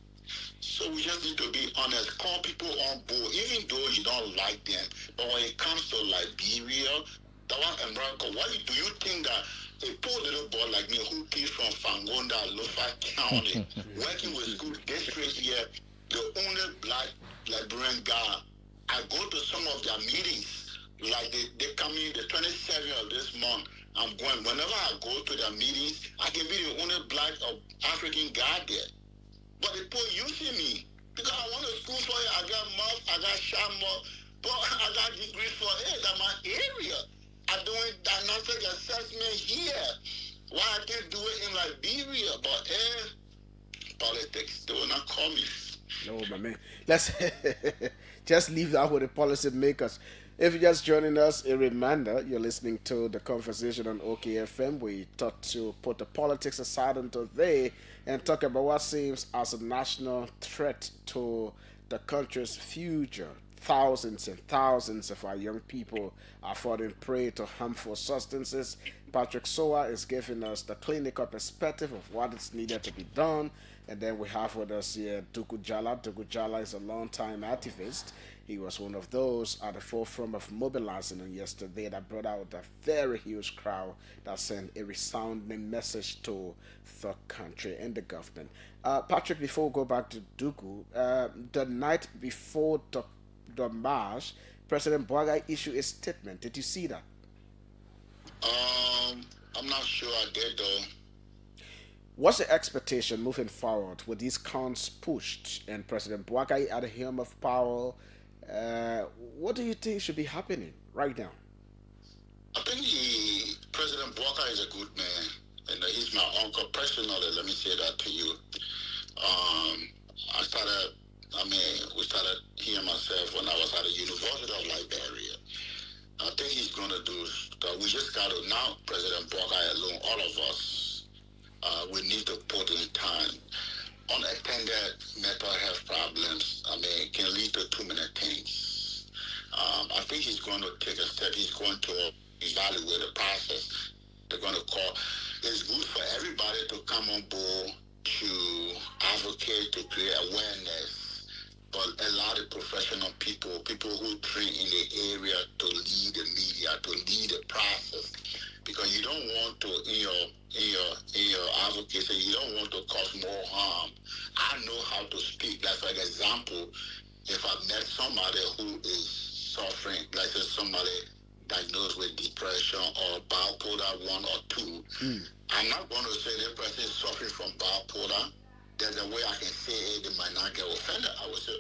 So we just need to be honest, call people on board, even though you don't like them. But when it comes to Liberia, that one America, do you think that a poor little boy like me who came from Fango own that Lofa County, working with school districts here, the only black Liberian guy. I go to some of their meetings, like they come in the 27th of this month. I'm going, whenever I go to their meetings, I can be the only black or African guy there. But they put using me because I want to school for it. I got mouth, I got shot mouth, but I got degrees for it. That's my area. I'm doing diagnostic assessment here. Why I can't do it in Liberia? But politics, they will not call me. No, my man. Let's just leave that with the policy makers. If you're just joining us, a reminder, you're listening to the conversation on OKFM. We thought to put the politics aside until today and talk about what seems as a national threat to the country's future. Thousands and thousands of our young people are falling prey to harmful substances. Patrick Soa is giving us the clinical perspective of what is needed to be done. And then we have with us here Dugu Jala. Dugu Jala is a long-time activist. He was one of those at the forefront of mobilizing on yesterday that brought out a very huge crowd that sent a resounding message to the country and the government. Patrick, before we go back to Dugu, the night before the march, President Boagai issued a statement. Did you see that? I'm not sure I did though. What's the expectation moving forward with these cons pushed and President Boakai at the helm of power? What do you think should be happening right now? I think President Boakai is a good man, and he's my uncle personally. Let me say that to you. We started hearing myself when I was at the University of Liberia. I think he's going to do, we just got to, now President Boakai alone, all of us, we need to put in time. Unattended mental health problems, can lead to too many things. I think he's going to take a step. He's going to evaluate the process. They're going to call. It's good for everybody to come on board to advocate, to create awareness. But a lot of professional people who train in the area to lead the media, to lead the process. Because you don't want to, in your advocacy, you don't want to cause more harm. I know how to speak. Like, for example, if I met somebody who is suffering, like say somebody diagnosed with depression or bipolar 1 or 2, I'm not going to say that person is suffering from bipolar. There's a way I can say it, they might not get offended. I would say,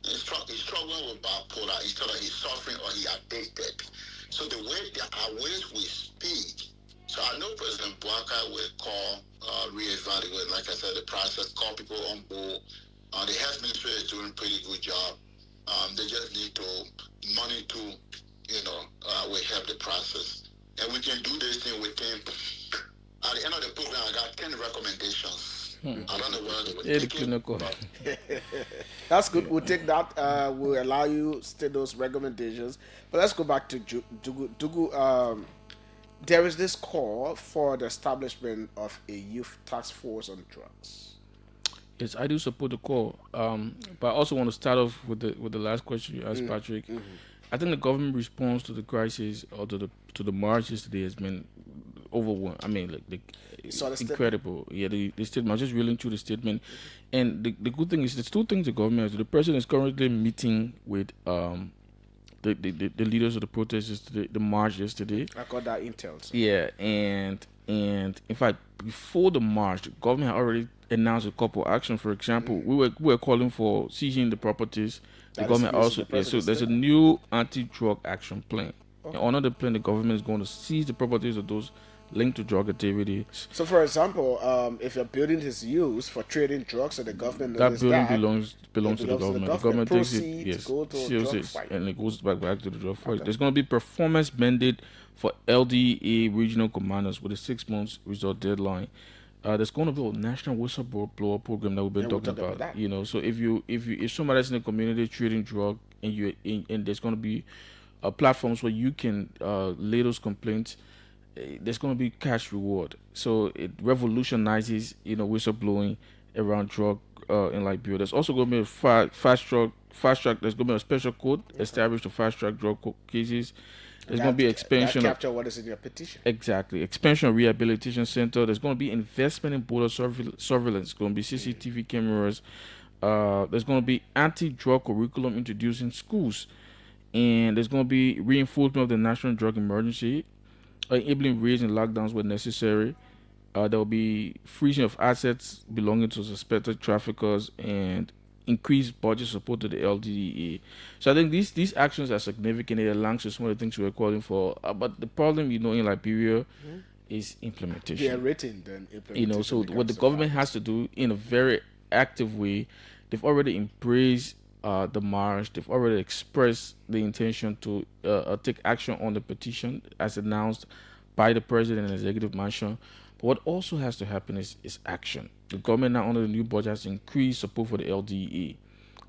he's struggling with bipolar. He's suffering or he's addicted. So there are ways we speak. So I know President Boakai will call, reevaluate, like I said, the process, call people on board. The health ministry is doing a pretty good job. They just need money to, will help the process. And we can do this thing within, at the end of the program, I got 10 recommendations. I don't know whether they will take it. That's good. We'll take that. We'll allow you state those recommendations. But let's go back to Dugu. There is this call for the establishment of a youth task force on drugs. Yes, I do support the call. But I also want to start off with the last question you asked, Patrick. I think the government response to the crisis or to the march yesterday has been overwhelming. Incredible. Yeah, the statement. I'm just reeling through the statement, and the good thing is there's two things the government has. The president is currently meeting with the leaders of the protests yesterday, the march yesterday. I got that intel. So. Yeah, and in fact, before the march, the government had already announced a couple of actions. For example, we were calling for seizing the properties. The government also so there's a new anti-drug action plan. Okay. And under the plan, the government is going to seize the properties of those linked to drug activities. So, for example, if your building is used for trading drugs, so the government knows that building belongs to the government. The government takes it, yes, seals it, and it goes back to the drug fight. Okay. There's going to be performance mandate for LDA regional commanders with a 6 months result deadline. There's going to be a national whistleblower program that we've been talking about. So if somebody's in the community trading drug and there's going to be platforms where you can lay those complaints. There's going to be cash reward, so it revolutionizes whistleblowing around drug in Liberia. There's also going to be a fast track. There's going to be a special court established to fast track drug cases. There's going to be expansion. That capture what is in your petition. Exactly. Expansion of rehabilitation center. There's going to be investment in border surveillance. Going to be CCTV cameras. There's going to be anti-drug curriculum introduced in schools. And there's going to be reinforcement of the national drug emergency, enabling raids and lockdowns where necessary. There will be freezing of assets belonging to suspected traffickers and increased budget support to the LDDA. So I think these actions are significant. It aligns with some of the things we were calling for. But the problem, in Liberia, is implementation. They are written, then implementation. So what the government has to do in a very active way, they've already embraced the march. They've already expressed the intention to take action on the petition as announced by the president and executive mansion. But what also has to happen is action. The government now under the new budget has increased support for the LDA,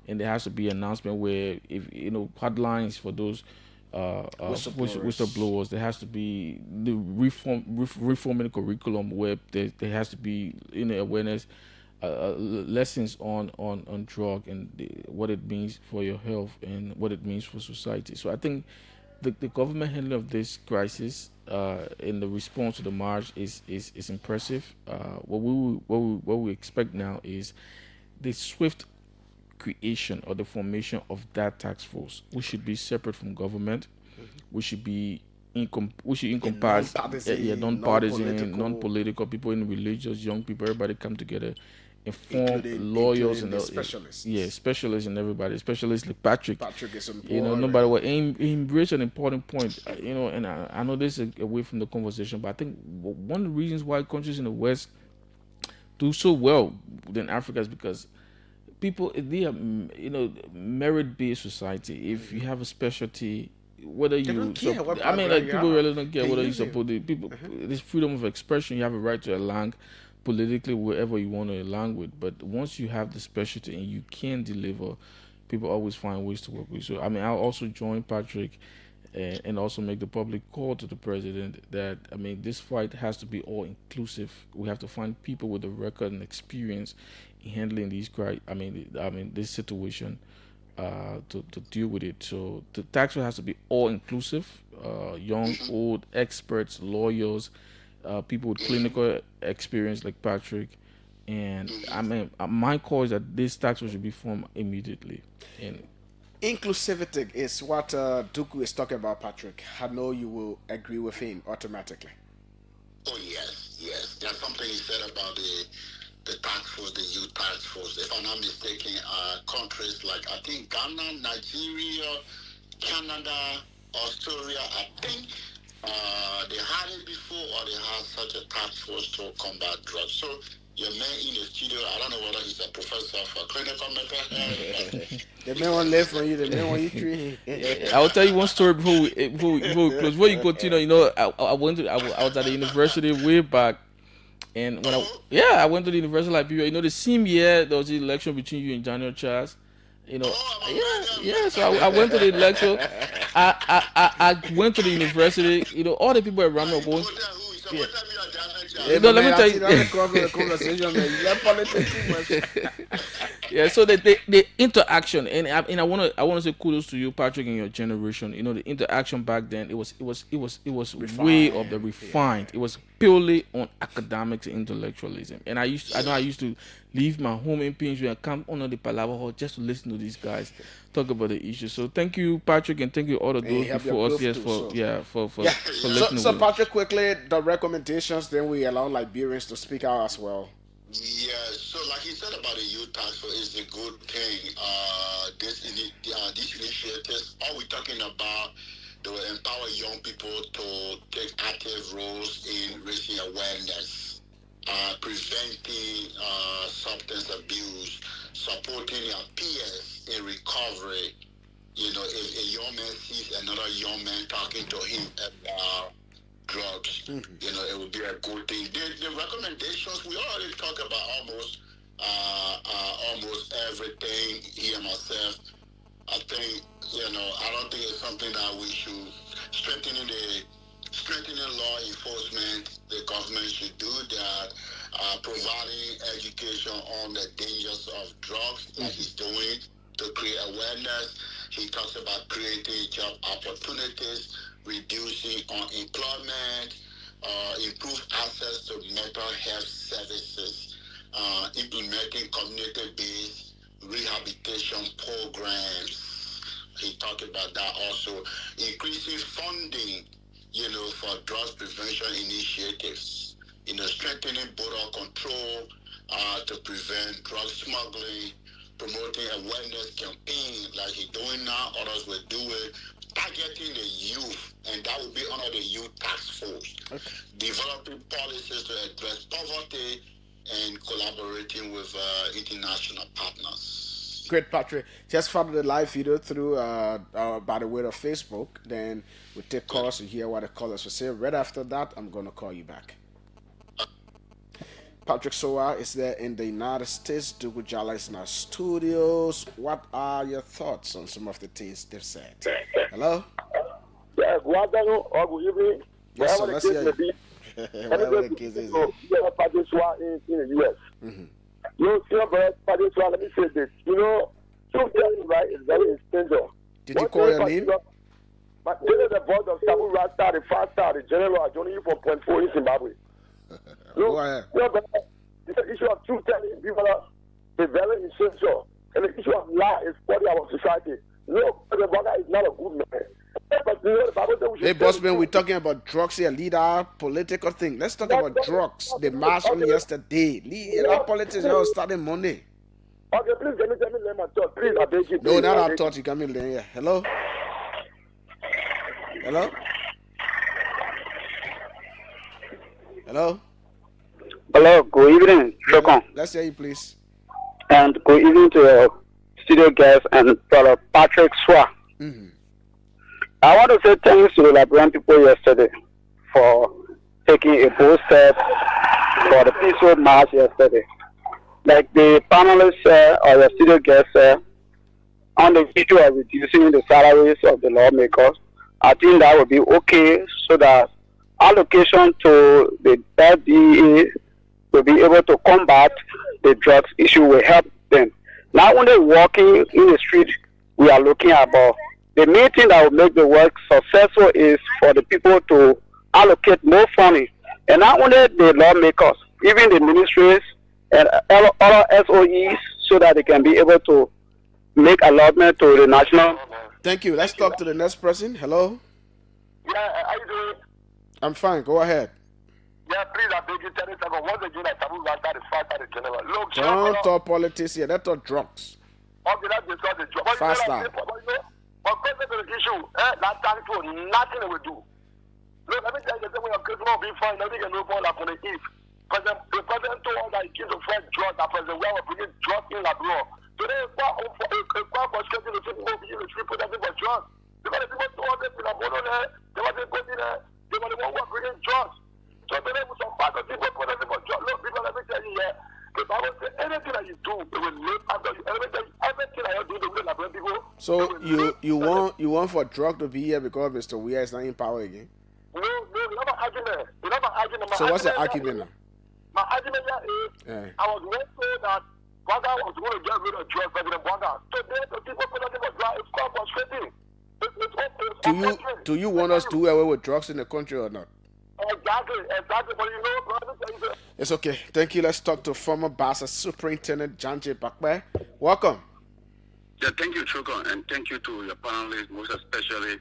and there has to be an announcement where if hotlines for those whistleblowers. There has to be the reforming the curriculum where there has to be awareness, lessons on drug and what it means for your health and what it means for society. So I think the government handling of this crisis in the response to the march is impressive. What we expect now is the swift creation or the formation of that task force, which should be separate from government, which should be encompass non-partisan, non-political people, in religious, young people, everybody come together, inform lawyers and specialists. Specialists and everybody, specialists like Patrick. Patrick is important. No matter what, he raised an important point. And I know this is away from the conversation, but I think one of the reasons why countries in the West do so well than Africa is because people, they are, merit-based society. If you have a specialty, whether you don't care what people really don't care whether you support the people. This freedom of expression, you have a right to elang politically wherever you want to elang with. But once you have the specialty and you can deliver, people always find ways to work with you. So I'll also join Patrick and also make the public call to the president that this fight has to be all inclusive. We have to find people with the record and experience in handling these this situation to deal with it. So the tax rate has to be all inclusive, young, old, experts, lawyers, people with clinical experience like Patrick. And my call is that this tax rate should be formed immediately. And inclusivity is what Duku is talking about, Patrick. I know you will agree with him automatically. Oh yes. There's something he said about the task force, the youth task force. If I'm not mistaken, countries like I think Ghana, Nigeria, Canada, Australia, I think they had it before, or they had such a task force to combat drugs. So your man in the studio, I don't know whether he's a professor for clinical mental health. The man won't live from you, the man won't eat. I will tell you one story before we close. Before you continue, I was at the university way back, and when I went to the University of Liberia. The same year there was the election between you and Daniel Charles. So I went to the election. I went to the university. All the people around me were going. Let me tell you. So the interaction, and I want to say kudos to you, Patrick, and your generation. The interaction back then, it was refined, way of the refined. It was purely on academics and intellectualism. And I know I used to leave my home in Painsville and come on the Palava Hall just to listen to these guys talk about the issue. So thank you, Patrick, and thank you all of those before us. Yes, for listening. So Patrick, quickly the recommendations. Then we allow Liberians to speak out as well. Yeah, so like you said about the youth task force is a good thing. These initiatives, all we're talking about, they will empower young people to take active roles in raising awareness, preventing substance abuse, supporting their peers in recovery. If a young man sees another young man talking to him about drugs, it would be a good thing. The recommendations, we already talk about almost everything here myself. I think, I don't think it's something that we should strengthening law enforcement. The government should do that, providing education on the dangers of drugs like he's doing to create awareness. He talks about creating job opportunities. reducing unemployment, improve access to mental health services, implementing community-based rehabilitation programs. He talked about that also. Increasing funding, for drugs prevention initiatives. Strengthening border control to prevent drug smuggling, promoting awareness campaign like he's doing now, others will do it, targeting the youth, and that will be under the youth task force. Okay. Developing policies to address poverty and collaborating with international partners. Great, Patrick. Just follow the live video through by the way of Facebook. Then we'll take calls and hear what the callers will say. Right after that, I'm going to call you back. Patrick Soa is there in the United States. Dugu Jala is in our studios. What are your thoughts on some of the things they've said? Hello? Yeah, good afternoon or good evening. Yes, sir, let's hear you. Whatever the case is. Patrick Soa in the U.S. Patrick Soa, let me say this. Truth telling, right, is very essential. Did you call your name? But this is the board of Sabu Rasta, the first star, the general, joining you from Point 4 in Zimbabwe. Go ahead. The issue of truth telling people is very essential. And the issue of lie is part of our society. No, the brother is not a good man. Hey, bossman, we're talking about drugs here, leader, political thing. Let's talk about drugs. The march on yesterday. Leader politics starting Monday. Okay, please, can you tell me my thought? Please, I beg you. No, not our thought. You can be here. Hello? Hello? Hello? Hello, good evening, Trokon. Let's hear you, please. And good evening to your studio guest and brother Patrick Soa. Mm-hmm. I want to say thanks to the Liberian people yesterday for taking a bold step for the peaceful march yesterday. Like the panelists or your studio guests on the issue of reducing the salaries of the lawmakers, I think that would be okay so that allocation to the FDA will be able to combat the drugs issue will help them. Not only walking in the street, we are looking about. The main thing that will make the work successful is for the people to allocate more funding. And not only the lawmakers, even the ministries and other SOEs so that they can be able to make allotment to the national. Thank you. Let's talk to the next person. Hello? Yeah, how you doing? I'm fine. Go ahead. Yeah, please, I beg you, 10 seconds. Once again, I Sabu Rasta is faster than general. Look, don't talk politics here. Let's talk drugs. Okay, that's the drug. Faster. But because of the issue, that time for nothing we do. Look, let me tell you the same way of Christmas will be fine. Nothing can move on like on the eve. Because the president told us that he gives a fresh drug that president we are bringing drugs in Labrador. Today, it's quite frustrating to see people be in the street protesting for drugs. Because the people told us in Labrador there, they were they were the one who were bringing drugs. So today, with some part of people protesting for drugs, look, people, let me tell you here, the Bible says anything that you do, it will live after you. Everything that you do, they will Labrador people. So you want for drug to be here because Mr. Weir is not in power again? No, we have an argument. So what's the argument now? My argument is, I was once told that Bwaga was going to get rid of drugs, President Bwaga. Today, the people protesting for drugs, it's quite frustrating. Do you want us to do away with drugs in the country or not? Exactly. But you know, it's okay. Thank you. Let's talk to former Bassa Superintendent Janje Bakbe. Welcome. Yeah, thank you, Trokon, and thank you to your panelists, most especially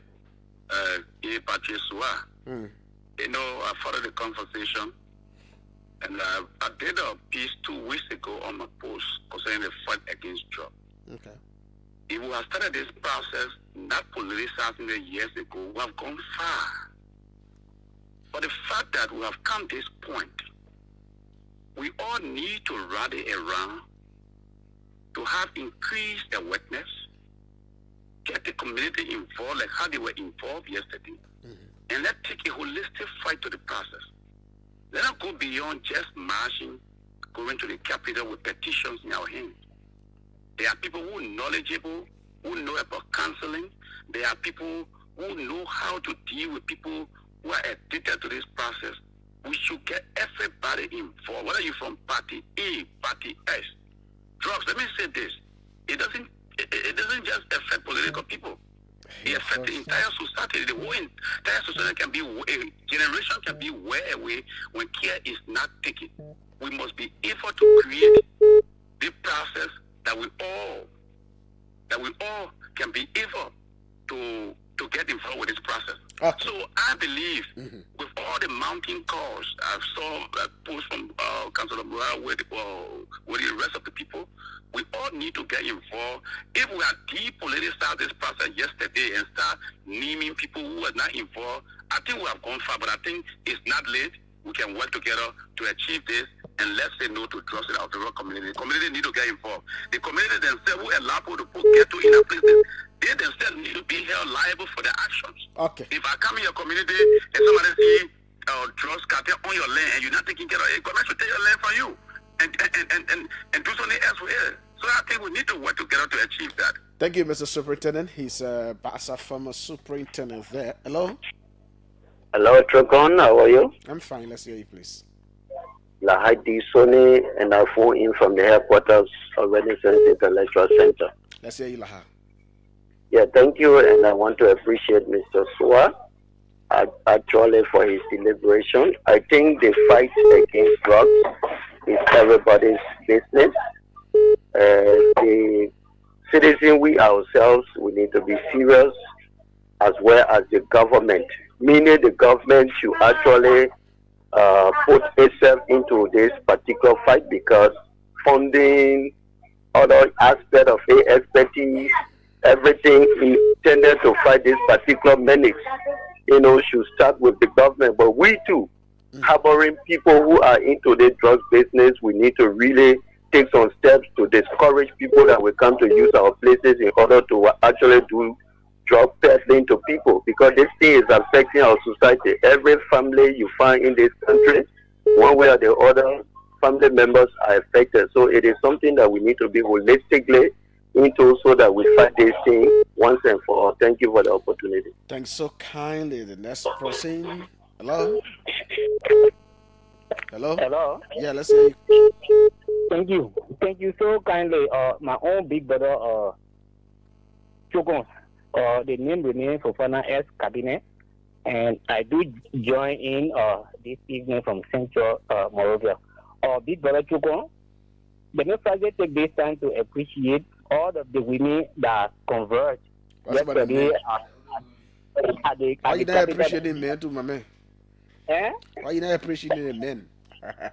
Patrick Soa. You know, I followed the conversation, and I did a piece 2 weeks ago on my post concerning the fight against drugs. Okay. If we have started this process, not politicizing it years ago, we have gone far. But the fact that we have come to this point, we all need to rally around to have increased awareness, get the community involved like how they were involved yesterday, and let's take a holistic fight to the process. Let us go beyond just marching, going to the capital with petitions in our hands. There are people who are knowledgeable, who know about counseling. There are people who know how to deal with people who are addicted to this process. We should get everybody involved, whether you're from party A, party S. Drugs, let me say this. It doesn't just affect political people. It affects the entire society. The whole entire society can be, a generation can be way away when care is not taken. We must be able to create the process that we all can be able to get involved with this process. Okay. So I believe with all the mounting calls, I saw a post from Councilor Morale with the rest of the people, we all need to get involved. If we are depoliticized this process yesterday and start naming people who are not involved, I think we have gone far, but I think it's not late. We can work together to achieve this, and let's say no to drugs in our rural community. The community need to get involved. The community themselves who allow people to get to inner places, they themselves need to be held liable for their actions. Okay. If I come in your community and somebody see drugs cartel on your land and you're not taking care of it, government should take your land from you and do something else with it. So I think we need to work together to achieve that. Thank you, Mr. Superintendent. He's Bassa former superintendent there. Hello? Hello, Trokon. How are you? I'm fine. Let's hear you, please. Lahadi Soni, and I phone in from the headquarters of Renaissance Intellectual Center. Let's hear you, Laha. Yeah, thank you, and I want to appreciate Mr. Sua actually for his deliberation. I think the fight against drugs is everybody's business. The citizen, we ourselves, we need to be serious, as well as the government. Meaning the government should actually put itself into this particular fight, because funding, other aspect of the expertise, everything intended to fight this particular menace, should start with the government. But we too, harboring people who are into the drug business, we need to really take some steps to discourage people that will come to use our places in order to actually do drug peddling to people, because this thing is affecting our society. Every family you find in this country, one way or the other, family members are affected. So it is something that we need to be holistically into, so that we fight this thing once and for all. Thank you for the opportunity. Thanks so kindly. The next person. Hello? Hello? Hello? Yeah, let's hear you. Thank you. Thank you so kindly. My own big brother, Trokon. The name remains for Fana S. Cabinet, and I do join in this evening from Central Morovia. Big brother Trokon, let me first take this time to appreciate all of the women that converged yesterday at the Why you not appreciating men too, my man? Eh? Why you not appreciating the men?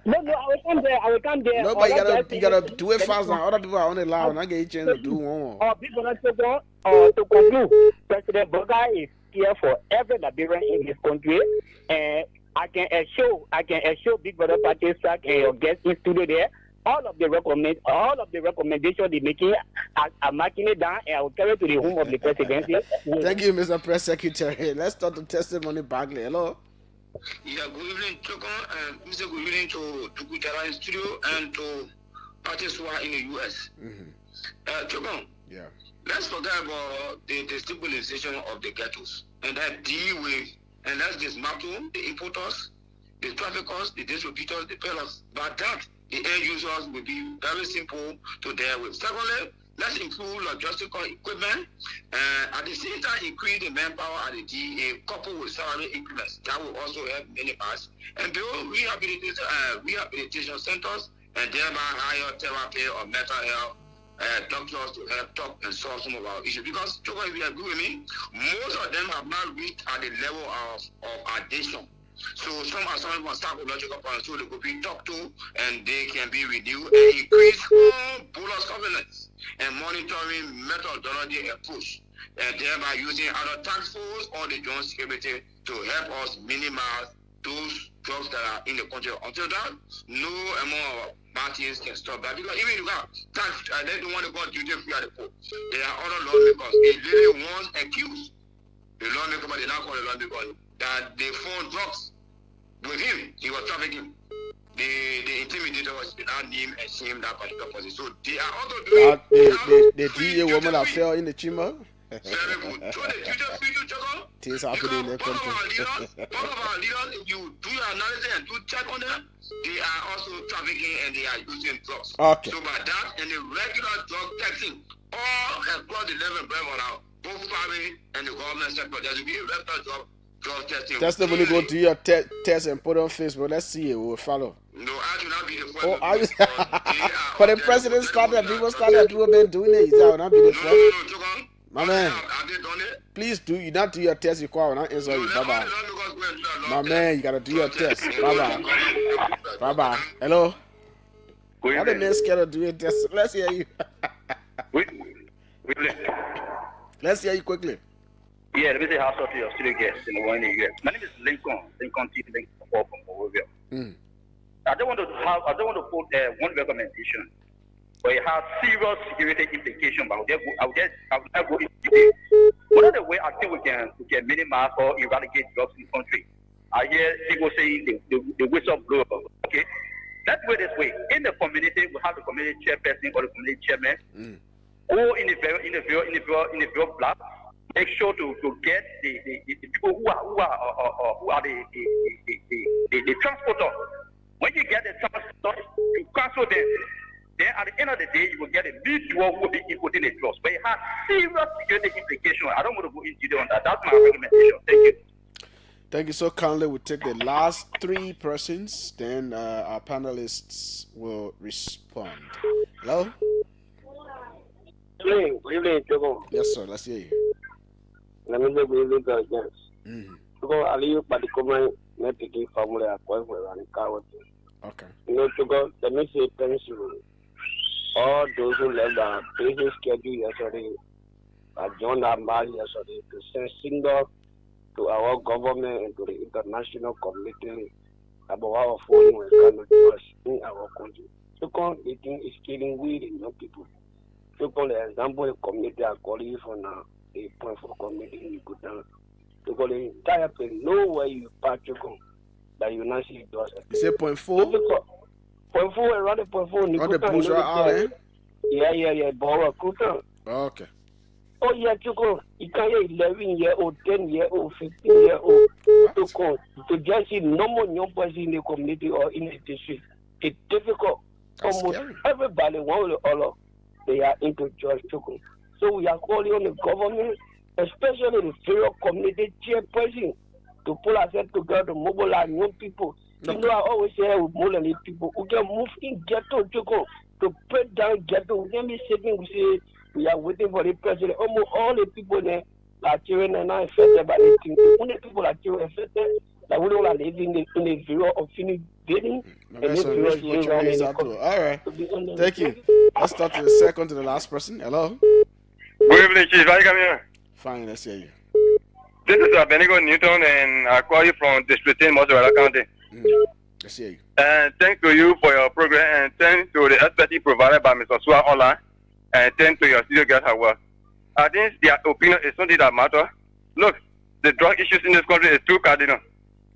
No, I will come there. No, but you gotta do it fast now. Other people are on the line. I get a chance to do one. Big brother Trokon, to conclude, President Boga is here for every Liberian in this country, and I can assure Big Brother Patrick and your guests in studio there. All of the recommendations they making, I'm marking it down, and I will carry it to the home of the presidency. Thank you, Mr. Press Secretary. Let's start the testimony backly. Hello. Yeah, good evening, Trokon, Mr. Good evening to Kutara in studio and to parties who are in the US. Trokon, yeah. Let's forget about the stabilization of the ghettos and that deal with, and let's dismantle the importers, the traffickers, the distributors, the pillars. But that, the end users will be very simple to deal with. Secondly, let's improve logistical equipment, at the same time increase the manpower at the DA, coupled with salary increments. That will also help many parts. And build rehabilitation centers, and thereby hire therapy or mental health doctors to help talk and solve some of our issues. Because, if you agree with me, most of them have not reached at the level of addiction. So some are starting from psychological points, so they could be talked to and they can be reduced and increase bonus governance and monitoring methodology approach, and thereby using other task force or the joint security to help us minimize those drugs that are in the country. Until that, no amount of parties can stop that. Because even if you have tax, they don't want to go duty free at the port. There are other lawmakers. They really once accused the lawmaker, but they now call the lawmaker, that they found drugs with him. He was trafficking. The intimidator was now named and shamed that particular person. So they are also doing the DA woman that fell in the chamber. Very good. So the future Trokon. Things happening in the country. One of our leaders, if you do your analysis and do check on them, they are also trafficking and they are using drugs. Okay. So by that and the regular drug testing, all have crossed the level of now. both family and the government sector. There should be a regular drug testing. Testimony go do your test and put on Facebook. Let's see it. We'll follow. No, I do not be the Oh, first. but the president started, people been doing it. I will not be the first. My man, please do. You not do your test. You call. I will not answer you. Bye bye. My man, you gotta do your test. Bye bye. Bye bye. Hello. Why the man scared of doing test? Let's hear you. Let's hear you quickly. Yeah, let me say how's to your studio guests in the one year. My name is Lincoln T. Lincoln from Wrepue. I don't want to put one recommendation, but it has serious security implications. But I will not go into it. One of the way I think we can minimize or eradicate drugs in the country. I hear people saying the whistleblower. Okay, let's do it this way. In the community, we have the community chairperson or the community chairman. Or in the very block, make sure to get the people who are the transporter. When you get the transporter, you cancel them. Then at the end of the day, you will get a lead who will be inputting the drugs. But it has serious security implications. I don't want to go into detail on that. That's my recommendation. Thank you. Thank you so kindly. We'll take the last 3 persons, then our panelists will respond. Hello? Good evening, Trokon. Yes, sir. Let's hear you. Let me know good evening, guys. Trokon, I'll leave by the comment, not picking family appointment and car. Okay. You know, Trokon, let me say thanks to all those who left our business schedule yesterday, joined our march yesterday to send signal to our government and to the international community about our foreign kind of trust in our country. Trokon, the thing is killing we the young people. Trokon, the example, the community are calling for now, a point for community in Kutan. Trokon, the entire place, nowhere you pass, Trokon, that you not see does. You say 0.4? 0.4, around the 0.4. On the bourgeois island? Yeah, Bora Kutan. Okay. Oh, yeah, Trokon, you can hear 11-year-old, 10-year-old, 15-year-old, Trokon, to just see no more young person in the community or in the district. It's difficult. That's Almost scary. everybody, one or other, they are into church, Trokon. So we are calling on the government, especially the federal community chairperson, to pull ourselves together to mobilize young people. You know, I always say we mobilize people who can move in ghetto, Trokon, to break down ghetto. We can be sitting, we say, we are waiting for the president. Almost all the people there are children and not affected by the thing. The only people that are affected, that we don't live in the bureau of Finnish dating. All right. Thank you. Let's start to the second to the last person. Hello. Good evening, Chief. How you coming? Fine, let's hear you. This is Benigo Newton, and I call you from District 10, Mozzarella County. Let's hear you. And thanks to you for your program, and thanks to the expertise provided by Mr. Sua Online, and thanks to your studio guest as well. I think their opinion is something that matters. Look, the drug issues in this country is too cardinal.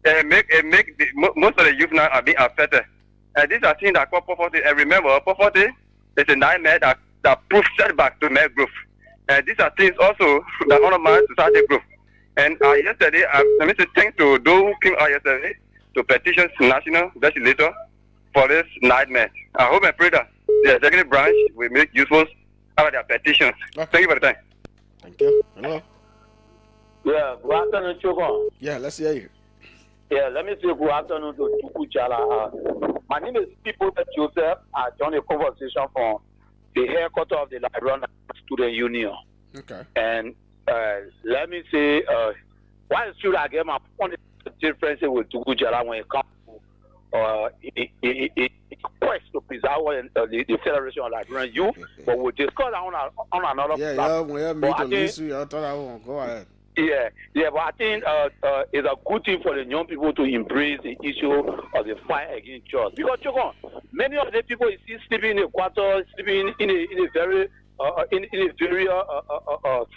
Most of the youth now are being affected. And these are things that call poverty. And remember, poverty is a nightmare that proves setback to make growth. And these are things also that undermine society growth. And yesterday, let me say thanks to those who came out yesterday to petition national legislator for this nightmare. I hope and pray that the executive branch will make useful out of their petitions. Okay. Thank you for the time. Thank you. Hello. Yeah, good afternoon, Trokon. Yeah, let's hear you. Yeah, let me say good afternoon to Tukuchala. My name is People Joseph. I joined a conversation from the headquarters of the Liberian Student Union. Okay. And let me say, why should I get my point of difference with Tukuchala when it comes to a quest to preserve the Federation of Liberian Youth? But we'll discuss on another platform. Yeah, me to listen. I thought I won't go ahead. Yeah, but I think it's a good thing for the young people to embrace the issue of the fight against drugs. Because, Trokon, many of the people you see sleeping in a quarter, sleeping in a very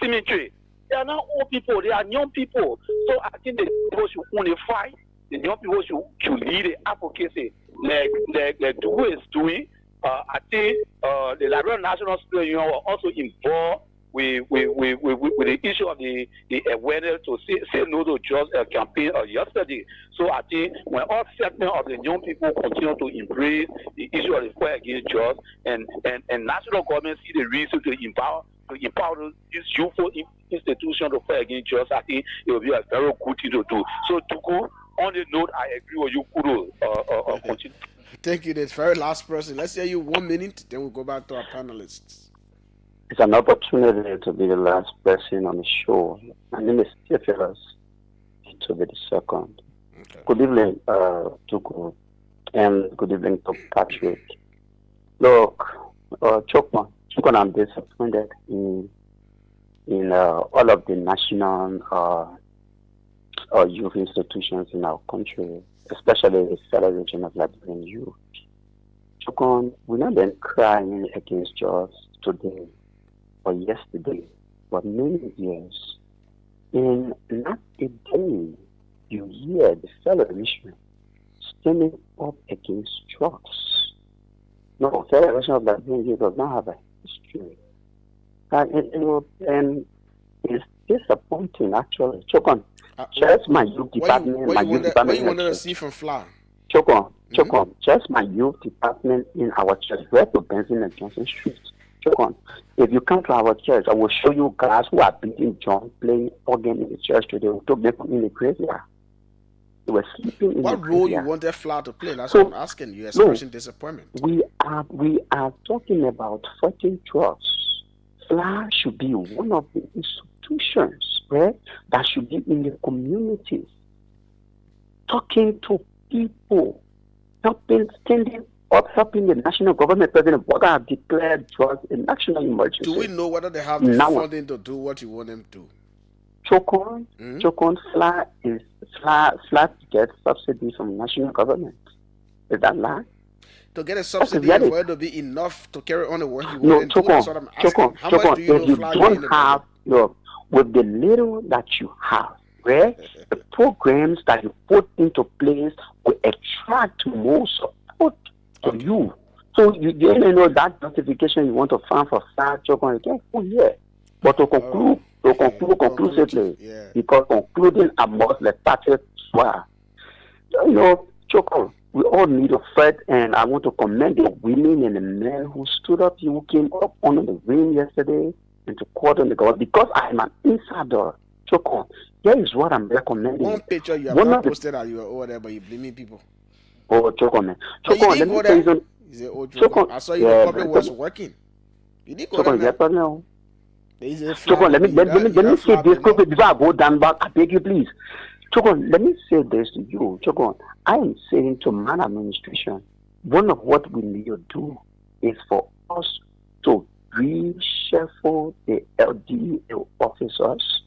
cemetery, they are not old people, they are young people. So I think the people should unify, the young people should lead the advocacy like Dugu is doing. I think the Liberian National Student Union will also involved with the issue of the awareness to say no to drugs campaign yesterday. So I think when all segments of the young people continue to embrace the issue of the fight against drugs and national government see the reason to empower to empower this youthful institution to fight against drugs, I think it will be a very good thing to do. So to go on the note, I agree with you, Kuro. Continue. Thank you. The very last person. Let's hear you 1 minute, then we'll go back to our panelists. It's an opportunity to be the last person on the show. My name is Theophilus, to be the second. Okay. Good evening, Tuku, and good evening to Patrick. Look, Trokon, I'm disappointed in all of the national youth institutions in our country, especially the Federation of Liberian Youth. Trokon, we're not been crying against drugs today or yesterday, but many years. In not a day, you hear the Federation standing up against drugs. No, Federation of Liberian Youth does not have a history. And it's disappointing, actually. Trokon, just my youth department, what you wanted to see from FLA? Trokon, just my youth department in our church, Wrepue, Benson and Johnson Street. Trokon, if you come to our church, I will show you guys who are beating John, playing organ in the church today. We took them from in the graveyard. They were sleeping in what the role graveyard. you want that FLA to play? That's what I'm asking you. Expressing disappointment. We are talking about fighting drugs. FLA should be one of the institutions, right, that should be in the communities, talking to people, standing up, helping the national government. President Boga have declared drugs a national emergency. Do we know whether they have the funding to do what you want them to do? Trokon, FLA gets subsidies from national government. Is that lie? To get a subsidy and for it to be enough to carry on the work you want to do, that's what I'm asking. How much do you know FLA don't have, look, with the little that you have, right, the programs that you put into place will attract more support to you. So you didn't know that justification you want to find for FLA, Trokon, you can't put here. But to conclude conclusively, because concluding I must let Patrick swear. Trokon, we all need to fight, and I want to commend the women and the men who stood up, who came up on the ring yesterday and to court on the government. Because I am an insider, Trokon, here is what I'm recommending. One picture you have not posted that you were over there, but you're blaming people. Oh, Trokon, man. Trokon, let me tell you something. He said, oh, Trokon, I saw you in the public was working. You didn't go there, man. Trokon, let me say this quickly before I go down back. I beg you, please. Trokon, let me say this to you. Trokon, I am saying to man administration, one of what we need to do is for us to reshuffle the LDA officers,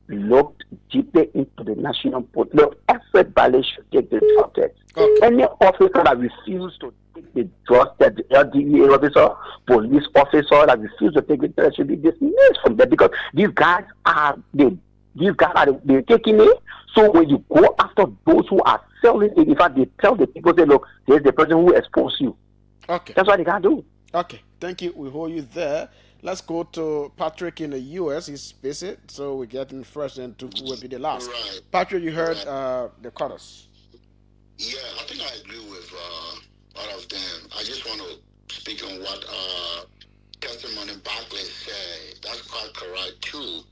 look deeper into the national port. Look, everybody should take the drug test. Any officer that refuses to take the drug test, the LDA officer, police officer that refuses to take the test should be dismissed from there, because these guys are they're taking it. So when you go after those who are selling it, in fact, they tell the people, say, look, there's the person who exposed you. Okay. That's what they got to do. Okay. Thank you. We hold you there. Let's go to Patrick in the U.S. He's busy, so we're getting first and to will be the last. Right. Patrick, you heard the chorus. Yeah, I think I agree with all of them. I just want to speak on what testimony Barclay said. That's quite correct, too.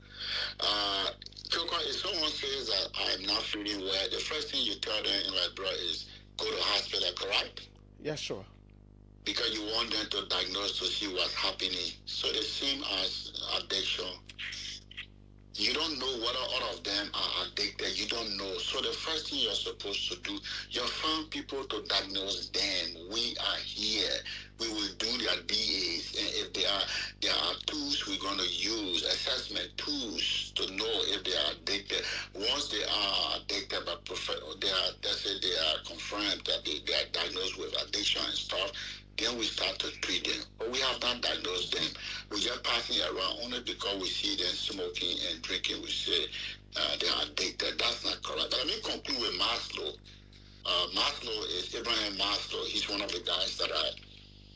Trokon, if someone says that I'm not feeling well, the first thing you tell them in Liberia is go to hospital, correct? Yeah, sure. Because you want them to diagnose to see what's happening. So the same as addiction. You don't know whether all of them are addicted. You don't know. So the first thing you're supposed to do, you find people to diagnose them. We are here. We will do their DAs. And if there are tools we're going to use, assessment tools to know if they are addicted. Once they are addicted, but they are confirmed that they are diagnosed with addiction and stuff, then we start to treat them. But we have not diagnosed them. We're just passing around only because we see them smoking and drinking. We say they are addicted. That's not correct. But let me conclude with Maslow. Maslow is Abraham Maslow. He's one of the guys that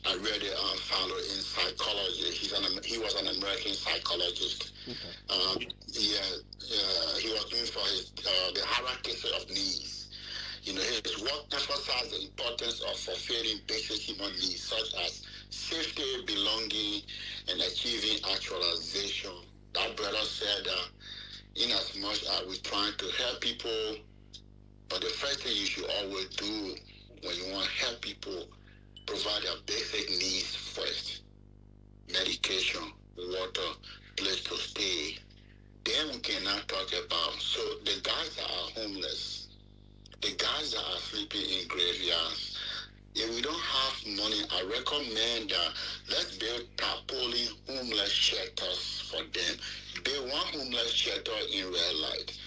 I really follow in psychology. He was an American psychologist. Okay. He was doing for his the hierarchy of needs. You know, his work emphasized the importance of fulfilling basic human needs such as safety, belonging, and achieving actualization. That brother said that in as much as we're trying to help people, but the first thing you should always do when you want to help people, provide their basic needs first. Medication, water, place to stay. Then we cannot talk about, so the guys that are homeless, the guys that are sleeping in graveyards, if we don't have money, I recommend that let's build tarpaulin homeless shelters for them. Build one homeless shelter in Red Light.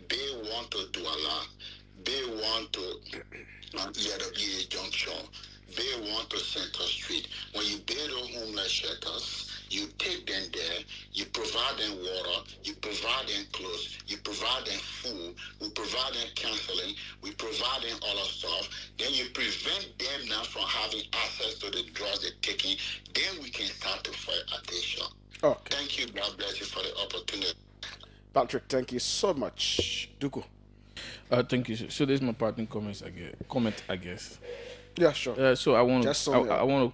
Build one to Douala. Build one to Yadabie Junction. Build one to Center Street. When you build those homeless shelters, you take them there, you provide them water, you provide them clothes, you provide them food, we provide them counseling, we provide them all of stuff. Then you prevent them now from having access to the drugs they're taking. Then we can start to fight addiction. Okay. Thank you. God bless you for the opportunity. Patrick, thank you so much. Duku. Thank you. So this is my parting comment, I guess. Yeah, sure. So I want to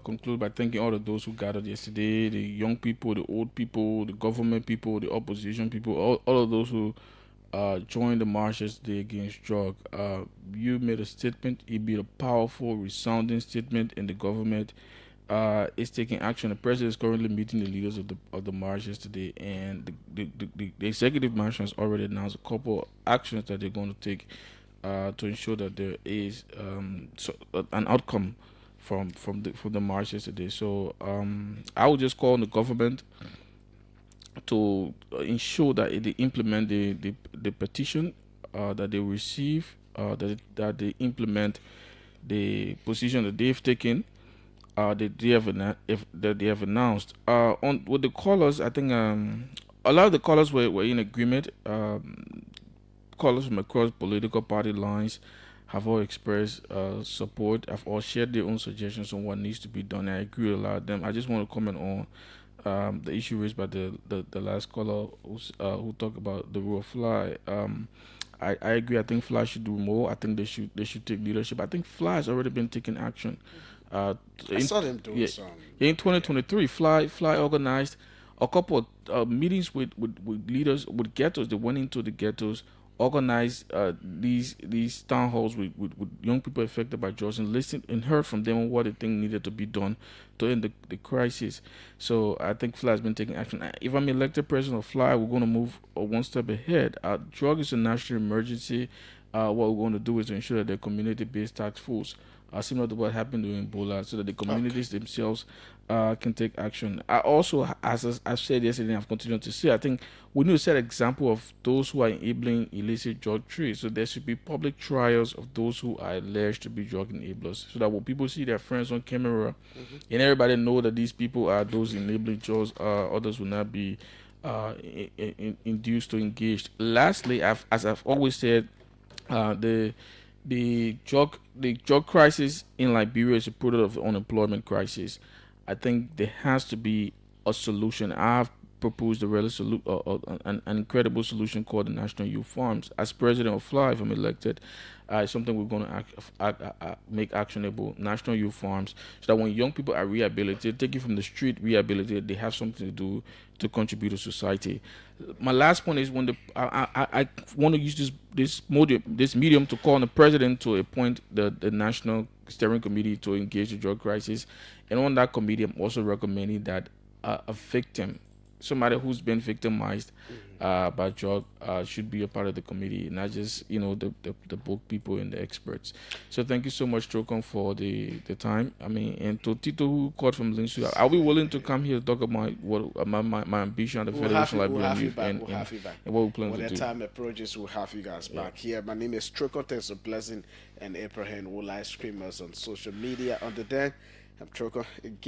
conclude by thanking all of those who gathered yesterday, the young people, the old people, the government people, the opposition people, all of those who joined the marches today against drug. You made a statement. It be a powerful, resounding statement, and the government is taking action. The president is currently meeting the leaders of the marches today, and the executive mansion has already announced a couple of actions that they're going to take to ensure that there is an outcome from the marches today. So I would just call on the government to ensure that they implement the petition that they receive, that they implement the position that they've taken, that they have announced. On with the callers, I think a lot of the callers were in agreement. Callers from across political party lines have all expressed support, have all shared their own suggestions on what needs to be done. I agree with a lot of them. I just want to comment on the issue raised by the last caller who talked about the role of Fly. I agree. I think Fly should do more. I think they should take leadership. I think Fly has already been taking action. I saw them doing some. In 2023, Fly organized a couple of meetings with leaders, with ghettos. They went into the ghettos, organized these town halls with young people affected by drugs, and listened and heard from them on what they think needed to be done to end the crisis. So I think Fly has been taking action. If I'm elected president of Fly, we're going to move one step ahead. Drug is a national emergency. What we're going to do is to ensure that there are community-based task force, similar to what happened during Ebola, so that the communities themselves can take action. I also, as I've said yesterday, and I've continued to say, I think we need to set an example of those who are enabling illicit drug trade. So there should be public trials of those who are alleged to be drug enablers, so that when people see their friends on camera, and everybody know that these people are those enabling drugs, others will not be induced to engage. Lastly, as I've always said, the drug crisis in Liberia is a product of the unemployment crisis. I think there has to be a solution. I've proposed an incredible solution called the National Youth Farms. As president of Fly, if I'm elected, it's something we're going to make actionable. National Youth Farms, so that when young people are rehabilitated, taken from the street, rehabilitated, they have something to do to contribute to society. My last point is I want to use this medium to call on the president to appoint the National Steering Committee to engage the drug crisis. And on that committee, I'm also recommending that a victim, somebody who's been victimized by drug, should be a part of the committee, not just the book people and the experts. So thank you so much, Trokon, for the time. I mean, and to Tito, who called from Linsu, are we willing to come here to talk about my ambition at the Federation Librarian Youth and what we plan to do? When the time approaches, we'll have you guys back here. My name is Trokon. Thanks for Blessing and Abraham, who live streamers on social media. Under that, I'm Trokon again.